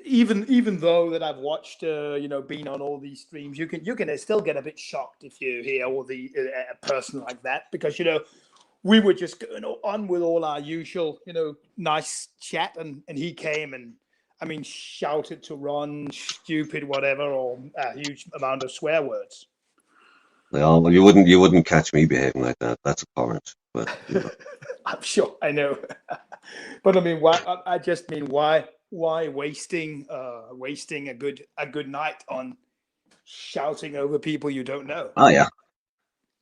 even though that I've watched, been on all these streams, you can still get a bit shocked if you hear all the a person like that, because we were just going on with all our usual nice chat, and he came, and I mean, shouted to Ron, stupid, whatever, or a huge amount of swear words. Well, you wouldn't catch me behaving like that. That's abhorrent. But you know. I'm sure, I know. But I mean, why? I just mean, why wasting a good night on shouting over people you don't know? Oh yeah.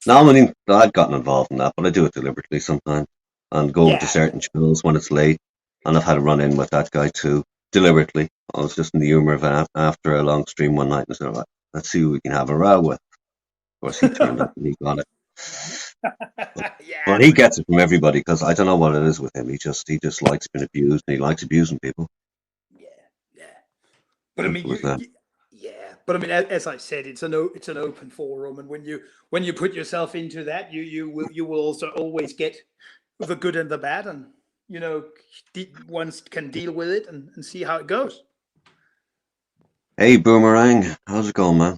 No, I mean I've gotten involved in that, but I do it deliberately sometimes. And going to Yeah, certain channels when it's late, and I've had a run in with that guy too, deliberately. I was just in the humour of it after a long stream one night, and said, "Right, let's see who we can have a row with." Of course, he turned up and he got it. yeah, Well, he gets it from everybody because I don't know what it is with him. He just likes being abused, and he likes abusing people. yeah, yeah. But I mean, Simple as that. yeah. But I mean, as I said, it's an open forum, and when you put yourself into that, you will also always get the good and the bad, and one can deal with it and see how it goes. Hey, Boomerang, how's it going, man?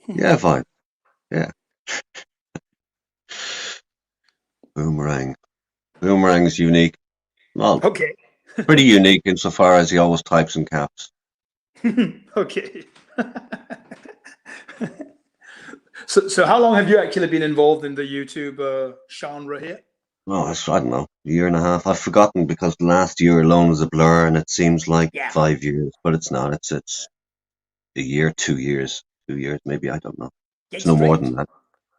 Yeah, fine. Yeah, Boomerang. Boomerang's unique. Well, Okay. pretty unique insofar as he always types in caps. Okay. So how long have you actually been involved in the YouTube genre here? Oh, I don't know, a year and a half. I've forgotten because the last year alone is a blur, and it seems like Yeah. 5 years, but it's not. It's a year, 2 years, maybe. I don't know. Yeah, It's it's no more strange. than that.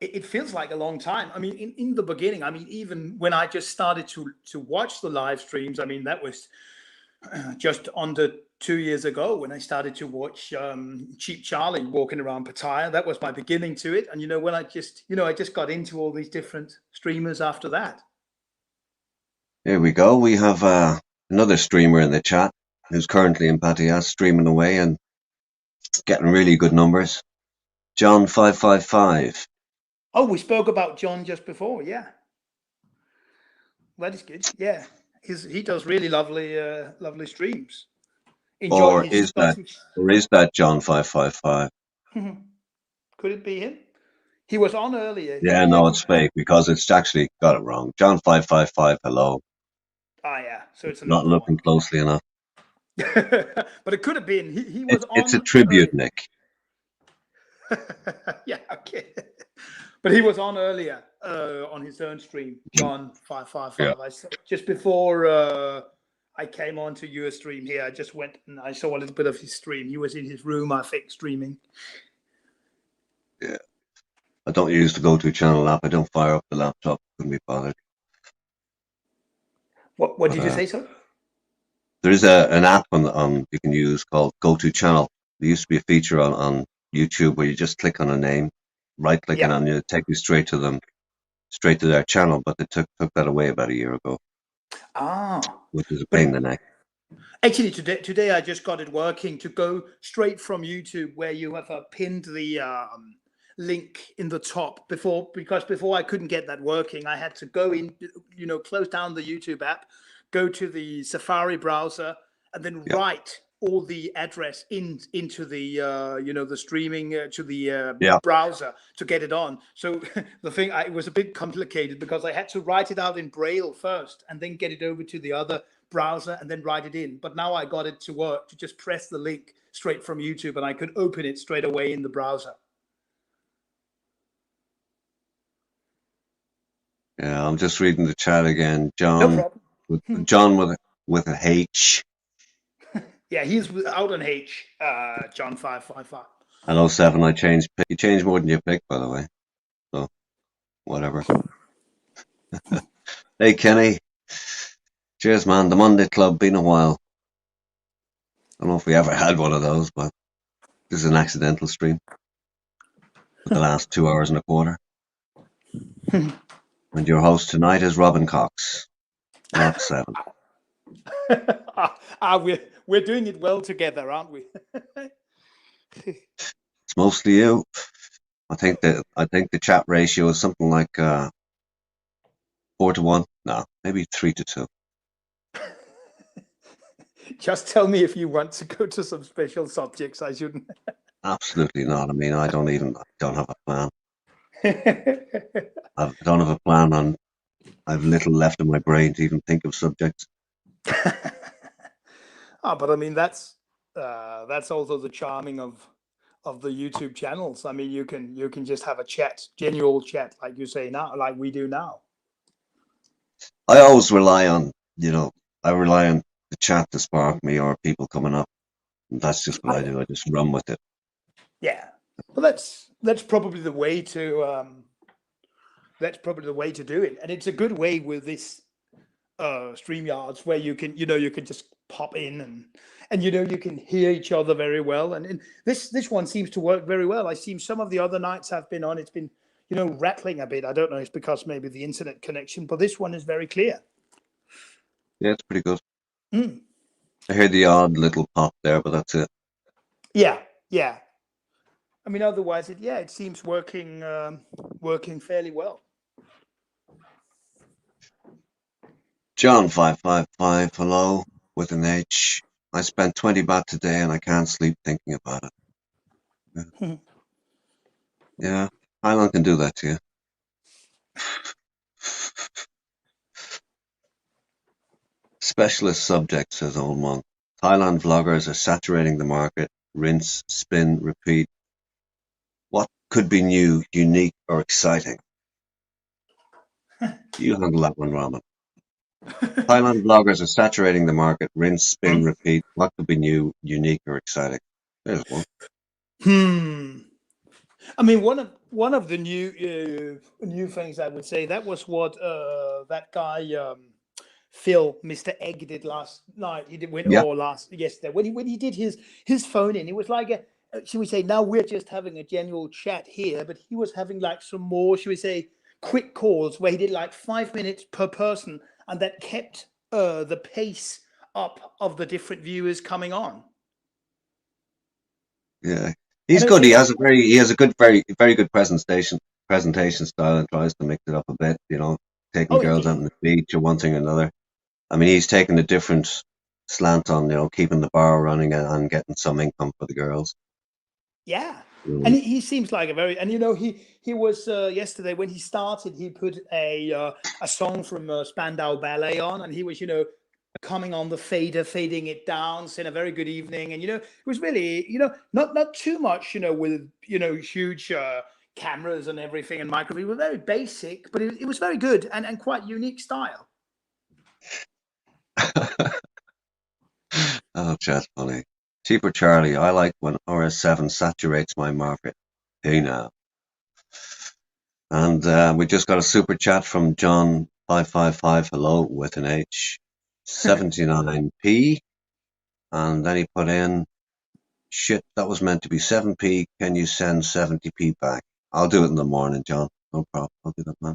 It feels like a long time. I mean, in the beginning, I mean, even when I just started to watch the live streams, I mean, that was just under 2 years ago when I started to watch Cheap Charlie walking around Pattaya. That was my beginning to it. And when I just got into all these different streamers after that. Here we go. We have another streamer in the chat who's currently in Pattaya streaming away and getting really good numbers. John555. Oh, we spoke about John just before. Yeah, that is good. Yeah, he does really lovely streams. Enjoying Or his is Scottish. that John555? Could it be him? He was on earlier. Yeah, no, it's fake because it's actually got it wrong. John555, hello. Ah, yeah. So it's Not another looking one. closely enough. But it could have been. He was It's a on tribute, Nick. Yeah, okay. But he was on earlier on his own stream, John555. Yeah. I saw, just before I came on to your stream here, I just went and I saw a little bit of his stream. He was in his room, I think, streaming. Yeah. I don't use the go-to channel app. I don't fire up the laptop. Couldn't be bothered. What did you say, sir? There is an app on you can use called Go-To Channel. There used to be a feature on YouTube where you just click on a name, right click Yeah. and it take you straight to their channel, but they took that away about a year ago, Ah. which is a But pain in the neck. actually, today I just got it working to go straight from YouTube where you have pinned the link in the top because before I couldn't get that working. I had to go in, close down the YouTube app, go to the Safari browser, and then Yeah. write all the address into the the streaming to the Yeah. browser to get it on. So the thing it was a bit complicated because I had to write it out in Braille first and then get it over to the other browser and then write it in. But now I got it to work to just press the link straight from YouTube and I could open it straight away in the browser. Yeah, I'm just reading the chat again. No problem. John with a H. Yeah, he's out on H, John555. And 07, I changed. You changed more than you picked, by the way. So, whatever. Hey, Kenny. Cheers, man. The Monday Club, been a while. I don't know if we ever had one of those, but this is an accidental stream for the last 2 hours and a quarter. And your host tonight is Robin Cox. Not 7. We're doing it well together, aren't we? It's mostly you. I think the chat ratio is something like 4-1. No, maybe 3-2. Just tell me if you want to go to some special subjects. I shouldn't. Absolutely not. I mean, I don't have a plan. I don't have a plan on. I've little left in my brain to even think of subjects. But I mean that's also the charming of the YouTube channels. I mean, you can just have a chat, genuine chat, like you say now, like we do now. I always rely on, I rely on the chat to spark me or people coming up. And that's just what I do. I just run with it. Yeah. Well, that's probably the way to do it, and it's a good way with this StreamYards where you can just pop in and you can hear each other very well, and this one seems to work very well. I seem some of the other nights I've been on, it's been rattling a bit. I don't know, it's because maybe the internet connection, but this one is very clear. Yeah, it's pretty good. Mm. I hear the odd little pop there, but that's it. Yeah. I mean, otherwise, it seems working fairly well. John 555, hello, with an H. I spent 20 baht today and I can't sleep thinking about it. Yeah, Thailand can do that to you. Specialist subject, says Old Monk. Thailand vloggers are saturating the market. Rinse, spin, repeat. What could be new, unique, or exciting? You handle that one, Raman. Thailand vloggers are saturating the market. Rinse, spin, repeat. What could be new, unique, or exciting? There's one. I mean, one of the new things I would say, that was what that guy Phil, Mr. Egg, did last night. He did Yeah. yesterday when he did his phone in. It was like should we say, now we're just having a general chat here, but he was having like some more, should we say, quick calls where he did like 5 minutes per person, and that kept the pace up of the different viewers coming on. Yeah, he's good. He has a good, very, very good presentation style, and tries to mix it up a bit. Taking girls out on the beach or one thing or another. I mean, he's taken a different slant on, keeping the bar running and getting some income for the girls. Yeah. And he seems like a very, and he was yesterday when he started, he put a song from Spandau Ballet on, and he was coming on the fader, fading it down, saying a very good evening, and it was really not too much with huge cameras and everything and microphones. It was very basic, but it was very good and quite unique style. Oh, that's funny. Cheaper Charlie, I like when RS7 saturates my market. Hey now. And we just got a super chat from John 555, hello, with an H. 79p. And then he put in, shit, that was meant to be 7p. Can you send 70p back? I'll do it in the morning, John. No problem. I'll do that, man.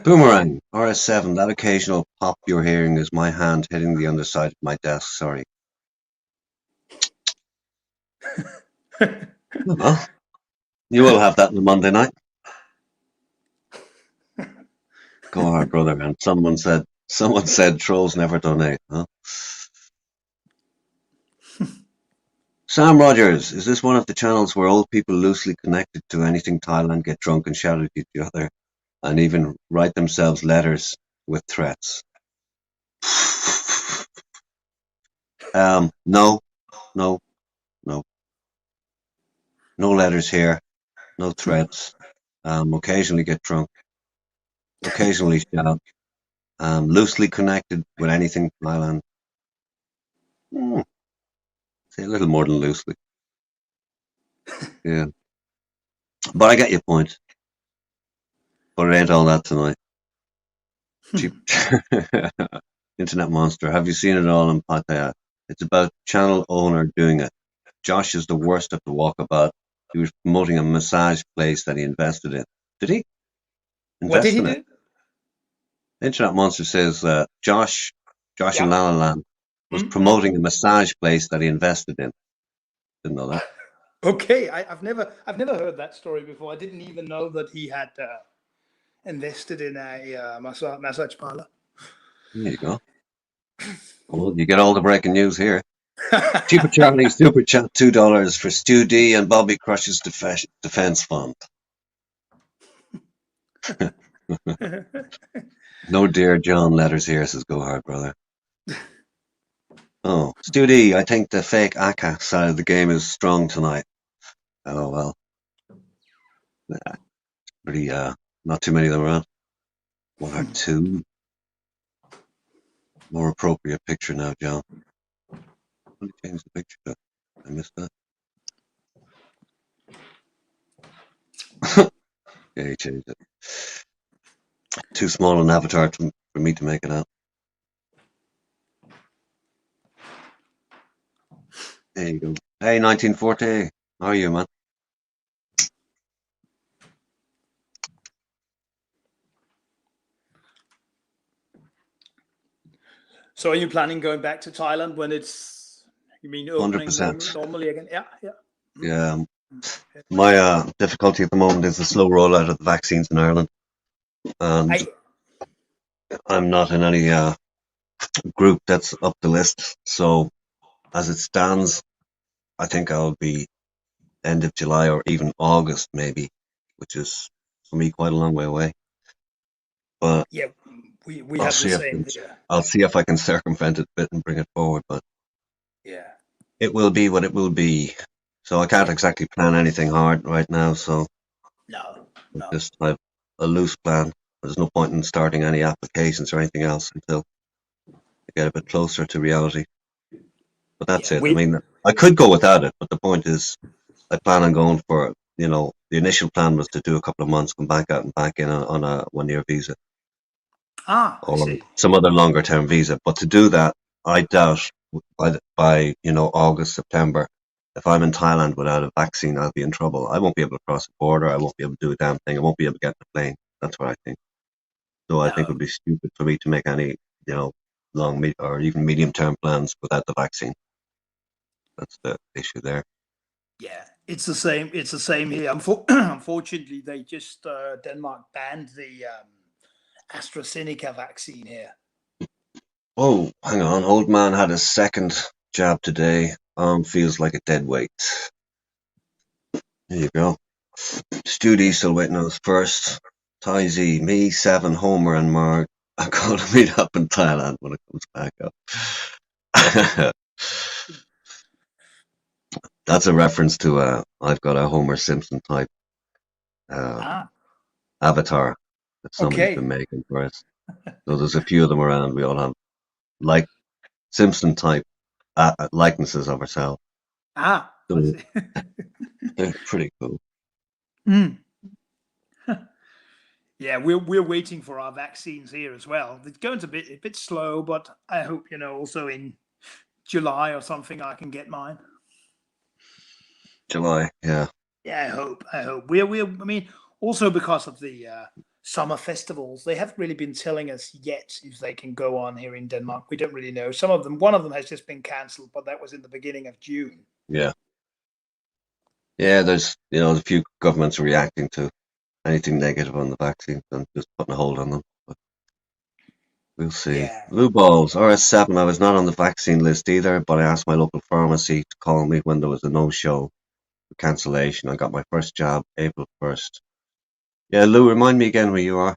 Boomerang, RS7, that occasional pop you're hearing is my hand hitting the underside of my desk, sorry. Well, you will have that on a Monday night. Go hard, brother, man. Someone said trolls never donate, huh? Sam Rogers, is this one of the channels where old people loosely connected to anything Thailand get drunk and shout at each other and even write themselves letters with threats? No. No letters here. No threats. Occasionally get drunk. Occasionally shout. Loosely connected with anything Thailand. Say a little more than loosely. Yeah. But I get your point. But it ain't all that tonight. Cheap. Internet Monster. Have you seen it all in Pattaya? It's about channel owner doing it. Josh is the worst at the walkabout. He was promoting a massage place that he invested in. Did he? What did he do? Internet Monster says Josh in La La Land was promoting a massage place that he invested in. Didn't know that. Okay, I've never heard that story before. I didn't even know that he had invested in a massage parlor. There you go. Well, you get all the breaking news here. Cheaper Charlie super chat $2 for Stu D and Bobby Crush's defense fund. No dear John letters here, says go hard, brother. Oh, Stu D, I think the fake Aka side of the game is strong tonight. Oh well, pretty not too many of them around. One or two. More appropriate picture now, John. Let me change the picture. I missed that. Yeah, he changed it. Too small an avatar for me to make it out. There you go. Hey, 1940. How are you, man? So are you planning going back to Thailand when it's, you mean opening 100%. normally again? Yeah, yeah. Yeah. My difficulty at the moment is the slow rollout of the vaccines in Ireland. And I'm not in any group that's up the list. So as it stands, I think I'll be end of July or even August maybe, which is for me quite a long way away. But Yeah, we I'll have see the if same here. I'll see if I can circumvent it a bit and bring it forward. But Yeah. it will be what it will be. So I can't exactly plan anything hard right now. So No, I no. just have a loose plan. There's no point in starting any applications or anything else until I get a bit closer to reality. But that's Yeah, it. I mean, I could go without it, but the point is, I plan on going for, the initial plan was to do a couple of months, come back out and back in on a 1 year visa I or see. some other longer term visa. But to do that, I doubt by August, September, if I'm in Thailand without a vaccine, I'll be in trouble. I won't be able to cross the border. I won't be able to do a damn thing. I won't be able to get on a plane. That's what I think. So I think it No. would be stupid for me to make any, long or even medium term plans without the vaccine. That's the issue there. Yeah, it's the same. It's the same here. Unfortunately, they just Denmark banned the AstraZeneca vaccine here. Oh, hang on. Old man had his second jab today. Arm feels like a dead weight. There you go. Studi still waiting on his first. Ty Z, me, Seven, Homer, and Mark are going to meet up in Thailand when it comes back up. That's a reference to I've got a Homer Simpson type avatar that somebody's been Okay. making for us. So there's a few of them around. We all have like Simpson type likenesses of ourselves. I So see. they're pretty cool. Mm. Yeah, we're waiting for our vaccines here as well. It's going to be a bit slow, but I hope also in July or something I can get mine. July, yeah. Yeah, I hope. I hope. I mean, also because of the summer festivals, they haven't really been telling us yet if they can go on here in Denmark. We don't really know. One of them has just been cancelled, but that was in the beginning of June. Yeah. Yeah, there's a few governments reacting to anything negative on the vaccine and just putting a hold on them. But we'll see. Yeah. Blue balls, RS7. I was not on the vaccine list either, but I asked my local pharmacy to call me when there was a no-show cancellation. I got my first jab April 1st. Yeah, Lou, remind me again where you are.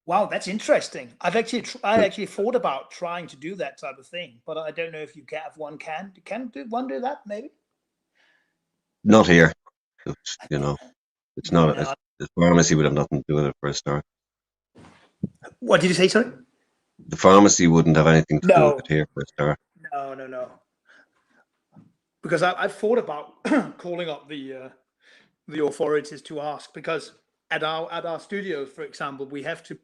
Wow, that's interesting. I actually thought about trying to do that type of thing, but I don't know if you can. If one can do one do that maybe. Not here. It's Yeah. not. No. The pharmacy would have nothing to do with it for a start. What did you say? Sorry. The pharmacy wouldn't have anything to do with No. it here for a start. No. Because I thought about calling up the authorities to ask, because at our studios, for example, we have to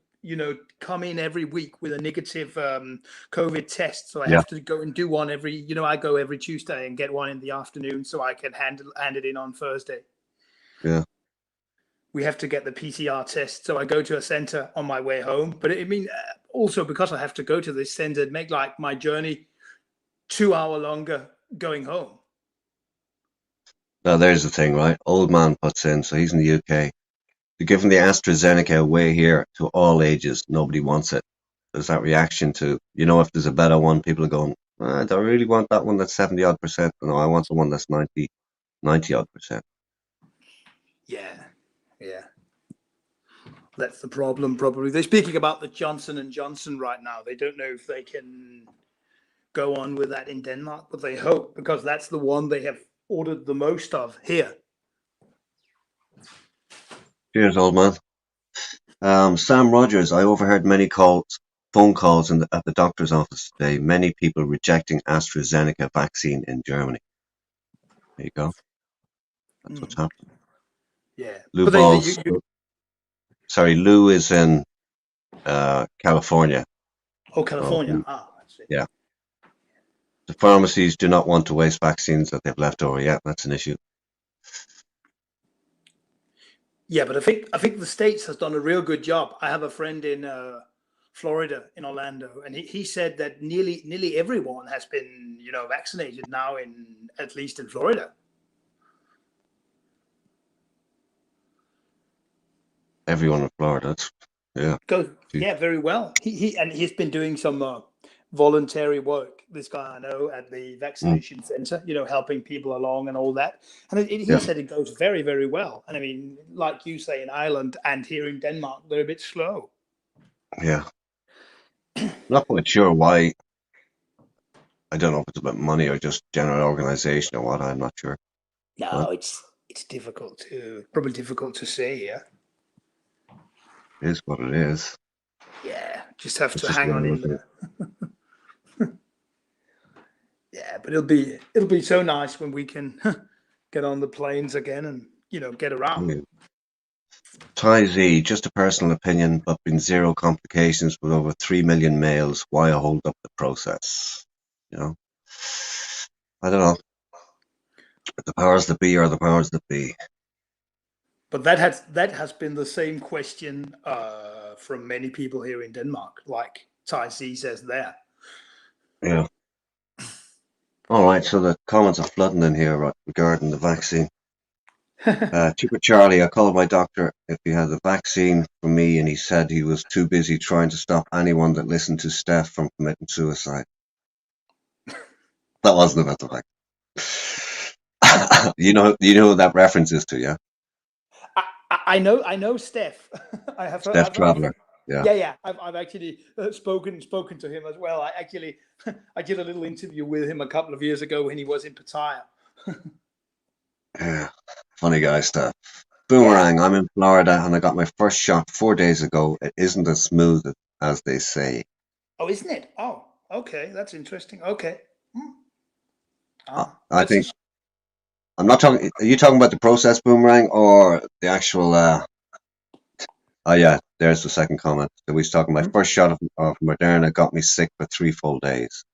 come in every week with a negative COVID test. So I Yeah. have to go and do one every. I go every Tuesday and get one in the afternoon, so I can hand it in on Thursday. Yeah. We have to get the PCR test, so I go to a center on my way home. But also because I have to go to this center, it make like my journey 2 hour longer going home. Now there's the thing, right? Old man puts in, so he's in the UK. They're giving the AstraZeneca away here to all ages. Nobody wants it. There's that reaction to, if there's a better one, people are going, I don't really want that one that's 70 odd percent. No, I want the one that's 90 odd percent. Yeah. That's the problem, probably. They're speaking about the Johnson & Johnson right now. They don't know if they can go on with that in Denmark, but they hope, because that's the one they have ordered the most of here. Cheers, old man. Sam Rogers, I overheard many phone calls at the doctor's office today. Many people rejecting AstraZeneca vaccine in Germany. There you go. That's what's happening. Yeah. Lou But Balls. Sorry, Lou is in California. Oh, California. So, I see. yeah. The pharmacies do not want to waste vaccines that they've left over. Yeah, that's an issue. Yeah, but I think the States has done a real good job. I have a friend in Florida, in Orlando, and he said that nearly everyone has been, vaccinated now, at least in Florida. Everyone in Florida. Very well. He's been doing some voluntary work. This guy I know at the vaccination center, helping people along and all that. And he said it goes very, very well. And I mean, like you say, in Ireland and here in Denmark, they're a bit slow. Yeah. Not quite sure why. I don't know if it's about money or just general organization or what. I'm not sure. No, it's probably difficult to say. Yeah. It is what it is. Yeah, just have to hang on in there. Yeah, but it'll be so nice when we can get on the planes again and get around. Yeah. Ty Z, just a personal opinion, but been zero complications with over 3 million males. Why hold up the process? I don't know. The powers that be are the powers that be. But that has been the same question from many people here in Denmark, like Ty Z says there. Yeah. All right, so the comments are flooding in here regarding the vaccine. Chipper Charlie, I called my doctor if he had the vaccine for me, and he said he was too busy trying to stop anyone that listened to Steph from committing suicide. That wasn't about the vaccine. You know who that reference is to, yeah? I know Steph. I have Steph Traveler. Yeah. I've actually spoken to him as well. I did a little interview with him a couple of years ago when he was in Pattaya. Yeah, funny guy, Steph. Boomerang. Yeah. I'm in Florida and I got my first shot 4 days ago. It isn't as smooth as they say. Oh, isn't it? Oh, okay, that's interesting. Okay. I think. I'm not talking. Are you talking about the process, Boomerang, or the actual? Oh yeah, there's the second comment. So we was talking. My first shot of Moderna got me sick for 3 full days.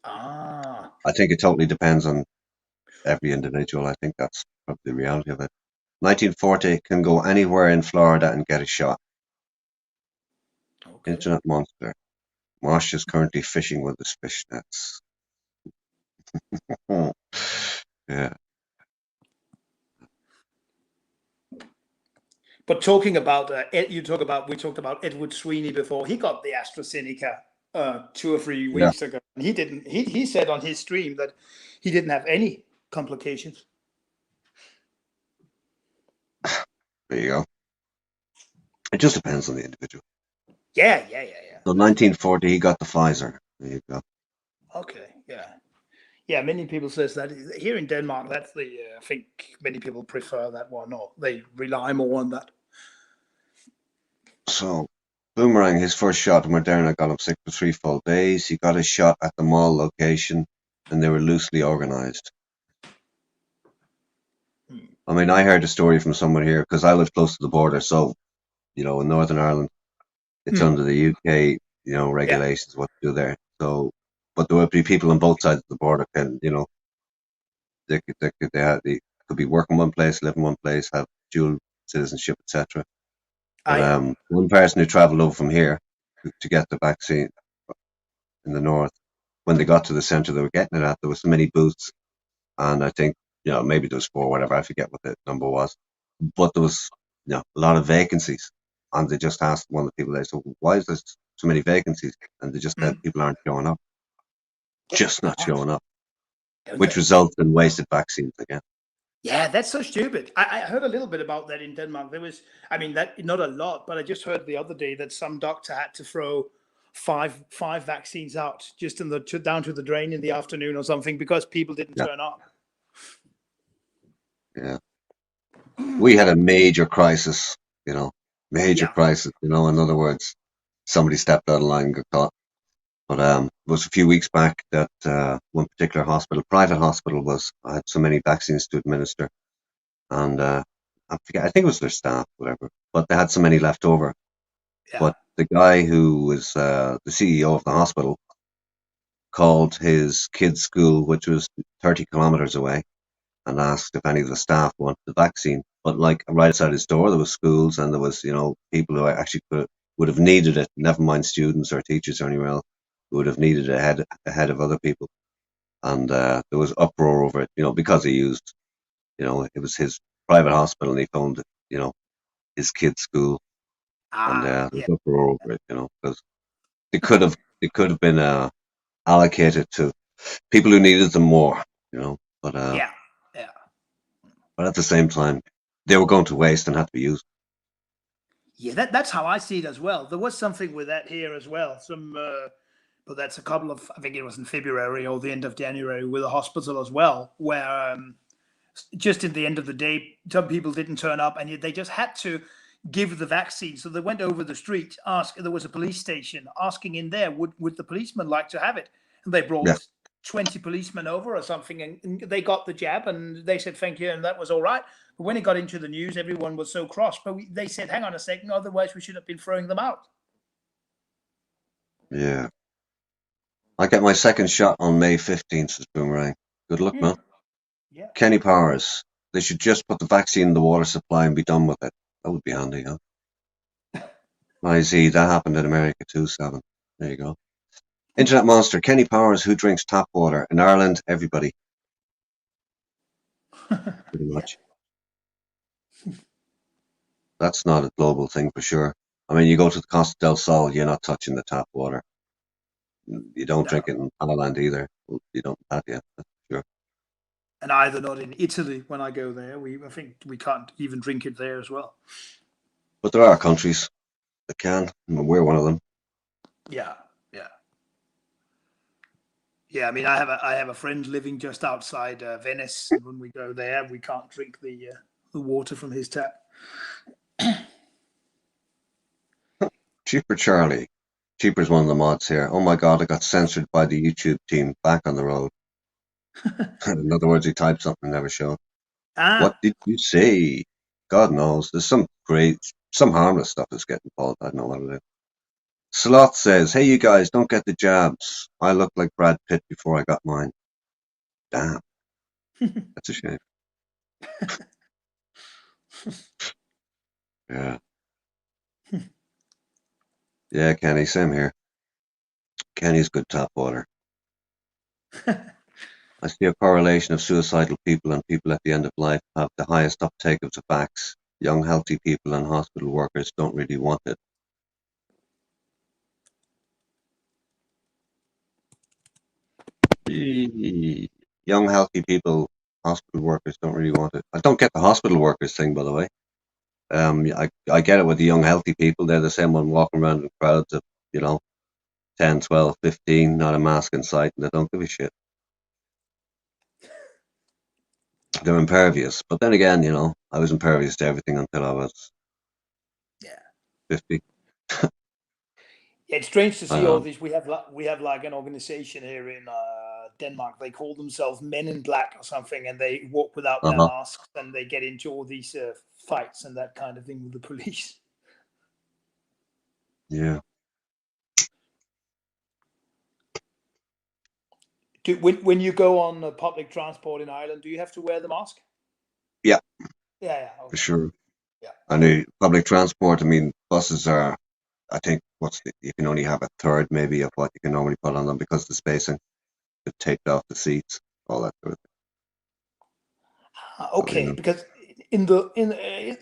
I think it totally depends on every individual. I think that's probably the reality of it. 1940 can go anywhere in Florida and get a shot. Okay. Internet monster. Mosh is currently fishing with his fish nets. Yeah. But talking about we talked about Edward Sweeney before. He got the AstraZeneca 2 or 3 weeks ago. And he didn't. He said on his stream that he didn't have any complications. There you go. It just depends on the individual. Yeah. So 1940, he got the Pfizer. There you go. Okay. Yeah. Many people says that here in Denmark. That's the I think many people prefer that one, or they rely more on that. So, Boomerang, his first shot of Moderna got him sick for 3 full days. He got his shot at the mall location, and they were loosely organized. I mean, I heard a story from someone here because I live close to the border. So, in Northern Ireland, it's under the UK, regulations what to do there. So, but there would be people on both sides of the border. Can they could be working one place, live in one place, have dual citizenship, etc. But one person who travelled over from here to get the vaccine in the north, when they got to the centre they were getting it at, there was so many booths, and I think maybe there was 4, whatever, I forget what the number was, but there was a lot of vacancies, and they just asked one of the people there, so why is there so many vacancies? And they just said people aren't showing up, just not showing up, which results in wasted vaccines again. Yeah, that's so stupid. I heard a little bit about that in Denmark. There was, that not a lot, but I just heard the other day that some doctor had to throw five vaccines out just in the down to the drain in the afternoon or something because people didn't Yeah. turn up. Yeah. We had a major crisis, major Yeah. crisis, in other words, somebody stepped out of line and got caught. But it was a few weeks back that one particular hospital, private hospital, had so many vaccines to administer. And I forget, I think it was their staff, whatever, but they had so many left over. Yeah. But the guy who was the CEO of the hospital called his kid's school, which was 30 kilometers away, and asked if any of the staff wanted the vaccine. But like right outside his door, there was schools and there was, people who actually would have needed it, never mind students or teachers or anywhere else, who would have needed it ahead of other people. And there was uproar over it, because he used, it was his private hospital and he phoned it, his kid's school. And there was uproar over it, because it could have been allocated to people who needed them more, but yeah. but at the same time, they were going to waste and had to be used. Yeah, that's how I see it as well. There was something with that here as well. But that's I think it was in February or the end of January with a hospital as well, where just in the end of the day, some people didn't turn up and they just had to give the vaccine. So they went over the street, there was a police station, asking in there, would the policeman like to have it? And they brought 20 policemen over or something, and they got the jab and they said thank you, and that was all right. But when it got into the news, everyone was so cross. But they said, hang on a second, otherwise we should have been throwing them out. Yeah. I get my second shot on May 15th, says Boomerang. Good luck, man. Yeah. Kenny Powers. They should just put the vaccine in the water supply and be done with it. That would be handy, huh? I see. That happened in America too, 7. There you go. Internet monster. Kenny Powers, who drinks tap water? In Ireland, everybody. Pretty much. That's not a global thing for sure. I mean, you go to the Costa del Sol, you're not touching the tap water. You don't drink it in Thailand either. You don't have yet, that's for sure. And either not in Italy when I go there. I think we can't even drink it there as well. But there are countries that can, and we're one of them. Yeah. I mean, I have a friend living just outside Venice, and when we go there, we can't drink the water from his tap. Cheaper Charlie. Cheaper's one of the mods here. Oh my god, I got censored by the YouTube team. Back on the road. In other words, he typed something never showed. What did you say? God knows. There's some harmless stuff that's getting pulled. I don't know what it is. Sloth says, hey, you guys, don't get the jabs. I look like Brad Pitt before I got mine. Damn. That's a shame. Yeah. Yeah, Kenny, same here. Kenny's good tap water. I see a correlation of suicidal people and people at the end of life have the highest uptake of the vax. Young, healthy people and hospital workers don't really want it. Young, healthy people, hospital workers don't really want it. I don't get the hospital workers thing, by the way. I get it with the young, healthy people. They're the same one walking around in crowds of, 10, 12, 15, not a mask in sight, and they don't give a shit. They're impervious. But then again, I was impervious to everything until I was 50. It's strange to see all these. We have like an organization here in Denmark. They call themselves Men in Black or something, and they walk without their masks, and they get into all these fights and that kind of thing with the police. Yeah. When you go on public transport in Ireland, do you have to wear the mask? Yeah. Yeah. Okay. For sure. Yeah. And the public transport, I mean, buses are, I think, you can only have a third maybe of what you can normally put on them because of the spacing. They've taped off the seats, all that sort of thing. Okay, because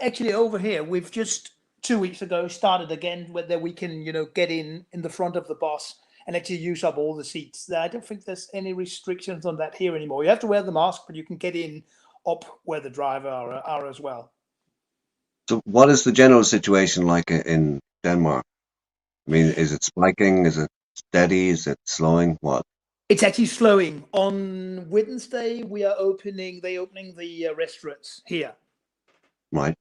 actually over here, we've just 2 weeks ago started again where we can, get in the front of the bus and actually use up all the seats. I don't think there's any restrictions on that here anymore. You have to wear the mask, but you can get in up where the driver are as well. So what is the general situation like in Denmark? I mean, is it spiking? Is it steady? Is it slowing? What? It's actually slowing. On Wednesday, they're opening the restaurants here. Right.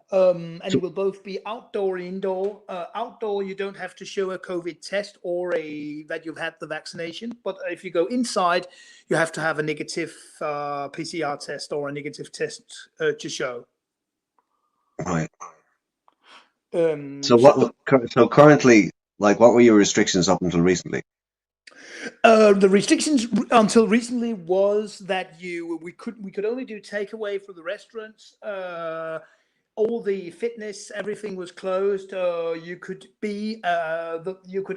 And So, it will both be outdoor, indoor. Outdoor, you don't have to show a COVID test or that you've had the vaccination. But if you go inside, you have to have a negative PCR test or a negative test to show. right. Um, So so so currently, like, what were your restrictions up until recently? the restrictions until recently was that we could only do takeaway for the restaurants. All the fitness, everything was closed. You could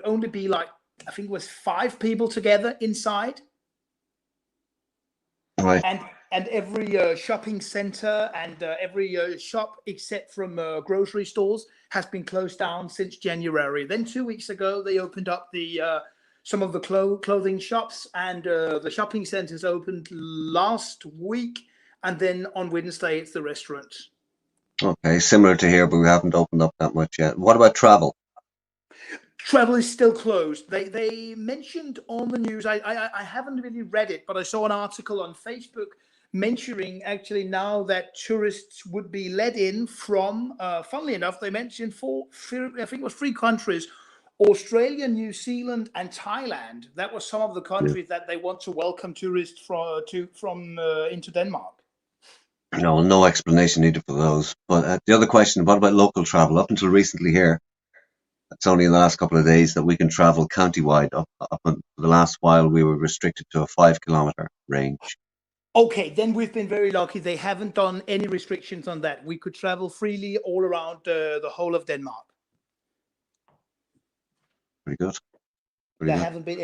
only be like, I think it was 5 people together inside, Right. and every shopping center and every shop except from grocery stores has been closed down since January. Then 2 weeks ago they opened up the some of the clothing shops, and the shopping centers opened last week, and then on Wednesday it's the restaurants. Okay, similar to here, but we haven't opened up that much yet. What about travel? Travel is still closed. They mentioned on the news. I haven't really read it, but I saw an article on Facebook mentioning actually now that tourists would be let in from. Funnily enough, they mentioned I think it was 3 countries: Australia, New Zealand, and Thailand. That was some of the Yeah. countries that they want to welcome tourists from into Denmark. No explanation needed for those. But the other question, what about local travel? Up until recently here, it's only in the last couple of days that we can travel countywide. Up until the last while, we were restricted to a 5 kilometer range. Okay, then we've been very lucky. They haven't done any restrictions on that. We could travel freely all around the whole of Denmark. Pretty good. Pretty There good. haven't been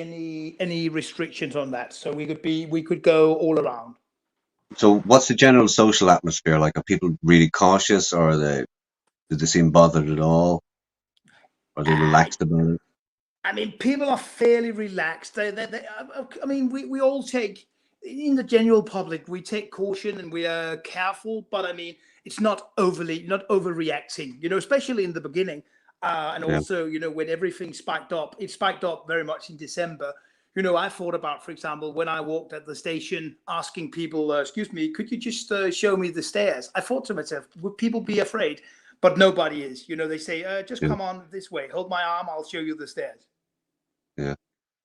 any restrictions on that, so we could go all around. So, what's the general social atmosphere like? Are people really cautious, or do they seem bothered at all? Are they relaxed about it? I mean, people are fairly relaxed. I mean, we all take, in the general public, we take caution and we are careful, but I mean, it's not overreacting, especially in the beginning. And Yeah. also, when everything spiked up, it spiked up very much in December. I thought about, for example, when I walked at the station asking people, excuse me, could you just show me the stairs? I thought to myself, would people be afraid? But nobody is. They say, just Yeah. come on this way, hold my arm, I'll show you the stairs. Yeah.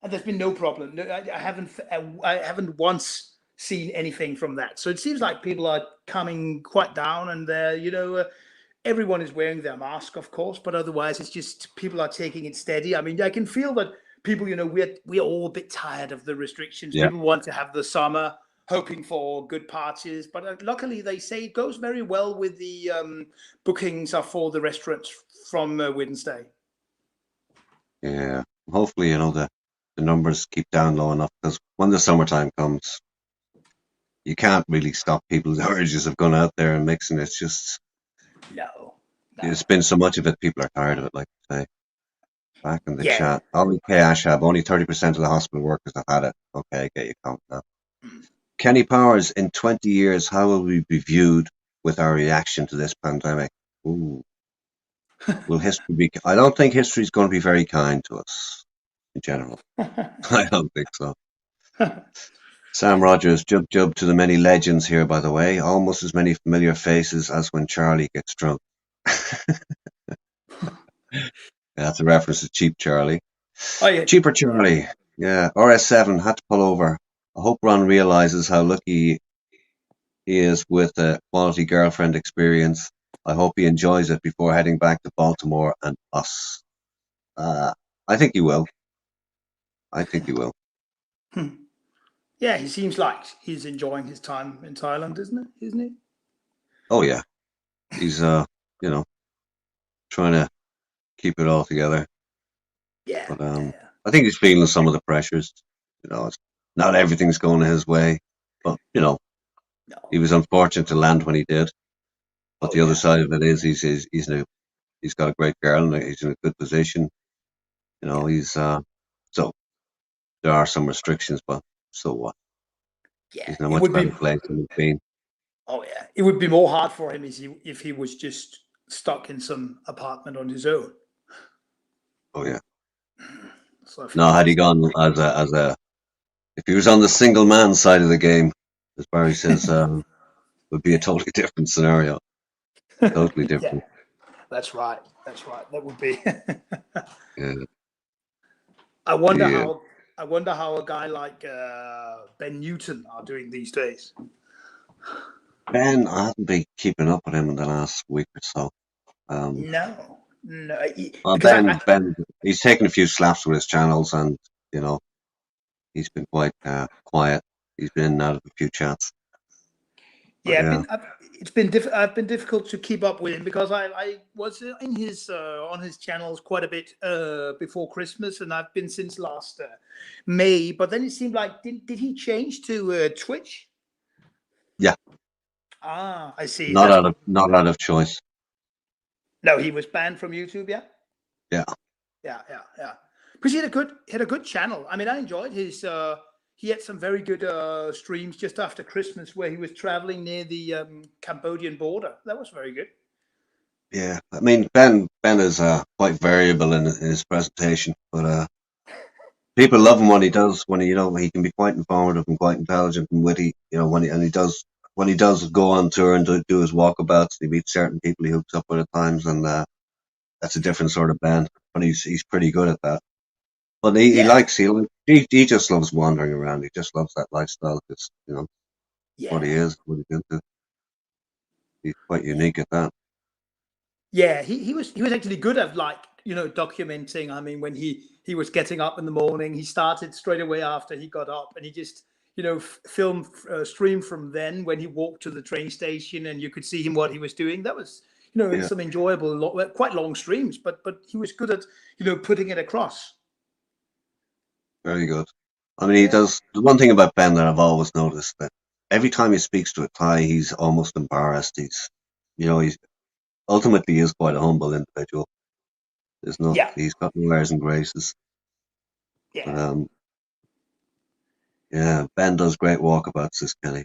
And there's been no problem. No, I haven't once seen anything from that. So it seems like people are coming quite down, and they're, everyone is wearing their mask, of course, but otherwise it's just people are taking it steady. I mean, I can feel that people, we're all a bit tired of the restrictions. Yeah. People want to have the summer, hoping for good parties, but luckily they say it goes very well with the bookings are for the restaurants from Wednesday. Yeah. Hopefully, the numbers keep down low enough, because when the summertime comes, you can't really stop people's urges of going out there and mixing. It's just, No. there's been so much of it, people are tired of it, like I say. Back in the Yeah. chat. Only Ashab, only 30% of the hospital workers have had it. Okay, get your count now. Kenny Powers, in 20 years, how will we be viewed with our reaction to this pandemic? Ooh. Will history be? I don't think history is going to be very kind to us in general. I don't think so. Sam Rogers, jub to the many legends here, by the way. Almost as many familiar faces as when Charlie gets drunk. That's a reference to Cheap Charlie. Oh, yeah. Cheaper Charlie. Yeah, RS7 had to pull over. I hope Ron realizes how lucky he is with a quality girlfriend experience. I hope he enjoys it before heading back to Baltimore and us. I think he will. I think he will. Yeah, he seems like he's enjoying his time in Thailand, isn't he? Oh yeah, he's trying to keep it all together. Yeah. But I think he's feeling some of the pressures. It's not everything's going his way, but No. he was unfortunate to land when he did. But Oh, the other yeah. side of it is he's got a great girl and he's in a good position. He's so there are some restrictions, but so what? Yeah, He's in a it much would better be. place than he's been. Oh yeah, it would be more hard for him if he was just stuck in some apartment on his own. Oh yeah. So No, had he fantastic. gone as a if he was on the single man side of the game, as Barry says, would be a Yeah. totally different scenario. Totally Yeah, different. that's right. That's right. That would be. Yeah. I wonder Yeah. how. I wonder how a guy like Ben Newton are doing these days. Ben, I haven't been keeping up with him in the last week or so. Um, No, no, well, because Ben, he's taken a few slaps with his channels, and you know, he's been quite quiet. He's been in and out of a few chats, but yeah, yeah, I've been difficult to keep up with him because I was in his on his channels quite a bit before Christmas, and I've been since last May. But then it seemed like did he change to Twitch? yeah, Ah, I see. That's what. not out of choice. No, he was banned from YouTube. Yeah, Yeah, yeah. Because he had a good channel. I mean, I enjoyed his. He had some very good streams just after Christmas where he was traveling near the Cambodian border. That was very good. yeah. I mean, Ben is quite variable in his presentation, but people love him when he does. When he, you know, he can be quite informative and quite intelligent and witty. You know, when he does go on tour and do his walkabouts, he meets certain people he hooks up with at times, and that's a different sort of Ben. But he's pretty good at that. But Yeah, he just loves wandering around. He just loves that lifestyle. Just you know what he yeah, is, what he's into. He's quite unique at that. yeah. He was actually good at like documenting. I mean, when he was getting up in the morning, he started straight away after he got up, and he just film stream from then when he walked to the train station, and you could see him what he was doing. That was Yeah, some enjoyable, quite long streams, but he was good at putting it across. very good. I mean, he Yeah. does. The one thing about Ben that I've always noticed that every time he speaks to a Thai, he's almost embarrassed. He's ultimately he is quite a humble individual. There's not. Yeah, He's got no airs and graces. But yeah. yeah, Ben does great walkabouts. This Kenny.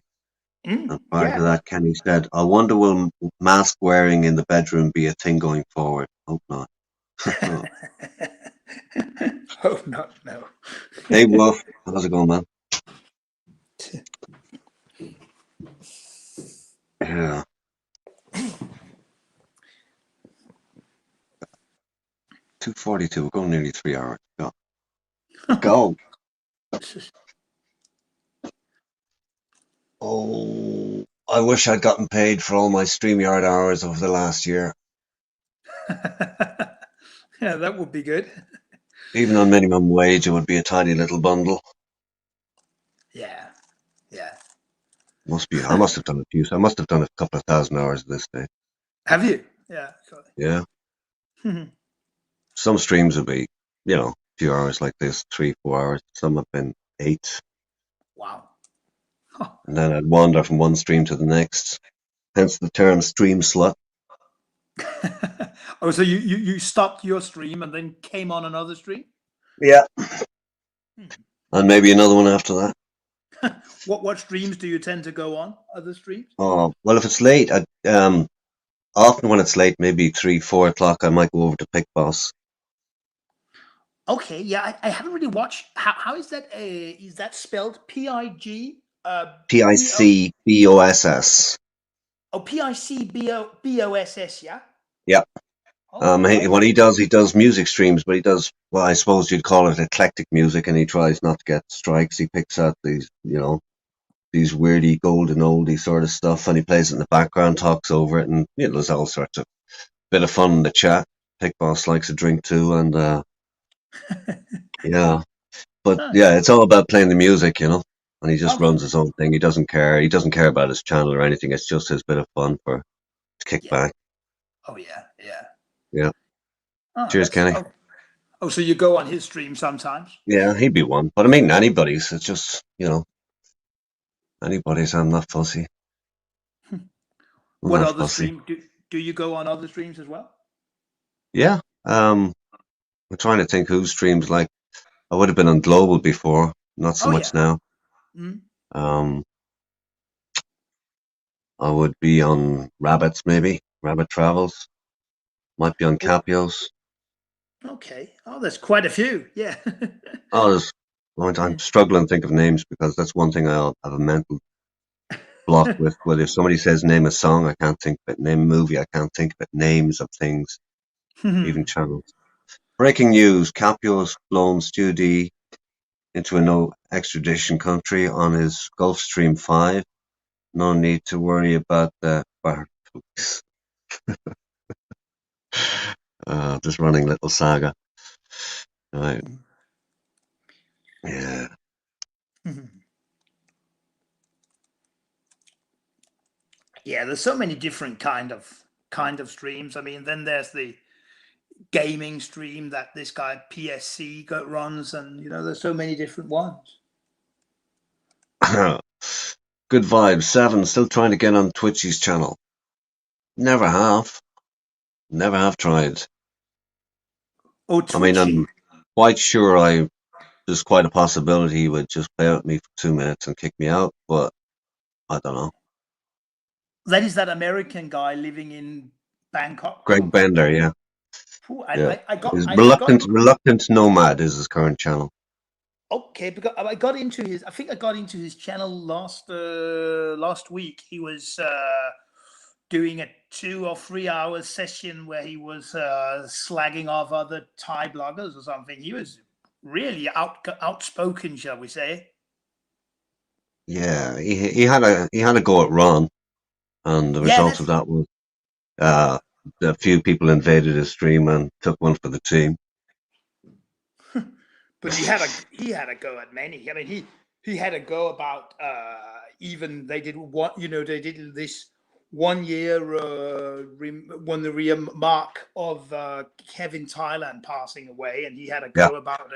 And prior to Yeah. that, Kenny said, "I wonder will mask wearing in the bedroom be a thing going forward? Hope not." Oh no, no. Hey, Wolf, how's it going, man? Yeah, 2:42. We're going nearly 3 hours. Go, go. Oh, I wish I'd gotten paid for all my StreamYard hours over the last year. Yeah, that would be good. Even on minimum wage, it would be a tiny little bundle. Yeah, yeah. Must be. I must have done a few. I must have done a couple of thousand hours this day. Have you? Yeah. Yeah. Sorry. Some streams would be, a few hours like this, 3, 4 hours. Some have been 8, Wow. Huh. and then I'd wander from one stream to the next. Hence the term stream slut. Oh, so you stopped your stream and then came on another stream? Yeah. Hmm. And maybe another one after that. What streams do you tend to go on? Other streams? Oh well, if it's late, often when it's late, maybe 3, 4 o'clock, I might go over to Pick Boss. Okay, yeah, I haven't really watched. How is that? Is that spelled Pig? B O PICBOSS. Picboss? Yeah. Yeah. Oh, What okay. he does music streams, but he does, well, I suppose you'd call it eclectic music, and he tries not to get strikes. He picks out these weirdy golden oldie sort of stuff, and he plays it in the background, talks over it, and there's all sorts of bit of fun in the chat. Pick Boss likes a drink too, and yeah. But Nice. yeah, it's all about playing the music, and he just Okay. runs his own thing. He doesn't care. He doesn't care about his channel or anything. It's just his bit of fun to kick Yeah. back. Oh yeah. Yeah. Yeah. Oh, Cheers, that's. Kenny. Oh, so you go on his stream sometimes? Yeah, he'd be one. But I mean, anybody's. It's just, anybody's. I'm not fussy. I'm What not other fussy. stream do you go on other streams as well? Yeah. I'm trying to think who streams like. I would have been on Global before, not so Oh much yeah. now. Mm. Um, I would be on Rabbits maybe. Rabbit Travels. Might be on Oh, Capios. Okay. Oh, there's quite a few. Yeah. Oh, I'm struggling to think of names because that's one thing I'll have a mental block with. Whether if somebody says name a song, I can't think of it. Name a movie, I can't think of it. Names of things, even channels. Breaking news: Capio's flown Stu D into a no extradition country on his Gulfstream 5. No need to worry about the police. This running little saga. Right. Yeah. Yeah, there's so many different kind of streams. I mean, then there's the gaming stream that this guy PSC runs, and there's so many different ones. Good vibes. 7, still trying to get on Twitchy's channel. Never have. Never have tried. Oh, I mean, Twitchy. I'm quite sure there's quite a possibility he would just play with me for 2 minutes and kick me out, but I don't know. That is that American guy living in Bangkok. Greg Bender, yeah. Ooh, Yeah. I got His I Reluctant Nomad is his current channel. okay, because I got into his. I think I got into his channel last week. He was doing a 2 or 3 hour session where he was slagging off other Thai bloggers or something. He was really outspoken, shall we say? Yeah, he had a go at Ron, and the Yeah, result of that was a few people invaded his stream and took one for the team. but he had a go at many. I mean, he had a go about even they did what they did this 1 year when the remark of Kevin Thailand passing away, and he had a go about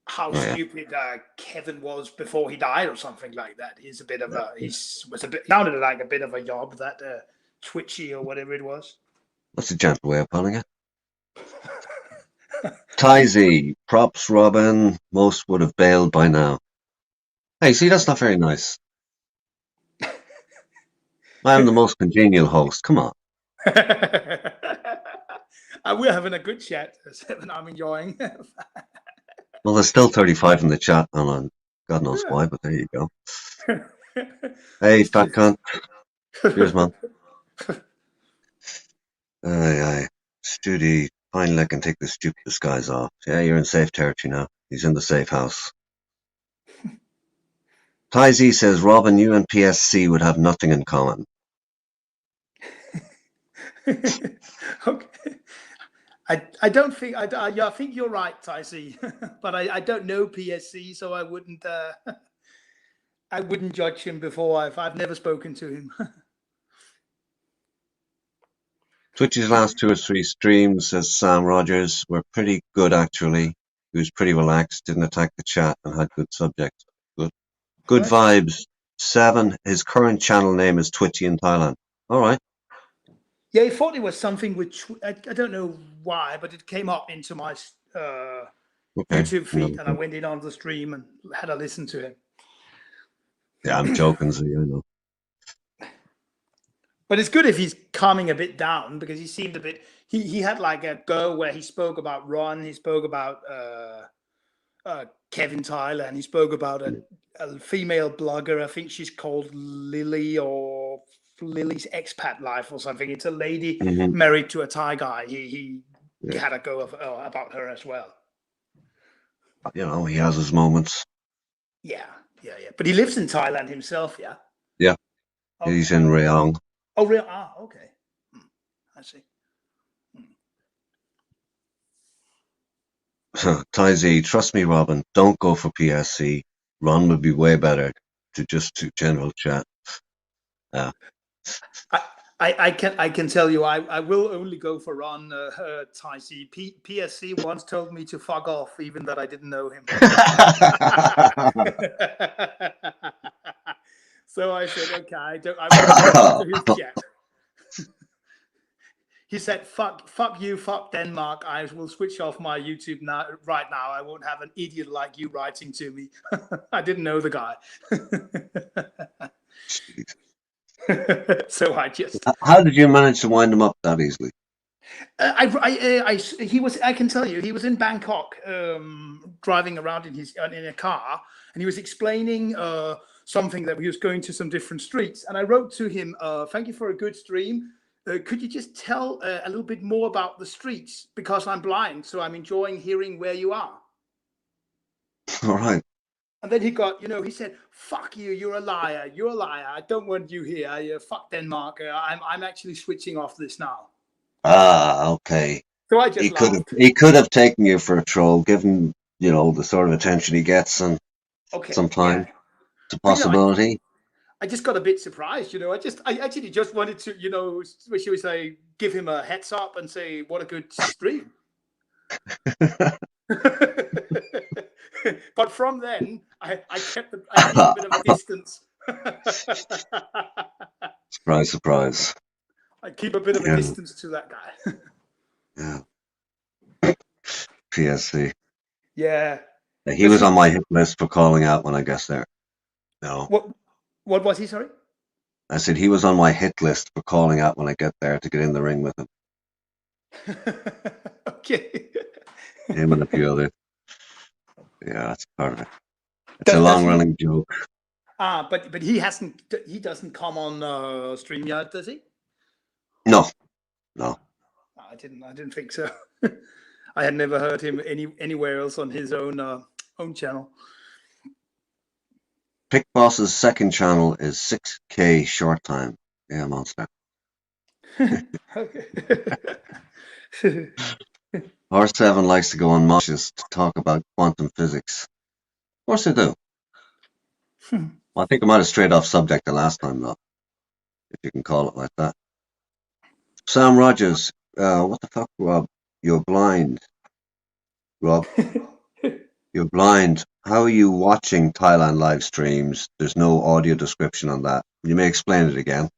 how stupid Kevin was before he died or something like that. He's a bit of sounded like a bit of a yob, that Twitchy or whatever it was. That's a gentle way of putting it. Tyzy, props Robin, most would have bailed by now. Hey, see, that's not very nice. I am the most congenial host, come on. We're having a good chat, and I'm enjoying. Well, there's still 35 in the chat, and God knows why, but there you go. Hey, fat cunt. Cheers, man. Aye. Studi, finally I can take the stupid disguise off. Yeah, you're in safe territory now. He's in the safe house. Tyzy says, Robin, you and PSC would have nothing in common. Okay. I don't think I think you're right, Tyzy, but I don't know PSC, so I wouldn't judge him before I've never spoken to him. Twitch's last 2 or 3 streams, says Sam Rogers, were pretty good actually. He was pretty relaxed, didn't attack the chat, and had good subjects. Good vibes. 7, his current channel name is Twitchy in Thailand. All right. Yeah, he thought it was something which I don't know why, but it came up into my YouTube feed, and I went in on the stream and had a listen to him. Yeah, I'm joking, so you know. But it's good if he's calming a bit down, because he seemed a bit. He had like a go where he spoke about Ron, he spoke about Kevin Tyler, and he spoke about a female blogger. I think she's called Lily, or Lily's Expat Life or something. It's a lady married to a Thai guy. He had a go about her as well. You know, he has his moments. Yeah. But he lives in Thailand himself, yeah? Yeah. Okay. He's in Rayong. Oh, real? Ah, okay. I see. Tyzy, trust me, Robin, don't go for PSC. Ron would be way better to just do general chat. Yeah. I can tell you, I will only go for Ron, Tyzy. PSC once told me to fuck off, even that I didn't know him. So I said, okay, I won't go to his chat. He said, fuck you, fuck Denmark. I will switch off my YouTube right now. I won't have an idiot like you writing to me. I didn't know the guy. So I just... How did you manage to wind him up that easily? He was. I can tell you, he was in Bangkok, driving around in a car, and he was explaining something that he was going to some different streets. And I wrote to him, "Thank you for a good stream. Could you just tell a little bit more about the streets, because I'm blind, so I'm enjoying hearing where you are." All right. And then he got, he said, "Fuck you, you're a liar. You're a liar. I don't want you here. Fuck Denmark. I'm actually switching off this now." Ah, okay. So I just laughed. He could have taken you for a troll, given the sort of attention he gets, and Okay, sometimes yeah. it's a But, possibility. I just got a bit surprised, I actually just wanted to, what should we say, give him a heads up and say, what a good stream. But from then, I kept a bit of a distance. Surprise, surprise. I keep a bit of a distance to that guy. Yeah. PSC. Yeah. He was on my hit list for calling out when I guessed there. No. What was he, sorry? I said he was on my hit list for calling out when I get there to get in the ring with him. Okay. Him and a few others. Yeah, that's part of it. It's a long-running joke. But he doesn't come on StreamYard, does he? No. I didn't think so. I had never heard him anywhere else on his own channel. Pick Boss's second channel is 6K short time. Yeah, monster. R7 likes to go on Moshes to talk about quantum physics. Of course they do. Well, I think I might have strayed off subject the last time, though, if you can call it like that. Sam Rogers, what the fuck, Rob? You're blind. Rob, you're blind. How are you watching Thailand live streams? There's no audio description on that. You may explain it again.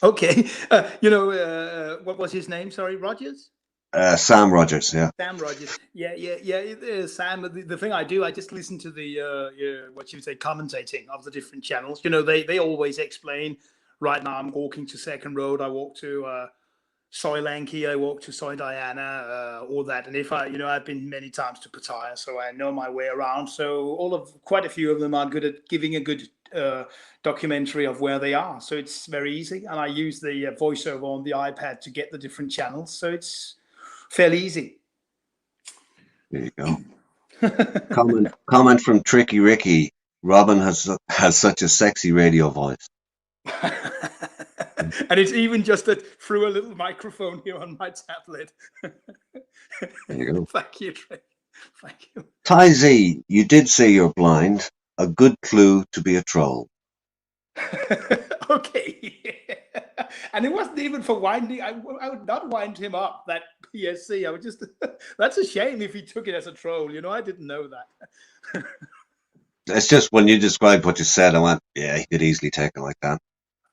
Okay. What was his name? Sorry, Rogers? Sam Rogers, yeah. Sam Rogers. Yeah. Sam, the thing I do, I just listen to the, what you would say, commentating of the different channels. They always explain, right now I'm walking to Second Road, I walk to Soy Lanky, I walk to Soy Diana, all that. And if I've been many times to Pattaya, so I know my way around. So quite a few of them are good at giving a good documentary of where they are. So it's very easy. And I use the voiceover on the iPad to get the different channels. So it's fairly easy. There you go. Comment from Tricky Ricky. Robin has such a sexy radio voice. And it's even just through a little microphone here on my tablet. There you go. Thank you, Trey. Thank you. Ty Z, you did say you're blind. A good clue to be a troll. Okay. And it wasn't even for winding. I would not wind him up, that PSC. I would just, that's a shame if he took it as a troll. I didn't know that. It's just when you described what you said, I went, yeah, he could easily take it like that.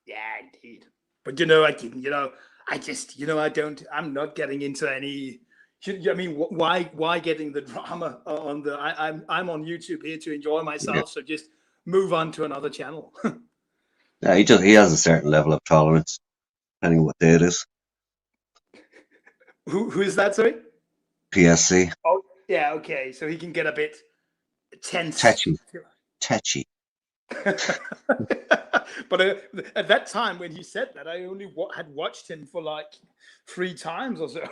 Yeah, indeed. But I didn't. I just, I'm not getting into any. I mean, why getting the drama on the? I'm on YouTube here to enjoy myself. Yeah. So just move on to another channel. Yeah, he has a certain level of tolerance, depending on what day it is. Who is that? Sorry. PSC. Oh yeah, okay. So he can get a bit tense. Tetchy. But at that time when he said that, I only had watched him for like 3 times or so.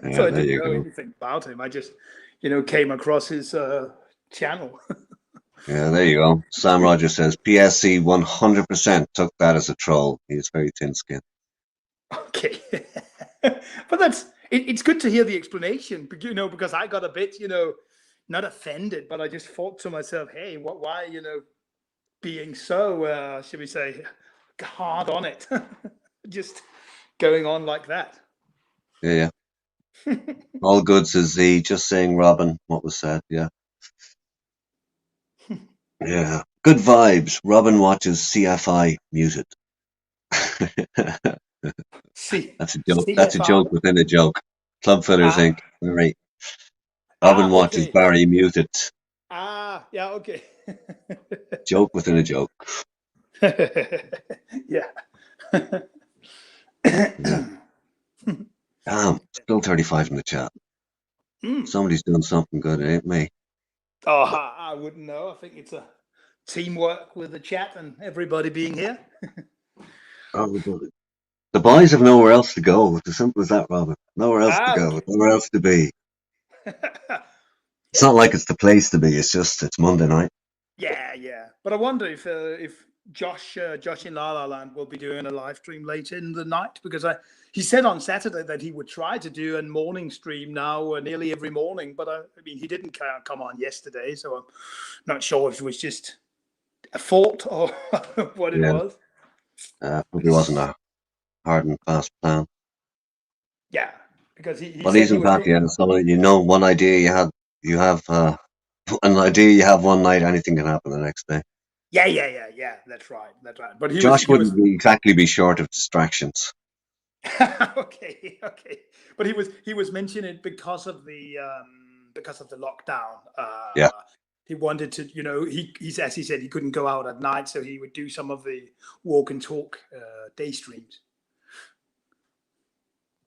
Yeah, so I didn't know anything about him. I just, came across his channel. Yeah, there you go. Sam Rogers says PSC 100% took that as a troll. He is very thin-skinned. Okay. But it's good to hear the explanation, because I got a bit, not offended, but I just thought to myself, hey, why, being so, should we say, hard on it, just going on like that. Yeah. All good, says Z. Just saying, Robin, what was said. Yeah. Yeah. Good vibes. Robin watches CFI muted. That's a joke. CFI. That's a joke within a joke. Club Fitters Inc. Right. Robin watches Barry muted. Yeah, okay. Joke within a joke. Yeah. Damn, still 35 in the chat. Mm. Somebody's doing something good, it ain't me. Oh, I wouldn't know. I think it's a teamwork with the chat and everybody being here. Oh, the boys have nowhere else to go. It's as simple as that, Robin. Nowhere else to go. Okay. Nowhere else to be. It's not like it's the place to be. It's just it's Monday night. Yeah. But I wonder if Josh in La La Land will be doing a live stream later in the night, because he said on Saturday that he would try to do a morning stream now nearly every morning, but I mean he didn't come on yesterday, so I'm not sure if it was just a thought or what it Yeah, was. probably wasn't a hard and fast plan. Yeah, because he But said he isn't was that doing. one idea you have an idea you have one night, anything can happen the next day. Yeah. That's right. But Josh he was wouldn't exactly be short of distractions. okay. But he was mentioning it because of the lockdown. Yeah. He wanted to, he's as he said, he couldn't go out at night, so he would do some of the walk and talk day streams.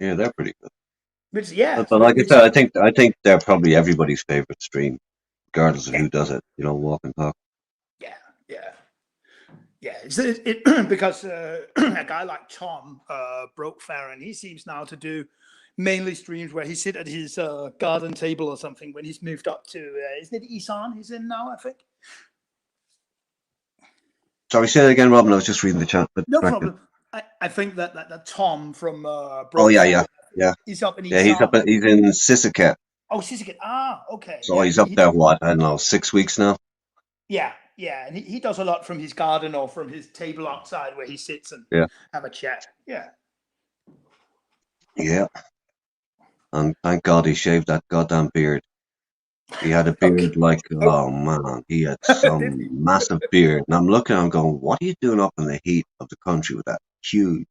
Yeah, they're pretty good. Which, yeah, But like I said, I think they're probably everybody's favorite stream, regardless of who does it. Walk and talk. Yeah. Because a guy like Tom Broke Farron, he seems now to do mainly streams where he sit at his garden table or something when he's moved up to isn't it Isan he's in now, I think. Sorry, say that again, Robin. I was just reading the chat. But No problem. I think that Tom from Broke oh yeah, Farron, yeah. he's up in Yeah, Isan. he's in Sisaket. Oh, Sisaket. Okay. So he's up there, what, I don't know, 6 weeks now? Yeah. And he does a lot from his garden or from his table outside where he sits and have a chat. Yeah. Yeah. And thank God he shaved that goddamn beard. He had a beard like, oh man, he had some massive beard. And I'm looking, I'm going, what are you doing up in the heat of the country with that huge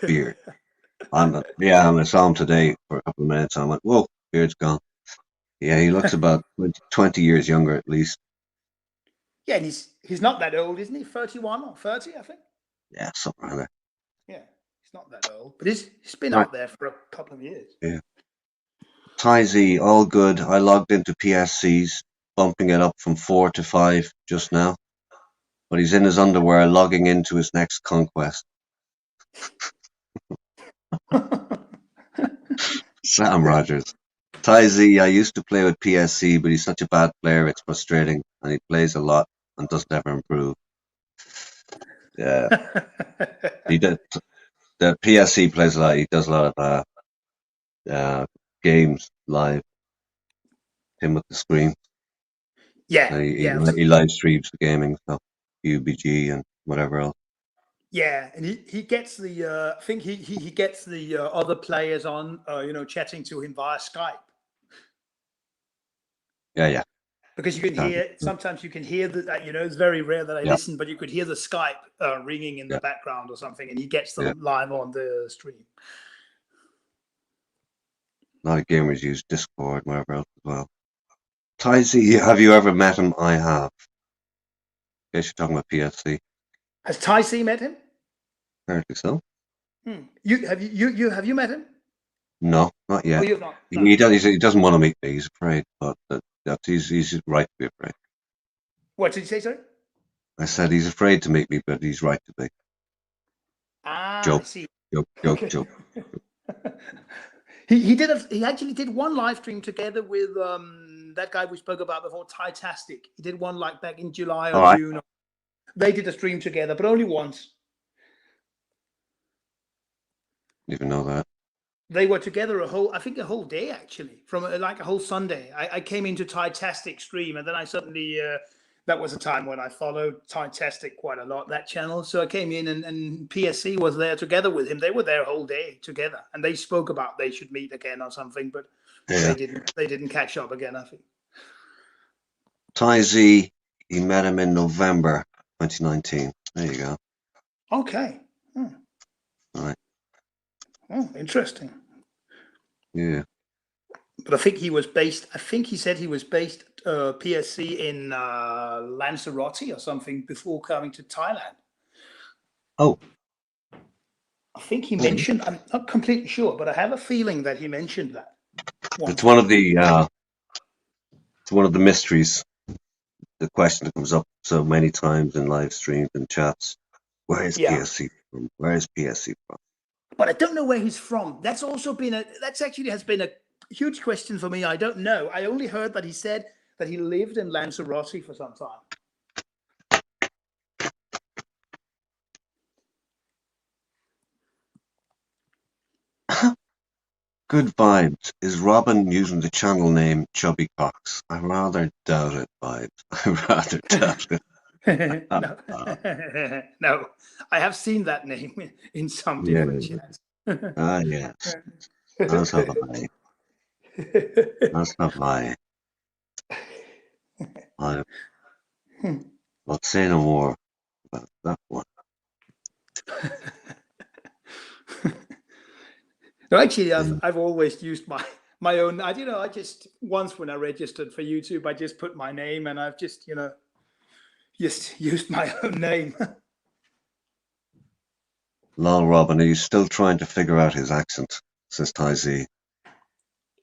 beard? I saw him today for a couple of minutes. I went, whoa, beard's gone. Yeah, he looks about 20 years younger at least. Yeah, and he's not that old, isn't he? 31 or 30, I think. Yeah, something like that. Yeah, he's not that old, but he's been out there for a couple of years. Yeah. Ty Z, all good. I logged into PSCs, bumping it up from 4 to 5 just now. But he's in his underwear logging into his next conquest. Sam Rogers. Ty Z, I used to play with PSC, but he's such a bad player, it's frustrating. And he plays a lot and doesn't ever improve. Yeah. He did. The PSC plays a lot. He does a lot of games live. Him with the screen. Yeah. He live streams the gaming stuff, UBG and whatever else. Yeah, and he gets the I think he gets the other players on chatting to him via Skype. Yeah. Because you can hear sometimes you can hear that it's very rare that I listen, but you could hear the Skype ringing in the background or something, and he gets them live on the stream. A lot of gamers use Discord and whatever else as well. Ty Z, have you ever met him? I have. I guess you're talking about PSC. Has Ty C met him? Apparently so. Have you met him? No, not yet. Oh, you've not. No. He doesn't want to meet me. He's afraid, but he's right to be afraid. What did you say, sorry? I said he's afraid to meet me, but he's right to be. Joke. I see. Joke. He actually did one live stream together with that guy we spoke about before, Tytastic. He did one like back in July or June. They did a stream together, but only once. Didn't even know that. They were together a whole day actually, from like a whole Sunday. I came into Tytastic stream, and then I suddenly that was a time when I followed Tytastic quite a lot, that channel. So I came in and PSC was there together with him. They were there a whole day together, and they spoke about they should meet again or something, but they didn't catch up again, I think. Ty Z, he met him in November 2019. There you go. Okay. All right. Oh, interesting. Yeah. But I think he said he was based PSC in Lanzarote or something before coming to Thailand. Oh. I think he mentioned. I'm not completely sure, but I have a feeling that he mentioned that. It's one of the mysteries. The question that comes up so many times in live streams and chats: where is Yeah. PSC from? Where is PSC from? But I don't know where he's from. That's actually has been a huge question for me. I don't know. I only heard that he said that he lived in Lanzarote for some time. Good vibes. Is Robin using the channel name Chubby Cox? I rather doubt it, vibes. I rather doubt it. No. No, I have seen that name in some Yeah. different chats. Ah, yes. As have I. As have I. I will say no more about that one. No, actually, I've always used my own. I just once when I registered for YouTube, I just put my name, and I've just just used my own name. Lol, Robin, are you still trying to figure out his accent? Says Ty Z.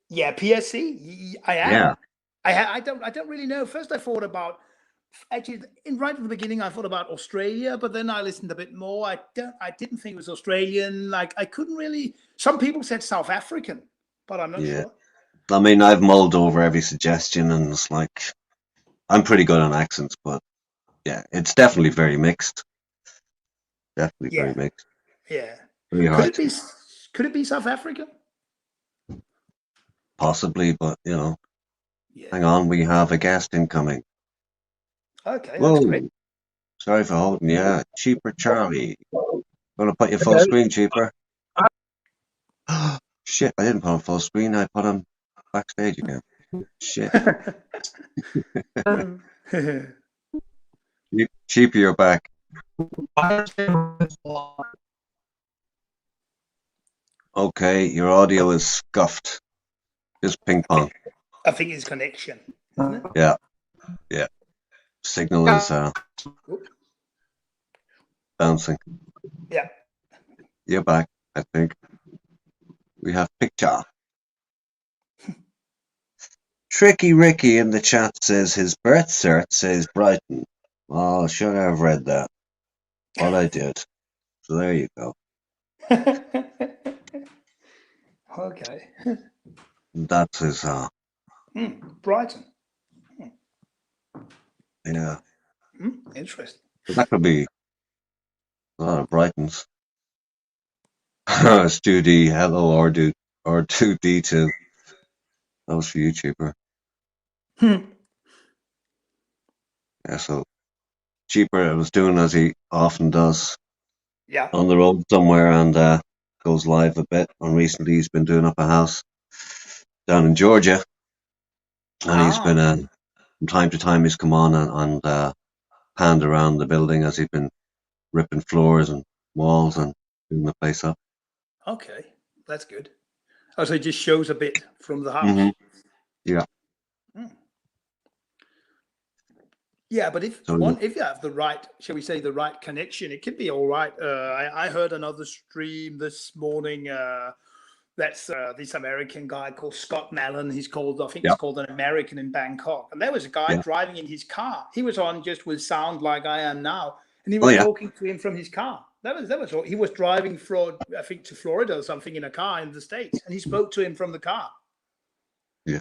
Yeah, PSC. I am. Yeah. I don't really know. First, I thought about actually right from the beginning. I thought about Australia, but then I listened a bit more. I didn't think it was Australian. Like I couldn't really. Some people said South African, but I'm not Yeah. sure. I mean, I've mulled over every suggestion, and it's like I'm pretty good on accents, but yeah, it's definitely very mixed. Definitely very mixed. Yeah. Very Could hard it be? Could it be South Africa? possibly, but Yeah. hang on, we have a guest incoming. Okay, that's Whoa, great. sorry for holding you. Cheaper Charlie. Gonna put you full screen, Cheaper. Shit, I didn't put him full screen. I put him backstage again. Shit. Cheaper, you're back. Okay, your audio is scuffed. Just ping pong. I think it's connection, isn't it? Yeah. Yeah. Signal is bouncing. Yeah. You're back, I think. We have picture. Tricky Ricky in the chat says his birth cert says Brighton. Oh, should I have read that? But I did. So there you go. Okay. That's his Brighton. yeah. Interesting. So that could be a lot of Brightons. Stu D, hello, or 2D2. That was for YouTuber. Yeah, so Cheaper was doing as he often does. Yeah. On the road somewhere and goes live a bit. And recently he's been doing up a house down in Georgia. And he's been, from time to time, he's come on and panned around the building as he's been ripping floors and walls and doing the place up. Okay, that's good. Oh, so it just shows a bit from the house. Mm-hmm. Yeah. Yeah, but if you have the right, shall we say, the right connection, it could be all right. I heard another stream this morning. That's this American guy called Scott Mallon. He's called, I think he's called An American in Bangkok. And there was a guy driving in his car. He was on just with sound like I am now, and he was talking to him from his car. That was all. He was driving from, I think, to Florida or something in a car in the States, and he spoke to him from the car. Yeah.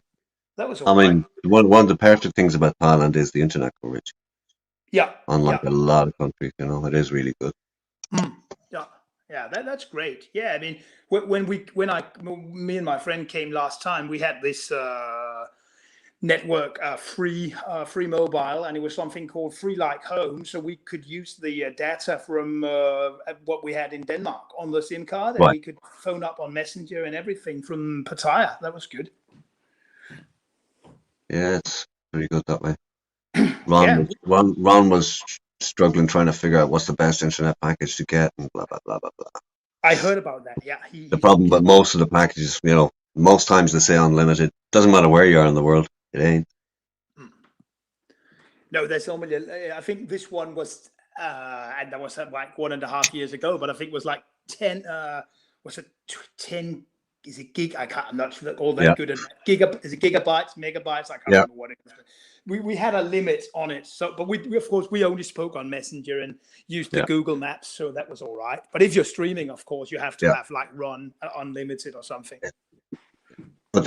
That was all I mean, one of the perfect things about Thailand is the internet coverage. Yeah. Unlike a lot of countries, it is really good. Yeah, that's great. Yeah, I mean, when me and my friend came last time, we had this network free mobile, and it was something called Free Like Home, so we could use the data from what we had in Denmark on the SIM card, and we could phone up on Messenger and everything from Pattaya. That was good. Yeah, it's pretty good that way. Ron was struggling trying to figure out what's the best internet package to get and blah, blah, blah, blah, blah. I heard about that, yeah. The problem, but most of the packages, most times they say unlimited. Doesn't matter where you are in the world, it ain't. No, there's only, I think this one was and that was like 1.5 years ago. But I think it was like 10. Was it 10? Is it gig? I'm not sure all that Yeah. good at is it gigabytes, megabytes? I can't remember what it was. We had a limit on it. So, but we of course we only spoke on Messenger and used the Google Maps, so that was all right. But if you're streaming, of course, you have to have like run unlimited or something. But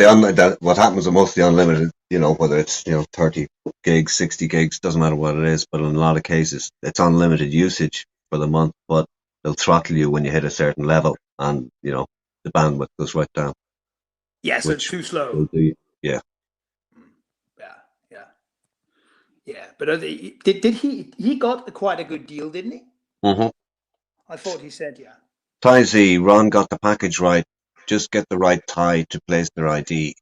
what happens with most of the unlimited, whether it's 30 gigs, 60 gigs, doesn't matter what it is, but in a lot of cases it's unlimited usage for the month, but they'll throttle you when you hit a certain level, and the bandwidth goes right down. Yeah, so it's too slow. Yeah. Yeah, but did he got quite a good deal, didn't he? Mm-hmm. I thought he said, Tizy, Ron got the package right. Just get the right tie to place their ID.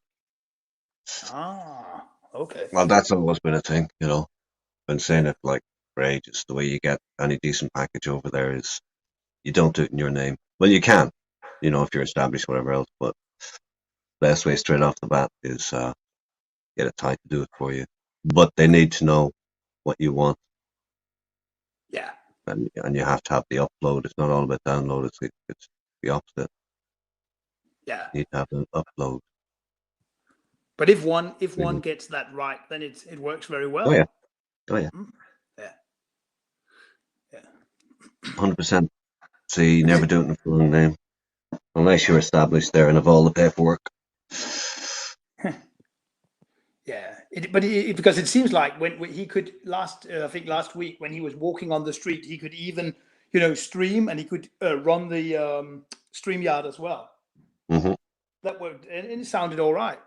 Ah, okay. Well, that's always been a thing, Been saying it like for ages. The way you get any decent package over there is you don't do it in your name. Well, you can, if you're established, whatever else, but best way straight off the bat is get a tie to do it for you. But they need to know what you want. Yeah. And you have to have the upload. It's not all about download. It's the opposite. Yeah. You need to have an upload. But if one gets that right, then it works very well. Oh yeah. Yeah. 100%. See, never do it in the full name unless you're established there and have all the paperwork. Yeah, because it seems like when he could last week when he was walking on the street, he could even stream, and he could run the StreamYard as well. Mm-hmm. That worked, and it sounded all right.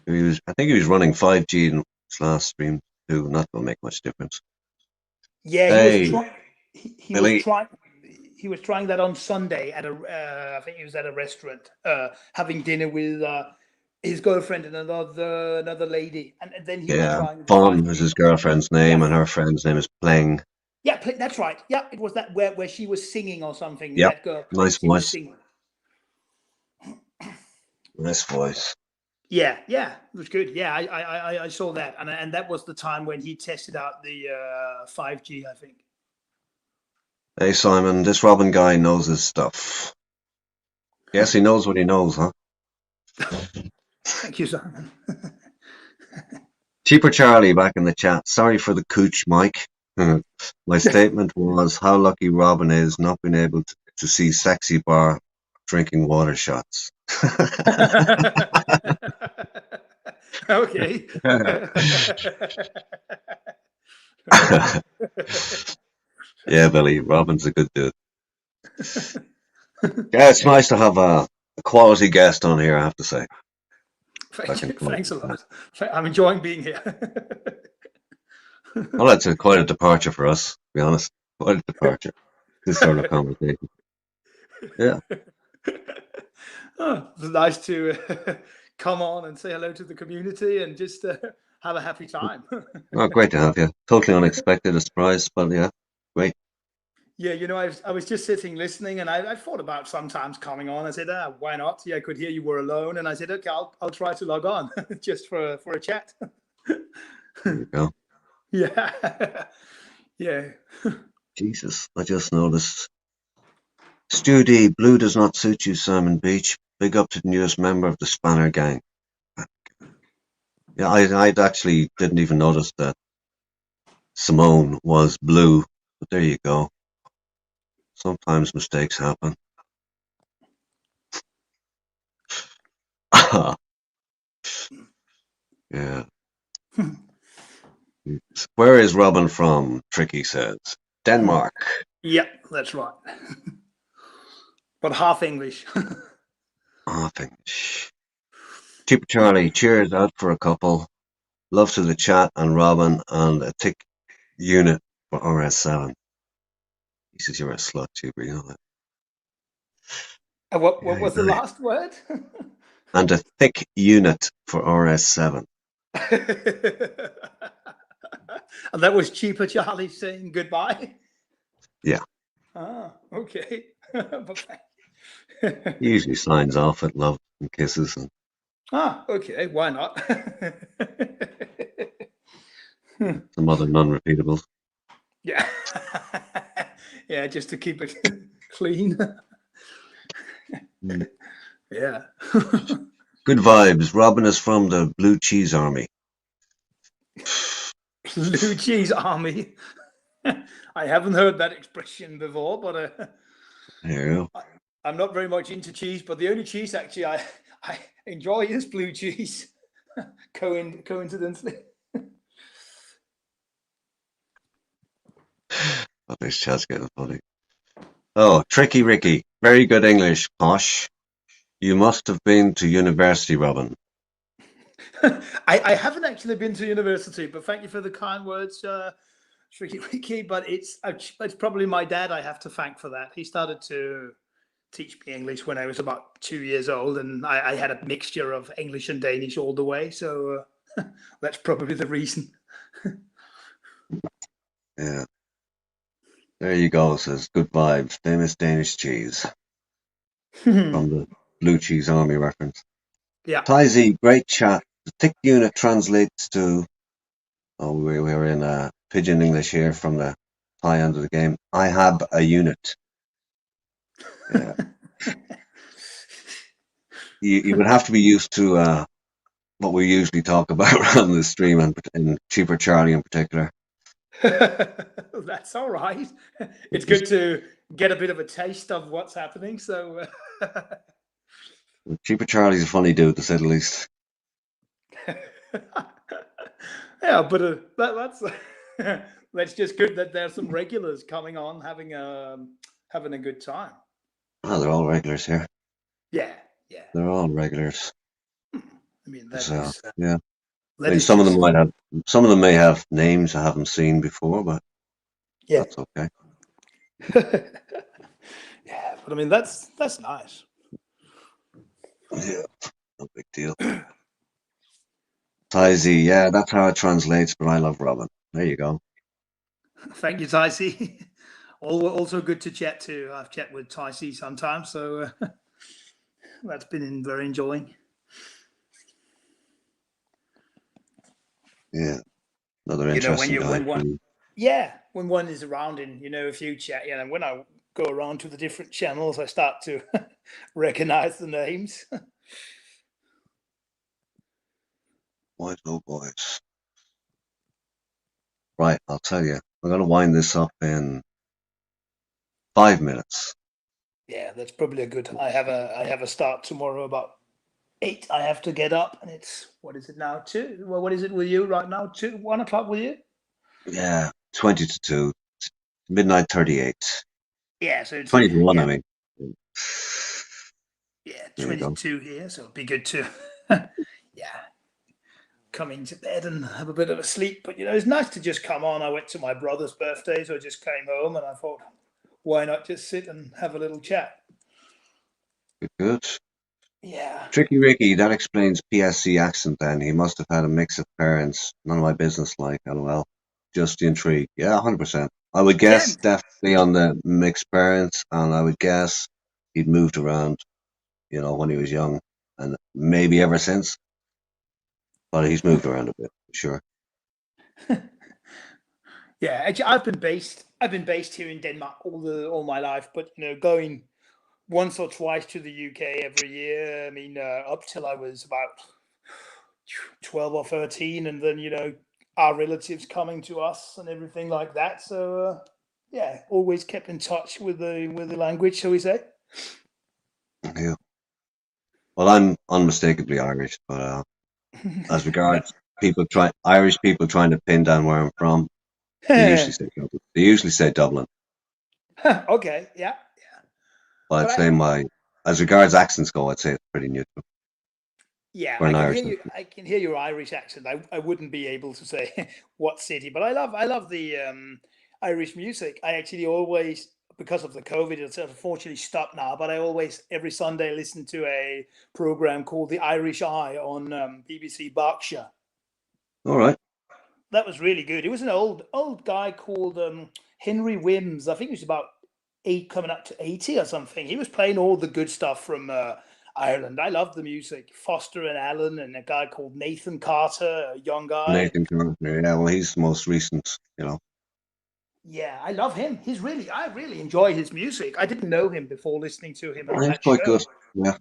I think he was running 5G in his last stream too. Not going to make much difference. Yeah, he was trying that on Sunday at I think he was at a restaurant having dinner with his girlfriend and another lady, and then he was trying. Fawn is his girlfriend's name, and her friend's name is Pling. Yeah, that's right. Yeah, it was that where she was singing or something. Yeah, that girl. Nice voice. Nice voice. Yeah, it was good. Yeah, I saw that, and that was the time when he tested out the 5G, I think. Hey Simon, this Robin guy knows his stuff. Yes, he knows what he knows, huh? Thank you, Simon. Cheaper Charlie back in the chat. Sorry for the cooch, Mike. My statement was how lucky Robin is not being able to see Sexy Bar drinking water shots. Okay. Yeah, Billy, Robin's a good dude. Yeah, it's nice to have a quality guest on here, I have to say. Thanks a lot. I'm enjoying being here. Well, that's quite a departure for us, to be honest. Quite a departure. This sort of conversation. Yeah. Oh, it's nice to come on and say hello to the community and just have a happy time. Oh, great to have you. Totally unexpected, a surprise, but yeah, great. Yeah, I was just sitting listening, and I thought about sometimes coming on. I said, why not? Yeah, I could hear you were alone, and I said, okay, I'll try to log on just for a chat. There you go. Yeah. Yeah. Jesus, I just noticed. Stu D, blue does not suit you, Simon Beach. Big up to the newest member of the Spanner gang. Yeah, I actually didn't even notice that Simone was blue, but there you go. Sometimes mistakes happen. Yeah. Where is Robin from? Tricky says. Denmark. Yeah, that's right. But half English. Half English. Cheaper Charlie, cheers out for a couple. Love to the chat and Robin and a tick unit for RS7. He says you're a slut, Cheaper, you know that. What was the last word? And a thick unit for RS7. And that was Cheaper Charlie saying goodbye? Yeah. Ah, okay. He usually signs off at love and kisses. And okay. Why not? some other non-repeatables. Yeah. Yeah, just to keep it clean. Mm. Yeah. Good vibes. Robin is from the Blue Cheese Army. Blue cheese army. I haven't heard that expression before, but There you go. I'm not very much into cheese. But the only cheese actually I enjoy is blue cheese. Coincidentally. Oh, this chat's getting funny. Oh, Tricky Ricky. Very good English, Posh. You must have been to university, Robin. I haven't actually been to university, but thank you for the kind words, Tricky Ricky. But it's probably my dad I have to thank for that. He started to teach me English when I was about 2 years old, and I had a mixture of English and Danish all the way. So that's probably the reason. Yeah. There you go, says good vibes. Famous Danish cheese from the Blue Cheese Army reference. Yeah. Tizy, great chat. The thick unit translates to, we're in Pidgin English here from the high end of the game. I have a unit. Yeah. You would have to be used to what we usually talk about around the stream, and Cheaper Charlie in particular. That's all right. It's good to get a bit of a taste of what's happening. So Cheaper Charlie's a funny dude, to say the least. yeah, but that's just good that there's some regulars coming on having a good time. Oh, they're all regulars here. Yeah, yeah. They're all regulars. I mean, that So, is yeah. I that mean, is some of just them may have names I haven't seen before, but yeah. that's okay. Yeah, but I mean that's nice. Yeah, no big deal. Tizy, yeah, that's how it translates, but I love Robin. There you go. Thank you, Ticey. Also good to chat to. I've chat with Ticey sometimes, so that's been very enjoying. Yeah, another You know, when interesting guy. when one is around and if you chat, when I go around to the different channels, I start to recognize the names. Boys, oh boys. Right, I'll tell you. I'm going to wind this up in 5 minutes. Yeah, that's probably a good. I have a start tomorrow about 8. I have to get up, and it's what is it now? 2. Well, what is it with you right now? 1 o'clock with you? Yeah, 20 to 2, midnight 38. Yeah, so it's 20 to 1, yeah, I mean. yeah, There you go. 22 here, so it'd be good to yeah, come into bed and have a bit of a sleep. But it's nice to just come on. I went to my brother's birthday, so I just came home, and I thought, why not just sit and have a little chat? Good. Yeah. Tricky Ricky, that explains PSC accent then. He must have had a mix of parents. None of my business, like, LOL. Just the intrigue. Yeah, 100%. I would guess Yeah. definitely on the mixed parents, and I would guess he'd moved around, when he was young, and maybe ever since. But he's moved around a bit, for sure. Yeah, actually, I've been based here in Denmark all my life, but going once or twice to the UK every year. I mean, up till I was about 12 or 13, and then our relatives coming to us and everything like that. So yeah, always kept in touch with the language, shall we say? Yeah. Well, I'm unmistakably Irish, but as regards Irish people trying to pin down where I'm from, they usually say Dublin. They usually say Dublin. Okay, yeah. But I'd But say as regards accents go, I'd say it's pretty neutral yeah, for an I can hear Irishman. you. I can hear your Irish accent. I wouldn't be able to say what city, but I love the Irish music. I actually always, because of the COVID, it's unfortunately stopped now. But I always every Sunday listen to a program called The Irish Eye on BBC Berkshire. All right. That was really good. It was an old guy called Henry Wims. I think he was about 8, coming up to 80 or something. He was playing all the good stuff from Ireland. I love the music. Foster and Allen, and a guy called Nathan Carter, a young guy. Nathan Carter. Yeah, well, he's the most recent, Yeah, I love him. I really enjoy his music. I didn't know him before listening to him on He's that quite show. good. Yeah,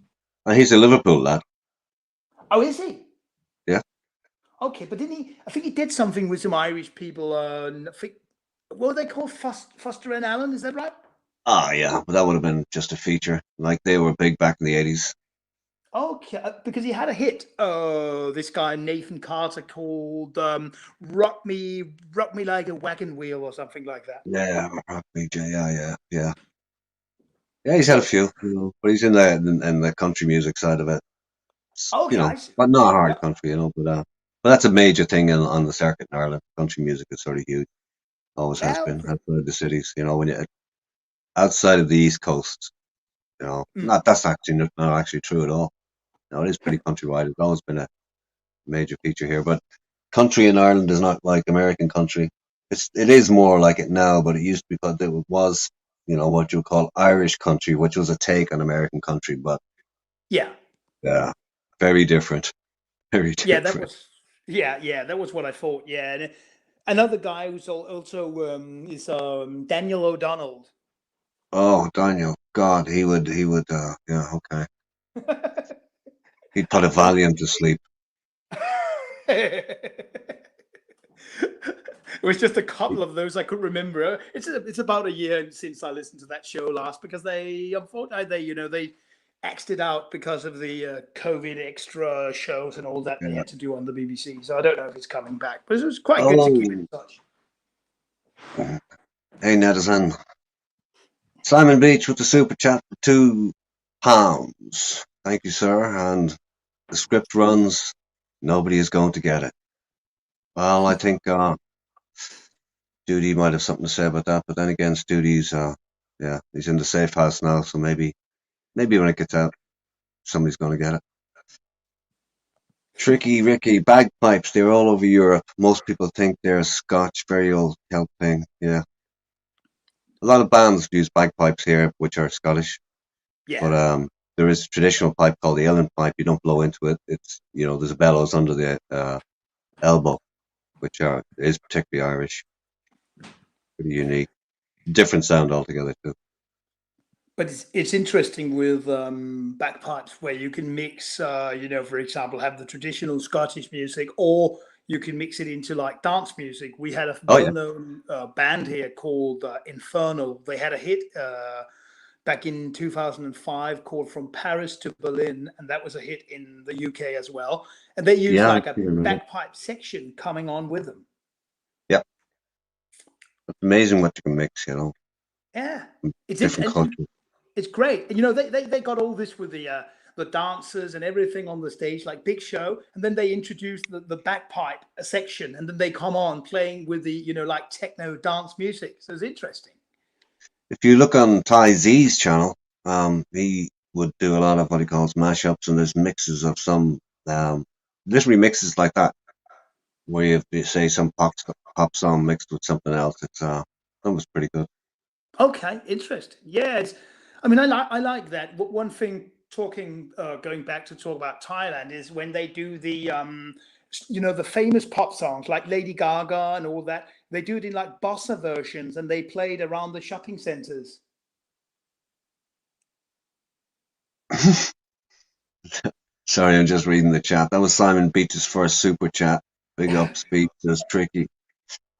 and he's a Liverpool lad. Oh, is he? Yeah. Okay, but didn't he? I think he did something with some Irish people. I think, what were they called? Foster and Allen, is that right? Ah, yeah, but that would have been just a feature. Like they were big back in the 80s. Okay, because he had a hit. This guy Nathan Carter called Rock Me Like a Wagon Wheel" or something like that. Yeah, Rock BJ. Yeah. Yeah, he's had a few, but he's in the country music side of it. Okay, I see. But not hard Yeah, country, but that's a major thing on the circuit in Ireland. Country music is sort of huge. Always has yeah, been okay. outside of the cities. When you outside of the East Coast, Mm. not that's actually not actually true at all. No, it is pretty countrywide. It's always been a major feature here, but country in Ireland is not like American country. It is more like it now, but it used to be called it was what you would call Irish country, which was a take on American country, but Yeah, yeah, very different, very yeah, that different. was yeah, that was what I thought. Yeah, and another guy who's also is Daniel O'Donnell. Oh, Daniel, God, he would, yeah, okay. He'd put a And Valium to sleep. it was just a couple of those I could remember. It's about a year since I listened to that show last because they unfortunately they axed it out because of the COVID extra shows and all that they Yeah. had to do on the BBC. So I don't know if it's coming back, but it was quite good to keep in Oh, touch. hey, Netizen. Simon Beach with the super chat for £2. Thank you, sir. And the script runs. Nobody is going to get it. Well, I think Studi might have something to say about that, but then again, Studi's yeah, he's in the safe house now, so maybe when it gets out, somebody's going to get it. Tricky Ricky, bagpipes, they're all over Europe. Most people think they're a Scotch, very old Celt thing. Yeah. A lot of bands use bagpipes here, which are Scottish, but Yeah. there is a traditional pipe called the Ellen pipe. You don't blow into it. It's there's a bellows under the elbow, which is particularly Irish, pretty unique, different sound altogether too. But it's interesting with bagpipes where you can mix, for example, have the traditional Scottish music, or you can mix it into like dance music. We had a Oh yeah, well-known band here called Infernal. They had a hit back in 2005 called "From Paris to Berlin," and that was a hit in the UK as well. And they used yeah, I like a do remember. bagpipe section coming on with them. Yeah, it's amazing what you can mix, Yeah, it's different and cultures. it's great. And they got all this with the dancers and everything on the stage, like big show, and then they introduced the bagpipe section, and then they come on playing with the like techno dance music. So it's interesting. If you look on Ty Z's channel, he would do a lot of what he calls mashups, and there's mixes of some, literally mixes like that, where you have, say, some pop song mixed with something else. That was pretty good. Okay, interesting. Yeah, I mean, I like that. But one thing, going back to talk about Thailand, is when they do the famous pop songs like Lady Gaga and all that. They do it in like bossa versions, and they played around the shopping centers. Sorry, I'm just reading the chat. That was Simon Beach's first super chat. Big up, Speech, says Tricky.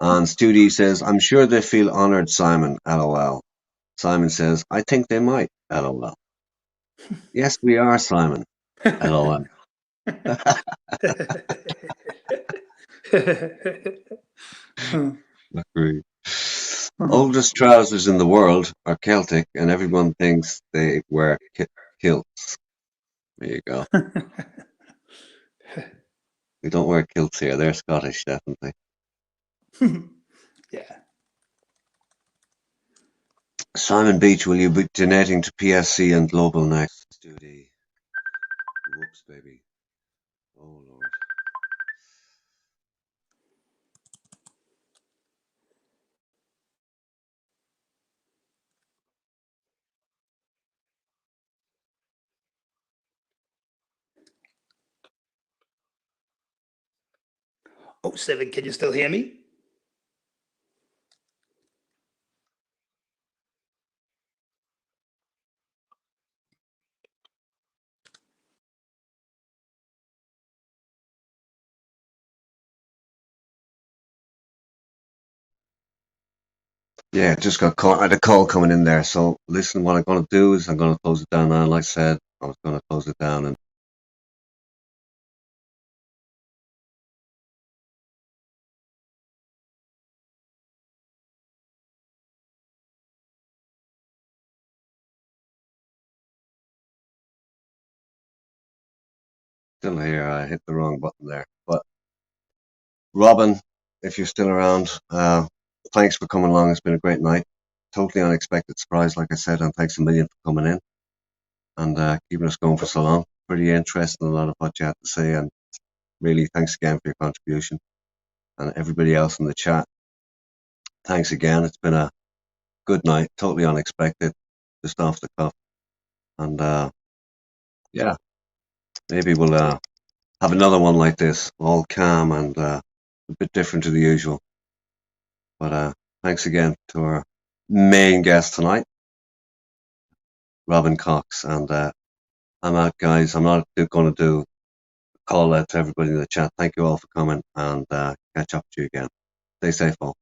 And Studi says, I'm sure they feel honoured, Simon, lol. Simon says, I think they might, lol. Yes, we are, Simon, lol. Agreed. Oldest trousers in the world are Celtic, and everyone thinks they wear kilts. There you go. We don't wear kilts here. They're Scottish, definitely. Yeah. Simon Beach, will you be donating to PSC and Global next? Studi. Whoops, baby. Oh, Lord. Oh, Seven, can you still hear me? Yeah, just got caught. I had a call coming in there. So listen, what I'm going to do is I'm going to close it down now. Like I said, I was going to close it down and still here. I hit the wrong button there. But Robin, if you're still around, thanks for coming along. It's been a great night. Totally unexpected surprise, like I said, and thanks a million for coming in and keeping us going for so long. Pretty interesting, a lot of what you had to say, and really thanks again for your contribution. And everybody else in the chat, thanks again. It's been a good night, totally unexpected, just off the cuff. And yeah, maybe we'll have another one like this, all calm and a bit different to the usual. But thanks again to our main guest tonight, Robin Cox. And I'm out, guys. I'm not going to do a call out to everybody in the chat. Thank you all for coming, and catch up to you again. Stay safe, all.